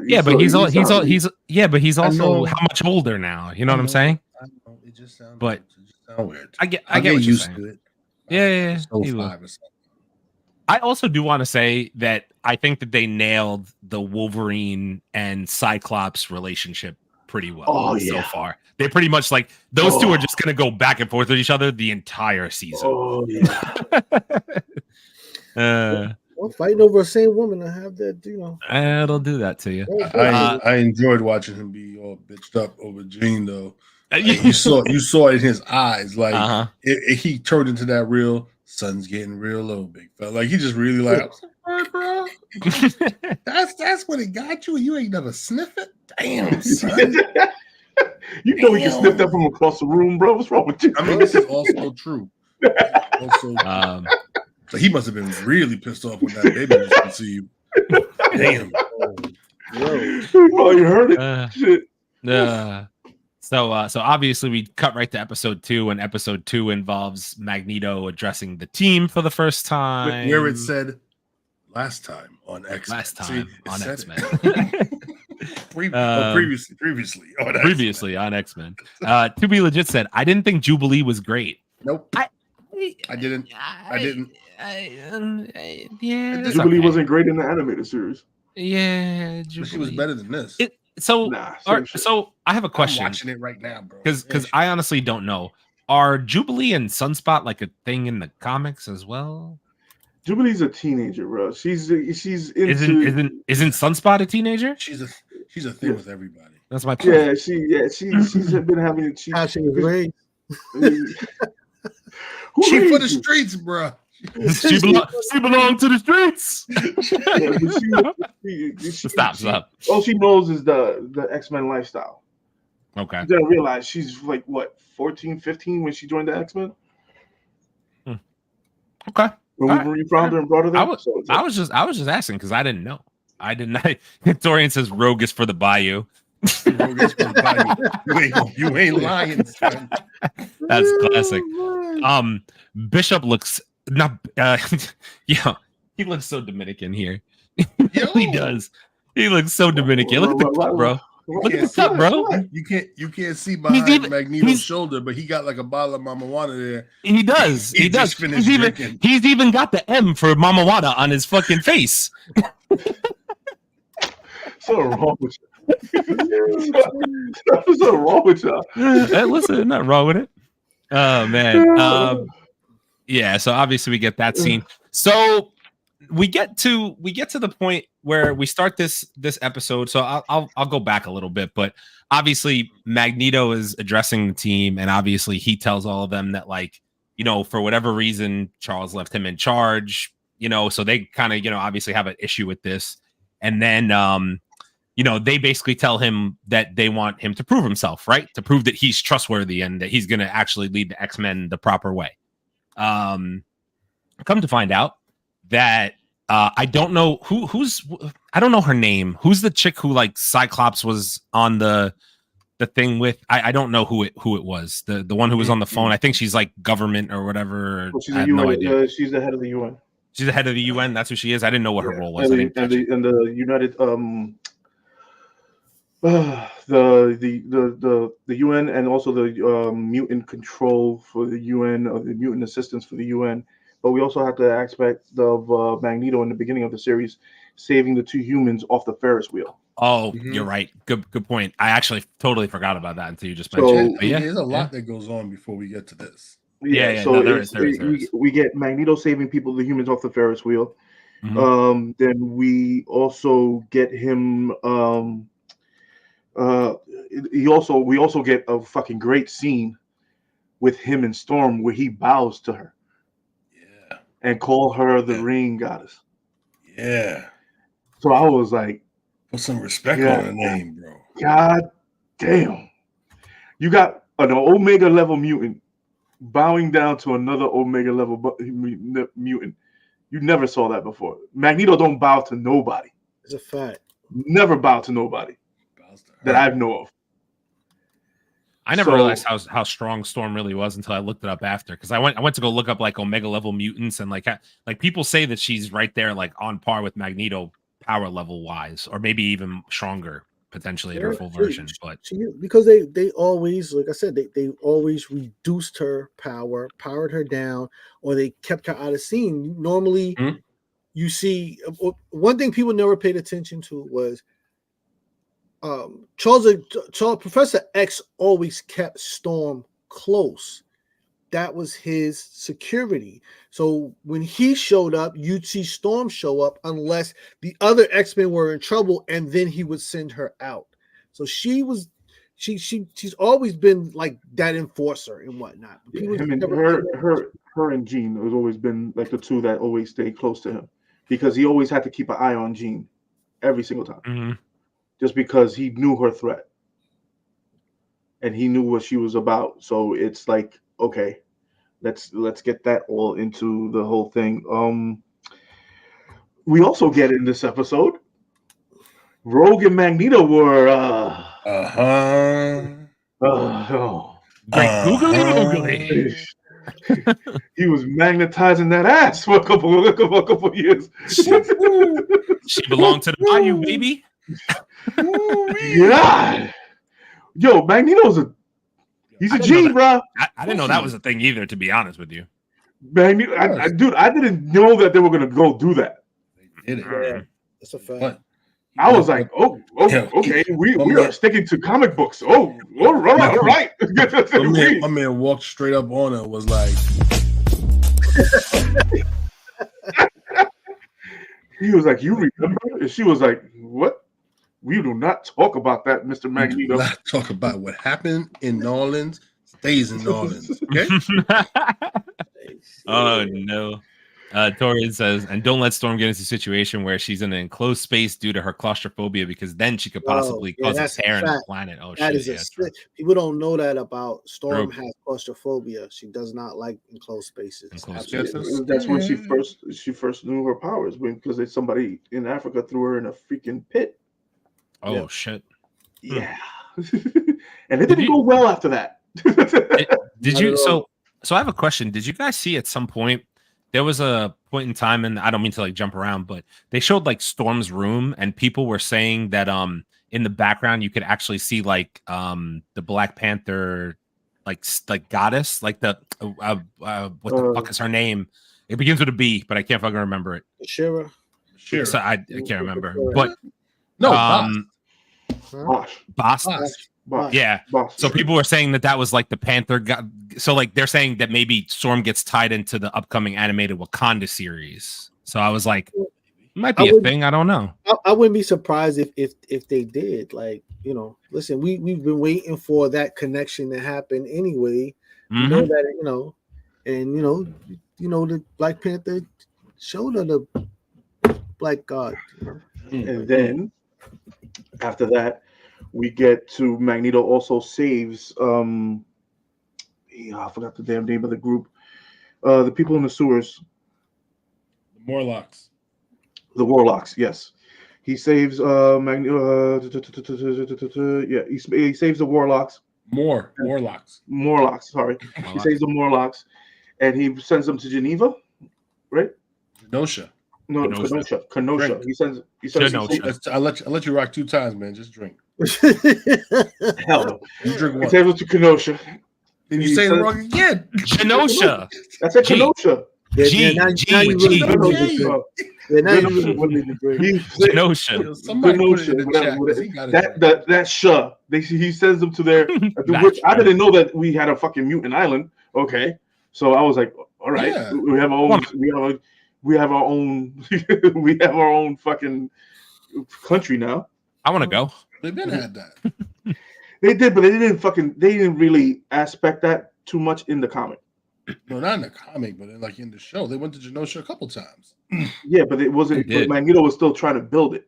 Yeah, but he's also how much older now? You know what I'm saying? I know. It just sounds. But it just sounds weird. I get what used you're to it. Yeah. So 5 or something. I also do want to say that I think that they nailed the Wolverine and Cyclops relationship pretty well so far. They pretty much like those two are just going to go back and forth with each other the entire season. Oh yeah. Well, fighting over the same woman, I have that, you know. It'll do that to you. I enjoyed watching him be all bitched up over Jean, though. Like, you saw it in his eyes, like he turned into that real sun's getting real low, big fella. Like he just really like, I'm sorry, bro. that's what it got you. You ain't never sniff it. Damn, son. You know he can sniff that from across the room, bro. What's wrong with you? I mean, this is also true. So he must have been really pissed off when that baby was conceived. Damn. Oh, you heard it. Shit. So obviously we cut right to episode 2, and episode 2 involves Magneto addressing the team for the first time. Where it said last time on X-Men. Last time on X-Men. Previously on X-Men. To Be Legit said, I didn't think Jubilee was great. Nope. I didn't. Jubilee wasn't great in the animated series. Yeah, she was better than this. So I have a question. I'm watching it right now, bro. Because I honestly don't know. Are Jubilee and Sunspot like a thing in the comics as well? Jubilee's a teenager, bro. She's into... Isn't Sunspot a teenager? She's a thing with everybody. That's my point. She's been having she was raised. She for the streets, bro. She belonged to the streets. Stop. All she knows is the X-Men lifestyle. Okay. You gotta realize she's like what, 14, 15 when she joined the X-Men? Okay. When Wolverine found her and brought her there. I was just asking because I didn't know. I did not. Dorian says Rogue is for the Bayou. You ain't lying, son. That's classic. Bishop looks not he looks so Dominican here. He does. He looks so Dominican. Look at the cup, bro. Look at the cup, bro. You can't see behind Magneto's shoulder, but he got like a bottle of Mama Wada there. He does. He does. He's even got the M for Mama Wada on his fucking face. So wrong with you. What's so wrong with y'all? Hey, listen, not wrong with it. Oh man. Yeah, so obviously we get that scene. So we get to the point where we start this episode. So I'll go back a little bit, but obviously Magneto is addressing the team, and obviously he tells all of them that, like, you know, for whatever reason Charles left him in charge, you know, so they kind of, you know, obviously have an issue with this. And then you know, they basically tell him that they want him to prove himself, right? To prove that he's trustworthy and that he's going to actually lead the X-Men the proper way. Come to find out that I don't know I don't know her name. Who's the chick who, like, Cyclops was on the thing with? I don't know who it was. The one who was on the phone. I think she's like government or whatever. Well, she's I have no idea. She's the head of the UN. She's the head of the UN. That's who she is. I didn't know what her role was. And the United the UN and also the mutant control for the UN, or the mutant assistance for the UN. But we also have the aspect of Magneto in the beginning of the series saving the 2 humans off the Ferris wheel. Oh, you're right. Good point. I actually totally forgot about that until you just mentioned it. There's a lot that goes on before we get to this. So there is. We get Magneto saving people, the humans, off the Ferris wheel. Mm-hmm. Then we also get him. We also get a fucking great scene with him and Storm where he bows to her. Yeah. And call her the Rain Goddess. Yeah. So I was like, put some respect on her name, bro. God damn. You got an Omega level mutant bowing down to another Omega level mutant. You never saw that before. Magneto don't bow to nobody. It's a fact. Never bow to nobody that I know of. I never realized how strong Storm really was until I looked it up after, because I went to go look up like Omega level mutants, and like people say that she's right there, like on par with Magneto power level wise, or maybe even stronger potentially in her full version. But because they always, like I said, they always reduced her power, powered her down, or they kept her out of scene. Normally, you see one thing people never paid attention to was Professor X always kept Storm close. That was his security. So when he showed up, you'd see Storm show up unless the other X-Men were in trouble, and then he would send her out. So she's always been like that enforcer and whatnot. Her and Jean has always been like the two that always stayed close to him, because he always had to keep an eye on Jean every single time. Mm-hmm. Just because he knew her threat and he knew what she was about. So it's like, okay, let's get that all into the whole thing. We also get in this episode, Rogue and Magneto were great googly. He was magnetizing that ass for a couple of years. She belonged to the bayou, baby. God. Yo, Magneto's he's a G, bro. I didn't know that was a thing either, to be honest with you. Magneto, I didn't know that they were gonna go do that. They did it. Yeah, that's a fact. But I was like, okay, we are sticking to comic books. All right. My man walked straight up on her, was like, he was like, you remember? And she was like, what? We do not talk about that, Mr. Magneto. We do not talk about what happened in New Orleans stays in New Orleans. Okay. Oh no. Torian says, and don't let Storm get into a situation where she's in an enclosed space due to her claustrophobia, because then she could possibly cause a tear in the planet. Oh, that shit. Is people don't know that about Storm. Has claustrophobia. She does not like enclosed spaces. That's when she first knew her powers, because somebody in Africa threw her in a freaking pit. Oh, shit. Yeah. And it didn't go well after that. Did you? So I have a question. Did you guys see at some point, there was a point in time, and I don't mean to like jump around, but they showed like Storm's room, and people were saying that in the background you could actually see like the Black Panther like goddess, like the what the fuck is her name? It begins with a B, but I can't fucking remember it. Shira. So I can't remember. But Boss. Yeah. Boss. So people were saying that was like the Panther god. So like they're saying that maybe Storm gets tied into the upcoming animated Wakanda series. So I was like, it might be a thing. I don't know. I wouldn't be surprised if they did. Like, listen, we've been waiting for that connection to happen anyway. You know that, and the Black Panther showed her the Black God. And then after that, we get to Magneto also saves I forgot the damn name of the group. The people in the sewers. The Morlocks. The Warlocks, yes. He saves Magneto. He saves the Warlocks. Morlocks, sorry. He saves the Morlocks, and he sends them to Geneva, right? Kenosha. No, Kenosha. He says Kenosha. I'll let you rock 2 times, man. Just drink. Hell no. You drink He one. says it to Kenosha. Then you say it wrong again. Kenosha. That's a Kenosha. Kenosha. Somebody put it in the chat. He got it. That sha. He sends them to their. Which I didn't know that we had a fucking mutant island. Okay, so I was like, all right, Yeah. we have our own. We have our own. We have our own fucking country now. I want to go. They've been had that. They did, but they didn't really aspect that too much in the comic. No, not in the comic, but in the show. They went to Genosha a couple times. Yeah, but it wasn't. But Magneto was still trying to build it.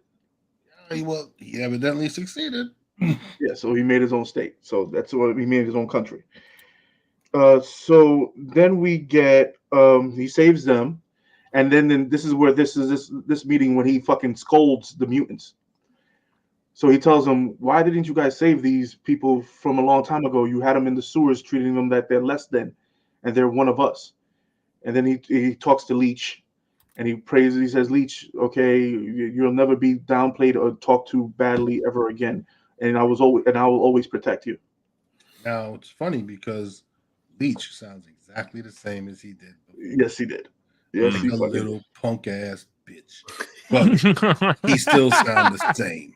He evidently succeeded. Yeah, so he made his own state. So that's what he made his own country. So then we get he saves them, and then this is where this meeting when he fucking scolds the mutants. So he tells them, "Why didn't you guys save these people from a long time ago? You had them in the sewers, treating them that they're less than, and they're one of us." And then he talks to Leech, and he praises. He says, "Leech, okay, you'll never be downplayed or talked to badly ever again, and I will always protect you." Now it's funny because Leech sounds exactly the same as he did. Yes, he did. Yes, like a little punk ass bitch, but he still sounds the same.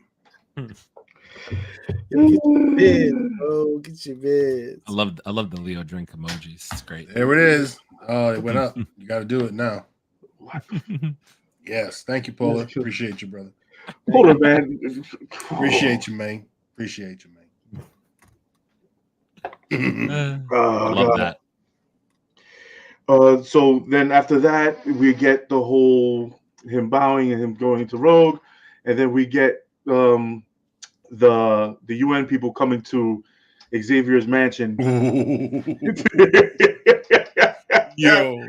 Yo, get your bed, bro. Get your bed. I love the Leo drink emojis. It's great. There it is. Oh, it went up. You got to do it now. Yes, thank you, Paula. Appreciate you, brother. Hold on, man. Appreciate you, man. Appreciate you, man. I love that. So then after that, we get the whole him bowing and him going into Rogue, and then we get the UN people coming to Xavier's mansion. Yo,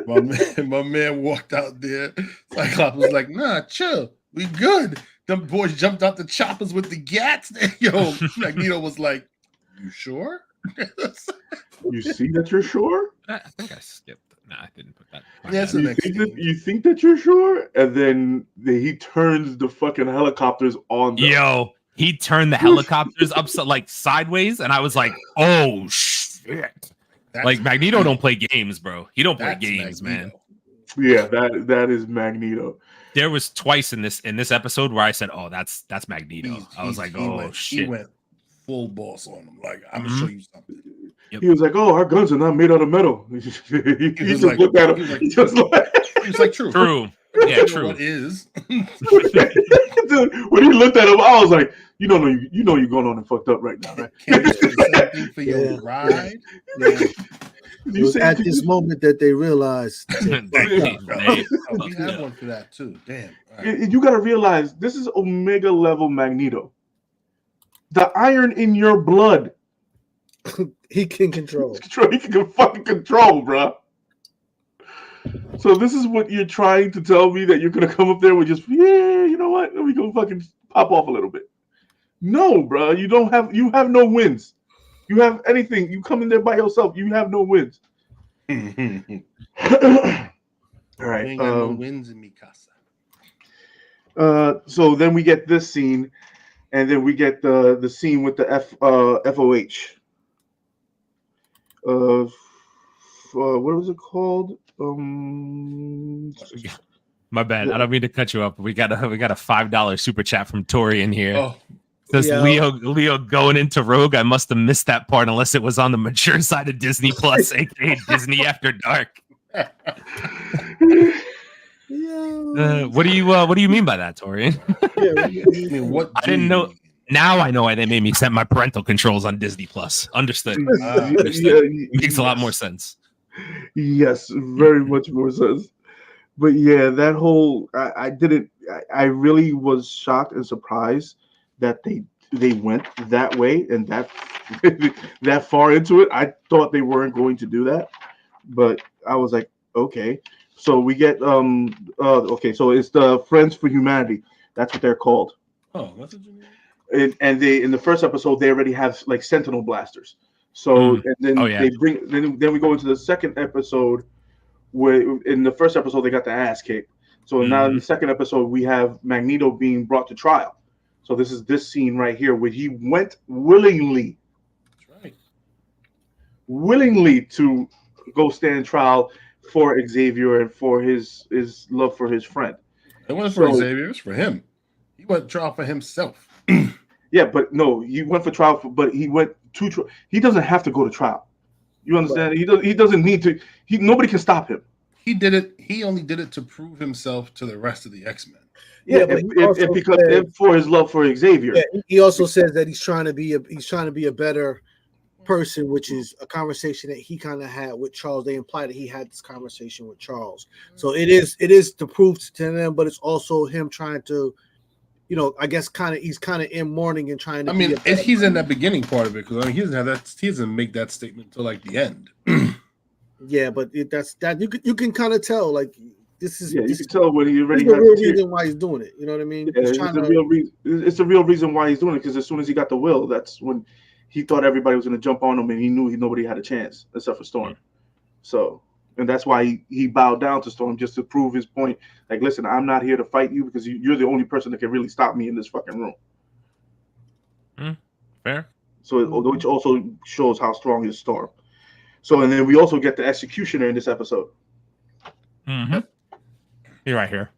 my man walked out there. Cyclops was like, "Nah, chill, we good." Them boys jumped out the choppers with the gats. Yo, Magneto was like, "You sure?" You see that you're sure? I think I skipped. No, I didn't put that. That's the next scene. You think that you're sure? And then he turns the fucking helicopters on them. Yo, he turned the helicopters up sideways, and I was like, "Oh shit!" Magneto don't play games, bro. He don't play games, Magneto. Man. Yeah, that is Magneto. There was twice in this episode where I said, "Oh, that's Magneto." I was like, "Oh shit!" He went full boss on him. Like, I'm gonna show you something. Yep. He was like, "Oh, our guns are not made out of metal." He just looked at him. He was like, "True, yeah, true." It is." Dude, when he looked at him, I was like, "You know you're going on and fucked up right now, right?" Can you say something for your ride? Yeah. It was at this moment that they realized. We have one for that too. Damn. Right. You got to realize this is Omega level Magneto. The iron in your blood. He can control. He can fucking control, bro. So this is what you're trying to tell me, that you're gonna come up there with just, yeah, you know what? We gonna fucking pop off a little bit. No, bro. You have no wins. You have anything. You come in there by yourself. You have no wins. All right. Ain't got no wins in Mikasa. So then we get this scene, and then we get the scene with the FOH. What was it called? My bad. I don't mean to cut you up. We got a $5 super chat from Tori in here. Oh. Says Leo going into Rogue. I must have missed that part unless it was on the mature side of Disney Plus, aka Disney After Dark. What do you mean by that, Tori? I didn't know. Now I know why they made me set my parental controls on Disney Plus. Understood. Makes a lot more sense. Yes, very much more sense. But yeah, that whole I really was shocked and surprised that they went that way and that that far into it. I thought they weren't going to do that, but I was like, okay. So we get okay, so it's the Friends for Humanity. That's what they're called. Oh, that's what you mean. And they, in the first episode, they already have like Sentinel blasters. So and then they bring then we go into the second episode where in the first episode they got the ass kicked. So now in the second episode we have Magneto being brought to trial. So this is this scene right here where he went willingly. That's right. Willingly to go stand trial for Xavier and for his love for his friend. It wasn't for Xavier, it was for him. He went to trial for himself. Yeah, but no, he went for trial, but he went to trial. He doesn't have to go to trial. You understand? He doesn't need to. Nobody can stop him. He did it. He only did it to prove himself to the rest of the X-Men. Yeah, because for his love for Xavier. Yeah, he also says that he's trying to be a better person, which is a conversation that he kind of had with Charles. They imply that he had this conversation with Charles. So it is to prove to them, but it's also him trying to, I guess he's kind of in mourning and trying to. I mean, he's in that beginning part of it because he doesn't make that statement until like the end. Yeah, but that's that you can kind of tell like this is. Yeah, you can tell when he already. It's the real reason why he's doing it. You know what I mean? Yeah, it's the real reason why he's doing it because as soon as he got the will, that's when he thought everybody was going to jump on him, and he knew nobody had a chance except for Storm. So, and that's why he bowed down to Storm just to prove his point. Like, listen, I'm not here to fight you because you're the only person that can really stop me in this fucking room. Fair. So, which also shows how strong is Storm. So, and then we also get the Executioner in this episode. Mm-hmm. You're right here.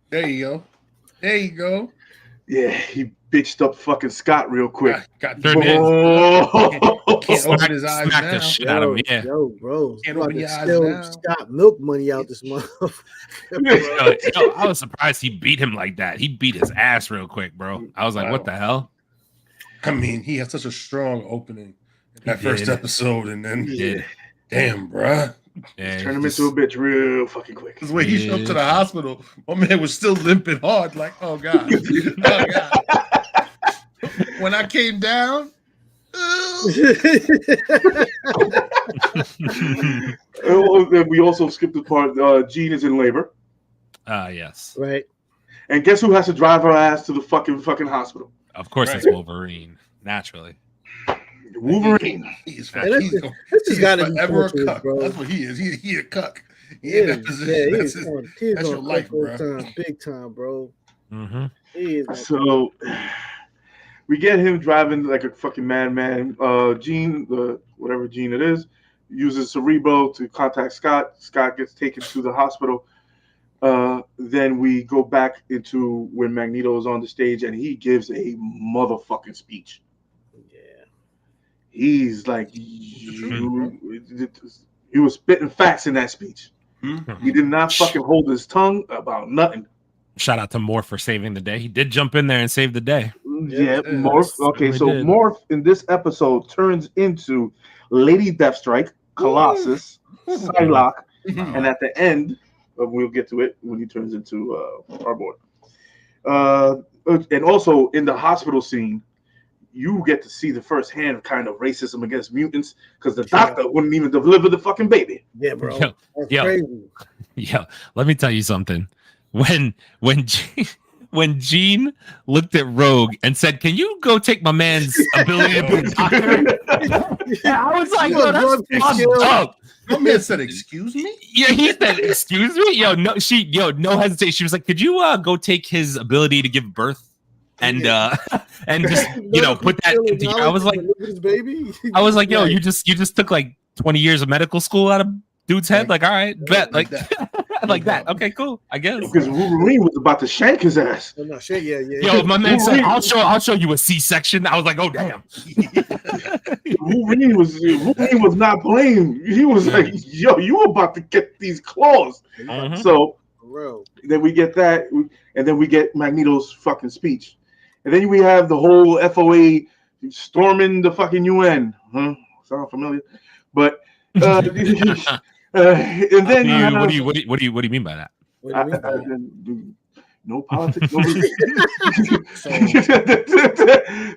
There you go. Yeah, he bitched up fucking Scott real quick. Got Can't open his eyes smack now. the shit out of him. Yeah. Yo, bro. Can't open your eyes still now. Scott milk money out this month. I was surprised he beat him like that. He beat his ass real quick, bro. I was like, what the hell? I mean, he had such a strong opening in that first episode, and then damn, bruh. Yeah, turn him into a bitch real fucking quick. Because when he showed up to the hospital, my man was still limping hard, like, oh God. Oh God. When I came down, we also skipped the part. Jean is in labor. Yes. Right. And guess who has to drive her ass to the fucking hospital? Of course, it's Wolverine. Naturally. Wolverine. This has got to be forever a torturous, cuck. bro. That's what he is. He a cuck. He in that position. That's your life, bro. Big time, bro. Mm-hmm. So we get him driving like a fucking madman. Jean, whatever Jean it is, uses Cerebro to contact Scott. Scott gets taken to the hospital. Then we go back into when Magneto is on the stage and he gives a motherfucking speech. He's like, he was spitting facts in that speech. Mm-hmm. He did not fucking hold his tongue about nothing. Shout out to Morph for saving the day. He did jump in there and save the day. Yeah, Morph. Okay, so did. Morph in this episode turns into Lady Deathstrike, Colossus, Psylocke, and at the end, we'll get to it when he turns into Cardboard. And also in the hospital scene, you get to see the first hand of kind of racism against mutants because the doctor wouldn't even deliver the fucking baby. Yeah, bro. Yo, let me tell you something. When Jean looked at Rogue and said, "Can you go take my man's ability to be a doctor?" I was like, "No, that's fucked up." My man said, "Excuse me." Yeah, he said, "Excuse me." No hesitation. She was like, "Could you go take his ability to give birth?" And just put that into you. I was like, yo, you just took like 20 years of medical school out of dude's head. Like, all right, bet like that. Okay, cool. I guess because Wolverine was about to shank his ass. Yo, my man said, I'll show you a C-section. I was like, oh damn. Wolverine was not playing. He was like, yo, you about to get these claws. So then we get that, and then we get Magneto's fucking speech. And then we have the whole FOA storming the fucking UN. Sound familiar? But and then what do you mean by that? No politics.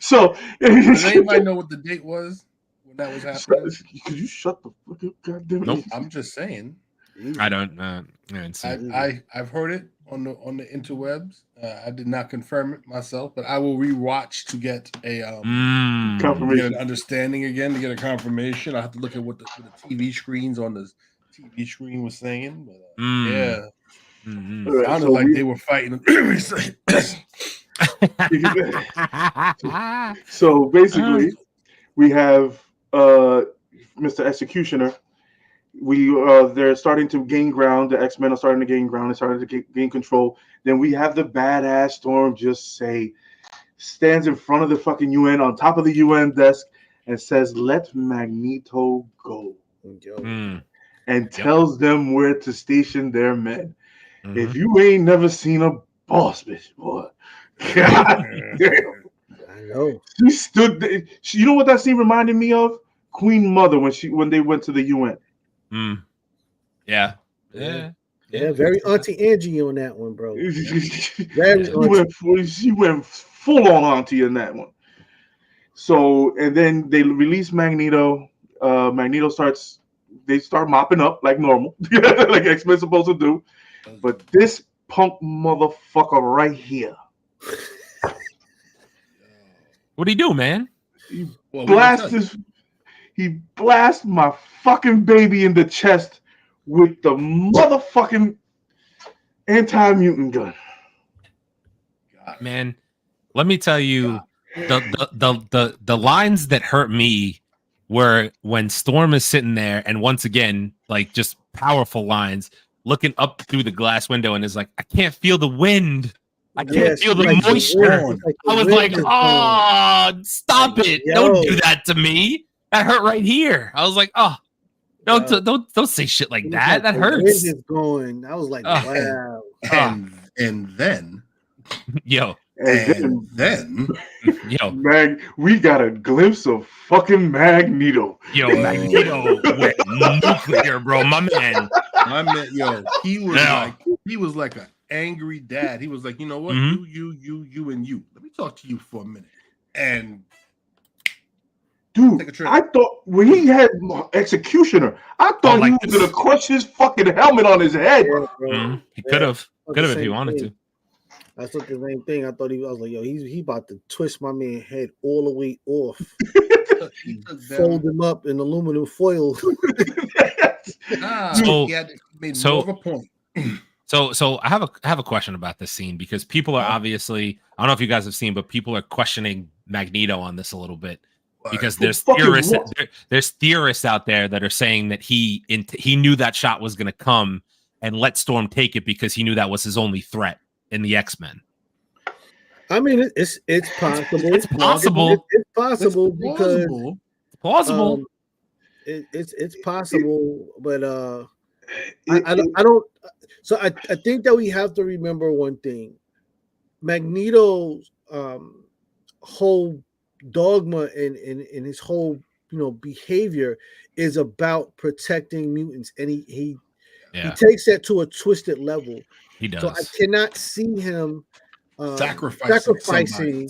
So does anybody know what the date was when that was happening? Could you shut the fuck up, goddamn? Nope. I'm just saying. I don't. I've heard it on the interwebs. I did not confirm it myself, but I will rewatch to get a confirmation, get an understanding again, to get a confirmation. I have to look at what the TV screens on the TV screen was saying. But, yeah. Mm-hmm. It sounded like they were fighting. So basically, we have Mr. Executioner. They're starting to gain ground. The X-Men are starting to gain ground. They're starting to gain control. Then we have the badass Storm stands in front of the fucking UN on top of the UN desk and says, "Let Magneto go," and tells them where to station their men. Mm-hmm. If you ain't never seen a boss bitch, boy, God damn. I know. She stood there. You know what that scene reminded me of? Queen Mother when they went to the UN. Yeah. Very Auntie Angie on that one, bro. She went full on Auntie in that one. So, and then they release Magneto. Magneto they start mopping up like normal, like X-Men supposed to do. But this punk motherfucker right here. What'd he do, man? He blasts my fucking baby in the chest with the motherfucking anti-mutant gun. Man, let me tell you, the lines that hurt me were when Storm is sitting there, and once again, like just powerful lines, looking up through the glass window, and is like, I can't feel the wind. I can't feel the moisture. I was like, oh, stop it. Don't do that to me. That hurt right here. I was like, oh, don't say shit like that. That hurts. The wind is going. I was like, wow. And then, yo, Mag, we got a glimpse of fucking Magneto. Yo, Magneto went nuclear, bro. My man, he was like an angry dad. He was like, you know what, you, and you. Let me talk to you for a minute. And dude, I thought when he had Executioner, I thought he was gonna crush his fucking helmet on his head. He could have if he wanted to. I thought the same thing. I was like, yo, he about to twist my man's head all the way off. Fold him up in aluminum foil. So I have a question about this scene, because people are obviously, I don't know if you guys have seen, but people are questioning Magneto on this a little bit, because there's theorists out there that are saying that he knew that shot was going to come and let Storm take it because he knew that was his only threat in the X-Men. I mean, it's possible. It's possible. It's possible because plausible. It's possible, but I don't. So I think that we have to remember one thing: Magneto's whole dogma and his whole behavior is about protecting mutants, and he takes that to a twisted level. He does. So I cannot see him sacrificing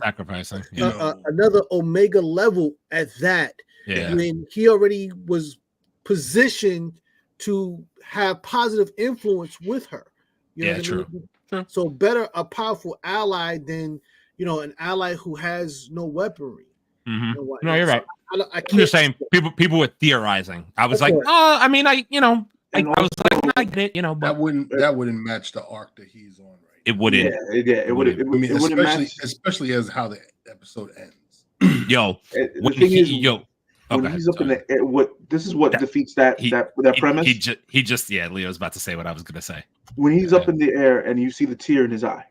another Omega level at that. Yeah. When he already was positioned to have positive influence with her. You know what I mean? True. So better a powerful ally than an ally who has no weaponry. Mm-hmm. No, you're right. I'm just saying people were theorizing. I was like, I mean, I was like, I get it, but that wouldn't match the arc that he's on, right? It wouldn't. It wouldn't. Especially as how the episode ends. When he's up in the air, this is what defeats that premise. Leo's about to say what I was gonna say. When he's up in the air and you see the tear in his eye,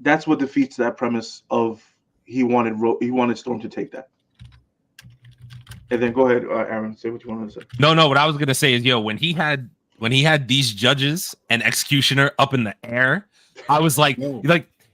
that's what defeats that premise of he wanted Storm to take that. And then go ahead, Aaron, say what you wanted to say. No, what I was gonna say is, when he had these judges and Executioner up in the air, I was like,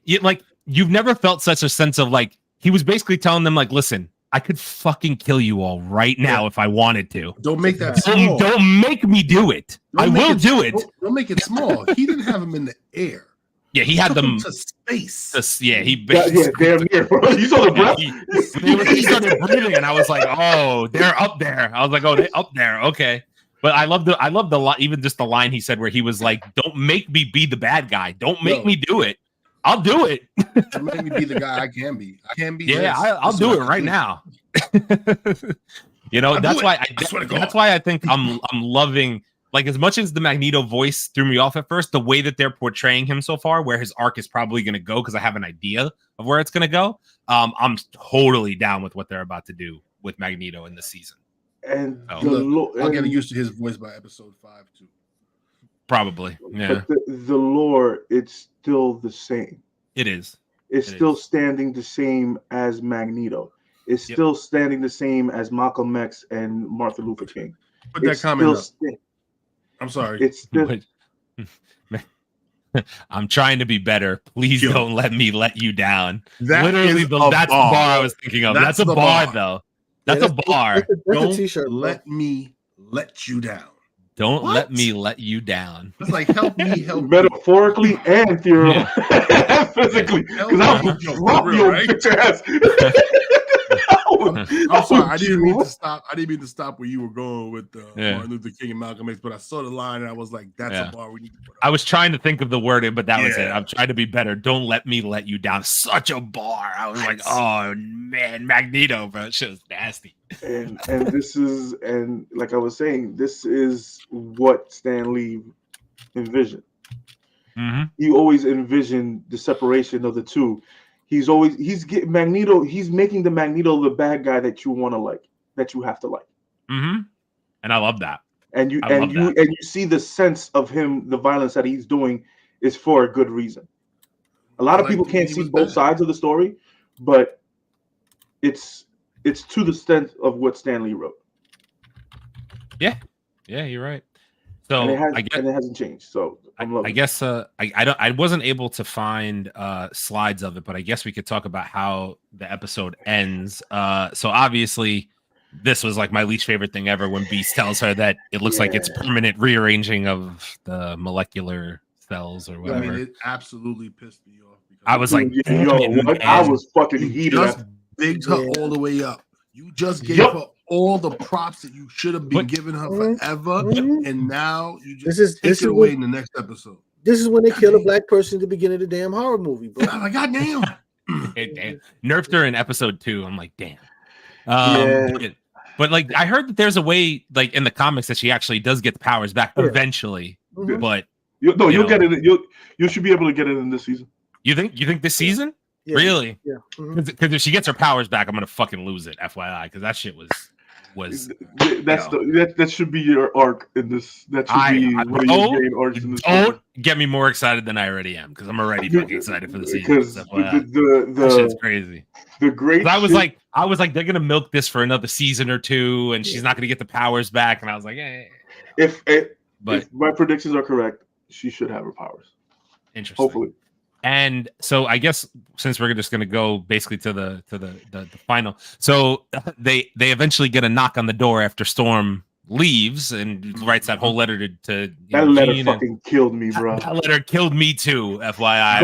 you've never felt such a sense of like, he was basically telling them like, listen, I could fucking kill you all right now if I wanted to. Don't make that small. Don't make me do it. I will do it. Don't make it small. He didn't have him in the air. Yeah, he had them to space. He basically damn near, bro. You saw the breath. He started breathing, and I was like, "Oh, they're up there." I was like, "Oh, they're up there." Okay, but I love the even just the line he said where he was like, "Don't make me be the bad guy. Don't make me do it. I'll do it. Don't make me be the guy I can be. I can be. Yeah, I'll do it right now." You know, that's why I think I'm loving, like, as much as the Magneto voice threw me off at first, the way that they're portraying him so far, where his arc is probably going to go, because I have an idea of where it's going to go. I'm totally down with what they're about to do with Magneto in this season. And I'll get used to his voice by episode 5 too. Probably, yeah. But the lore, it's still the same. It is. It's still standing the same as Magneto. It's still standing the same as Malcolm X and Martin Luther King. Put that comment up. I'm sorry. It's still. I'm trying to be better. Please don't let me let you down. That's the bar I was thinking of. That's a bar, though. That's a bar. Don't let me let you down. Don't let me let you down. It's like help me help metaphorically and theoretically, physically. Because I will drop your bitch ass. I'm sorry. I didn't mean to stop. I didn't mean to stop where you were going with Martin Luther King and Malcolm X, but I saw the line and I was like, "That's a bar we need to put up." I was trying to think of the wording, but that was it. I'm trying to be better. Don't let me let you down. Such a bar. I was like, "Oh man, Magneto, bro, that shit was nasty." And this is, and like I was saying, this is what Stan Lee envisioned. Mm-hmm. He always envisioned the separation of the two. He's getting Magneto. He's making the Magneto the bad guy that you want to like, that you have to like. Mm-hmm. And I love that. And you see the sense of him, the violence that he's doing is for a good reason. A lot of people can't see both sides of the story, but it's to the extent of what Stan Lee wrote. Yeah, you're right. So and it hasn't changed. So I guess I wasn't able to find slides of it, but I guess we could talk about how the episode ends. So obviously, this was like my least favorite thing ever when Beast tells her that it looks like it's permanent rearranging of the molecular cells or whatever. I mean, it absolutely pissed me off. I was like, I was fucking heated. Just bigged her all the way up. You just gave her all the props that you should have been giving her forever, and now you just take it away in the next episode. This is when they kill a black person at the beginning of the damn horror movie, bro. I'm like, goddamn. Nerfed her in episode 2. I'm like, damn. But like, I heard that there's a way, like in the comics, that she actually does get the powers back eventually. Mm-hmm. But you'll get it. You should be able to get it in this season. You think this season? Yeah. Really? Yeah. Because if she gets her powers back, I'm gonna fucking lose it. FYI, because that shit was. That should be your arc in this. That should be one of your main arcs in this. Don't get me more excited than I already am, because I'm already fucking excited for the season. Because that shit's crazy. The great. I was like, they're gonna milk this for another season or two, and she's not gonna get the powers back. And I was like, if my predictions are correct, she should have her powers. Interesting. Hopefully. And so I guess since we're just going to go basically to the final, so they eventually get a knock on the door after Storm leaves and writes that whole letter to that letter fucking killed me, bro. That letter killed me too. FYI,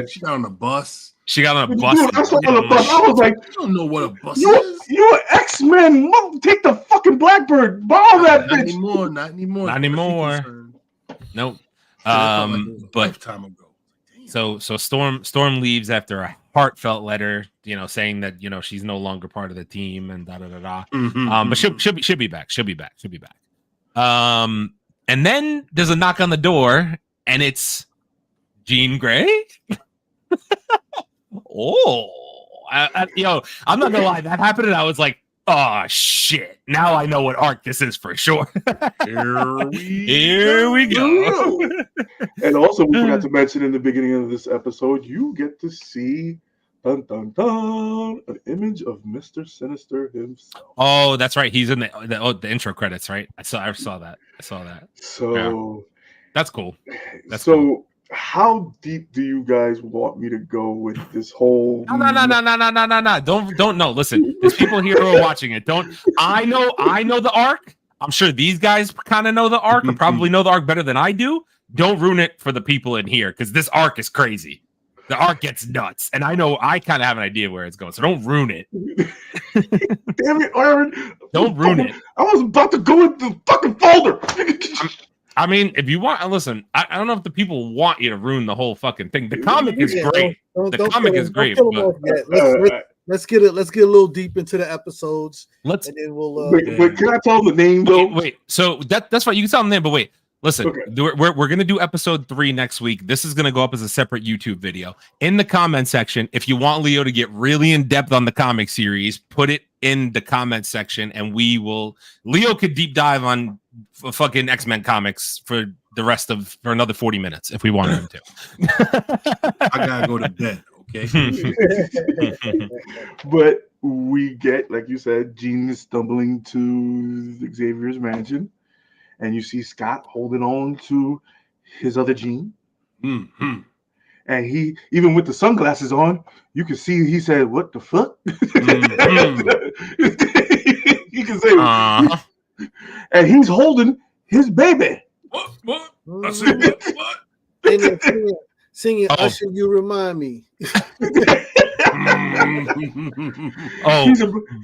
she got on the bus. She got on a bus. Dude, I saw on the bus. I was like, I don't know what a bus is. You're X-Men. Take the fucking Blackbird. Borrow that bitch. Not anymore. Nope. But lifetime ago. So Storm leaves after a heartfelt letter, saying that she's no longer part of the team and da da da da. Mm-hmm. But she'll be back. She'll be back. And then there's a knock on the door, and it's Jean Grey. I'm not gonna lie, that happened, and I was like, oh shit! Now I know what arc this is for sure. Here we go. And also, we forgot to mention in the beginning of this episode, you get to see an image of Mr. Sinister himself. Oh, that's right. He's in the intro credits, right? I saw that. So that's cool. Cool. How deep do you guys want me to go with this whole? No. Don't know. Listen, there's people here who are watching it. I know the arc. I'm sure these guys kind of know the arc, or probably know the arc better than I do. Don't ruin it for the people in here, because this arc is crazy. The arc gets nuts, and I know I kind of have an idea where it's going. So don't ruin it. Damn it, Aaron! Don't ruin it. I was about to go into the fucking folder. I mean, if you want, listen, I don't know if the people want you to ruin the whole fucking thing. The comic is great. The comic is great. let's get a little deep into the episodes. And then we'll. Wait, can I tell the name though? Wait. So that's fine. You can tell them the name, but wait. Listen, Okay. we're gonna do episode 3 next week. This is gonna go up as a separate YouTube video. In the comment section, if you want Leo to get really in depth on the comic series, put it in the comment section, and we will. Leo could deep dive on fucking X-Men comics for another 40 minutes if we wanted him to. I gotta go to bed. Okay. But we get, like you said, Jean is stumbling to Xavier's mansion. And you see Scott holding on to his other Jean. Mm-hmm. And he, even with the sunglasses on, you can see he said, "What the fuck?" Mm-hmm. You can say, and he's holding his baby. What? I said what? And then singing Usher, You Remind Me. He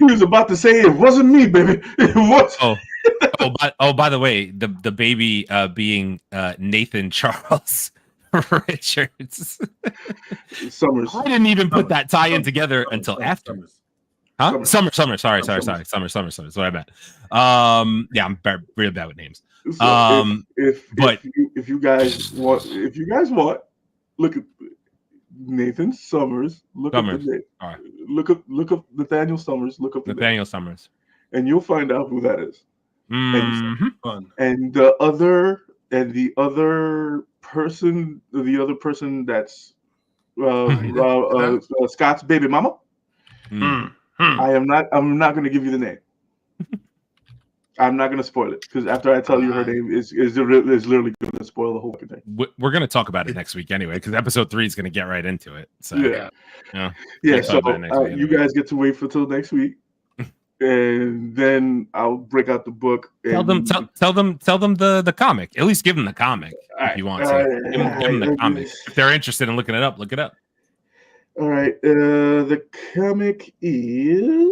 was about to say, "It wasn't me, baby. It was." By the way, the baby being Nathan Charles Richards. Summers. I didn't even put that tie-in together until after. Huh? Summer. Sorry. Summer. That's what I meant. Yeah, I'm real bad with names. So if you guys want, look at Nathan Summers. Look up Nathaniel Summers. Look up Nathaniel Summers, and you'll find out who that is. Mm-hmm. And the other person that's Scott's baby mama. I'm not going to give you the name. I'm not going to spoil it because after I tell you her name is literally going to spoil the whole thing. We're going to talk about it next week anyway because episode 3 is going to get right into it. So yeah. So you guys get to wait for till next week. And then I'll break out the book. Tell them the comic. At least give them the comic if you want to. Give them the comic. If they're interested in looking it up, look it up. All right. The comic is.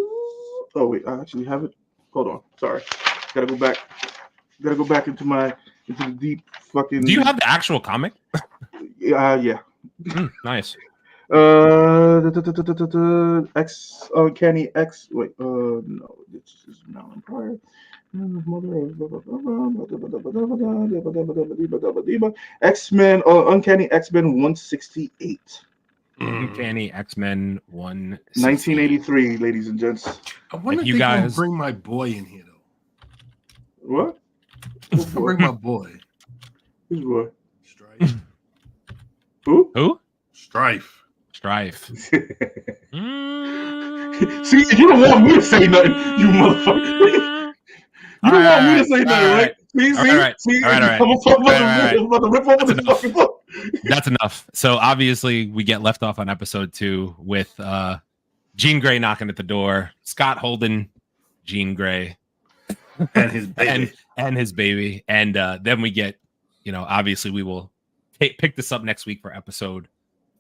Oh wait, I actually have it. Hold on. Sorry. Gotta go back into the deep fucking. Do you have the actual comic? Yeah. Nice. Uncanny X. Wait, no, this is now Empire. X-Men, Uncanny X-Men 168. Uncanny X-Men 1983, ladies and gents. I wonder if you they guys bring my boy in here though. What? Bring my boy. Who's boy? Strife. Who? Strife. See, you don't want me to say nothing, you motherfucker. You don't want me to say nothing, right? See? I'm about to rip over this fucking book. That's enough. So obviously we get left off on episode 2 with Jean Grey knocking at the door, Scott holding Jean Grey and his baby. and his baby. And then we get, obviously we will pick this up next week for episode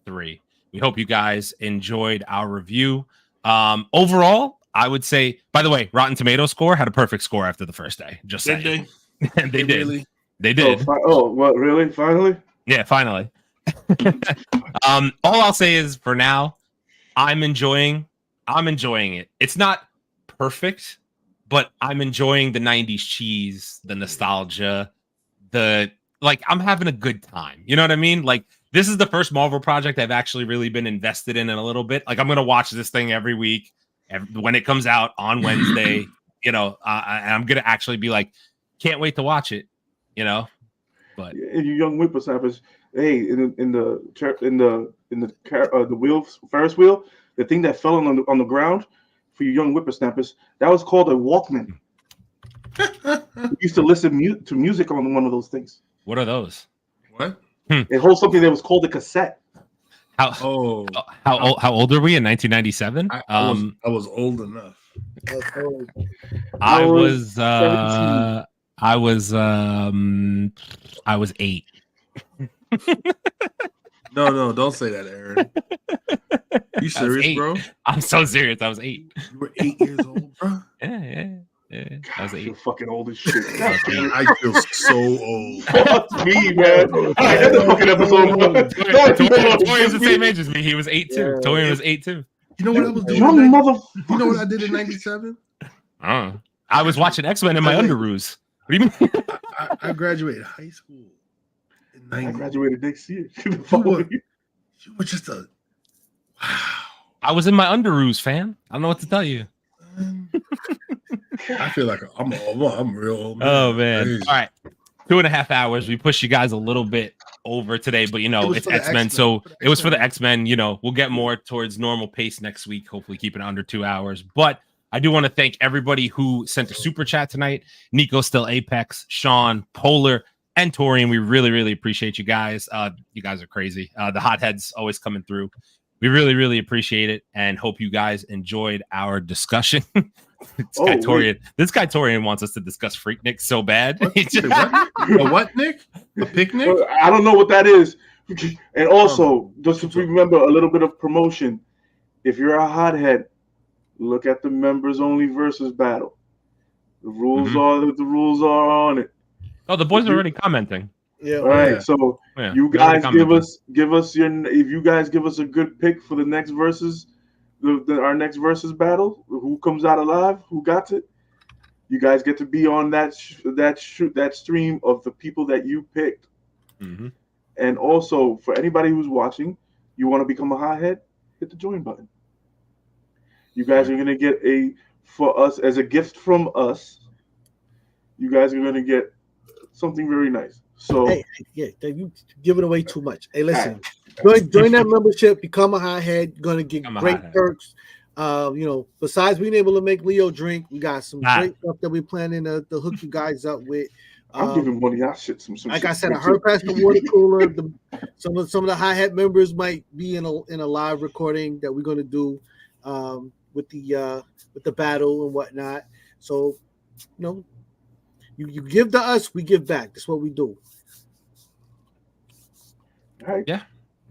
3. We hope you guys enjoyed our review. Overall, I would say, by the way, Rotten Tomato score had a perfect score after the first day. Just saying. They did. Really? They did. What, really? Finally? Yeah, finally. All I'll say is for now, I'm enjoying it. It's not perfect, but I'm enjoying the 90s cheese, the nostalgia, I'm having a good time. You know what I mean? Like, this is the first Marvel project I've actually really been invested in a little bit. Like, I'm going to watch this thing every week when it comes out on Wednesday, and I'm going to actually be like, can't wait to watch it, but and you young whippersnappers, hey, in the wheel, Ferris wheel, the thing that fell on the ground for you young whippersnappers, that was called a Walkman. We used to listen to music on one of those things. What are those? What? It holds something that was called a cassette. How old are we in 1997? I was old enough. I was 8. No, don't say that, Aaron. You serious, bro? I'm so serious. I was 8. You were 8 years old, bro? Yeah. God, I was 8. feel fucking old as shit. I feel so old. Fuck me, man. All right, that's a fucking episode. Torian was the same age as me. He was 8 too. Torian was 8 too. You know what I was doing? Young motherfucker. You know what I did in '97? I was watching X-Men in my underoos. What do you mean? I graduated high school. I graduated next year. You were just a wow. I was in my underoos, fam. I don't know what to tell you. I feel like I'm real old. Oh man! Crazy. All right, 2.5 hours. We pushed you guys a little bit over today, but it's X-Men, so it was for the X-Men. We'll get more towards normal pace next week. Hopefully, keeping it under 2 hours. But I do want to thank everybody who sent a super chat tonight. Nico, Still Apex, Sean, Polar, and Torian. We really, really appreciate you guys. You guys are crazy. The hotheads always coming through. We really, really appreciate it and hope you guys enjoyed our discussion. This guy Torian wants us to discuss Freaknik so bad. What, Nick? A picnic? I don't know what that is. And also, just to remember a little bit of promotion. If you're a hothead, look at the members only versus battle. The rules are on it. Oh, the boys are already commenting. Yeah. All right. So you guys give us if you guys give us a good pick for the next versus, our next versus battle, who comes out alive, who got it, you guys get to be on that stream of the people that you picked. Mm-hmm. And also for anybody who's watching, you want to become a hothead, hit the join button. You guys are gonna get for us as a gift from us. You guys are gonna get something very nice. So you give it away too much. Hey, listen, join that membership, become a hothead. You're gonna get great perks. Besides being able to make Leo drink, we got some great stuff that we're planning to hook you guys up with. I'm giving one of y'all shit some like I said, I heard past the water cooler. Some of the hi-hat members might be in a live recording that we're gonna do with the battle and whatnot. So, you give to us, we give back. That's what we do. All right. Yeah,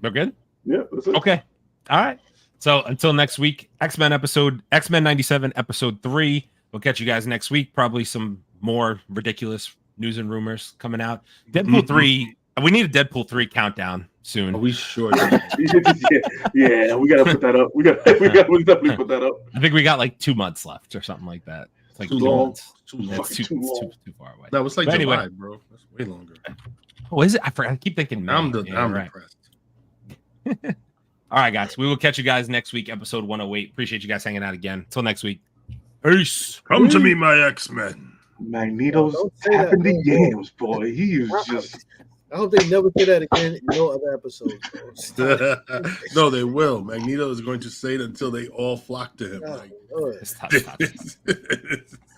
we're good. Yeah. That's it. Okay. All right. So until next week, X-Men 97 episode 3. We'll catch you guys next week. Probably some more ridiculous news and rumors coming out. Deadpool 3. We need a Deadpool 3 countdown soon. Are we sure? Yeah, we gotta put that up. We definitely put that up. I think we got like 2 months left or something like that. It's like too 2 long. months. Too far away. No, it's like July, bro. That's way longer. Oh, is it? I keep thinking. May. I'm right. impressed. All right, guys. We will catch you guys next week, episode 108. Appreciate you guys hanging out again. Until next week. Peace. Come to me, my X-Men. Magneto's tapping the yams, boy. He is just. I hope they never say that again in no other episodes. No, they will. Magneto is going to say it until they all flock to him. Stop.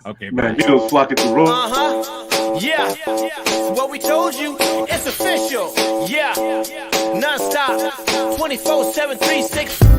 Okay, Magneto's flocking to road. Yeah. What we told you, it's official. Yeah. Non-stop. 24/7, 365.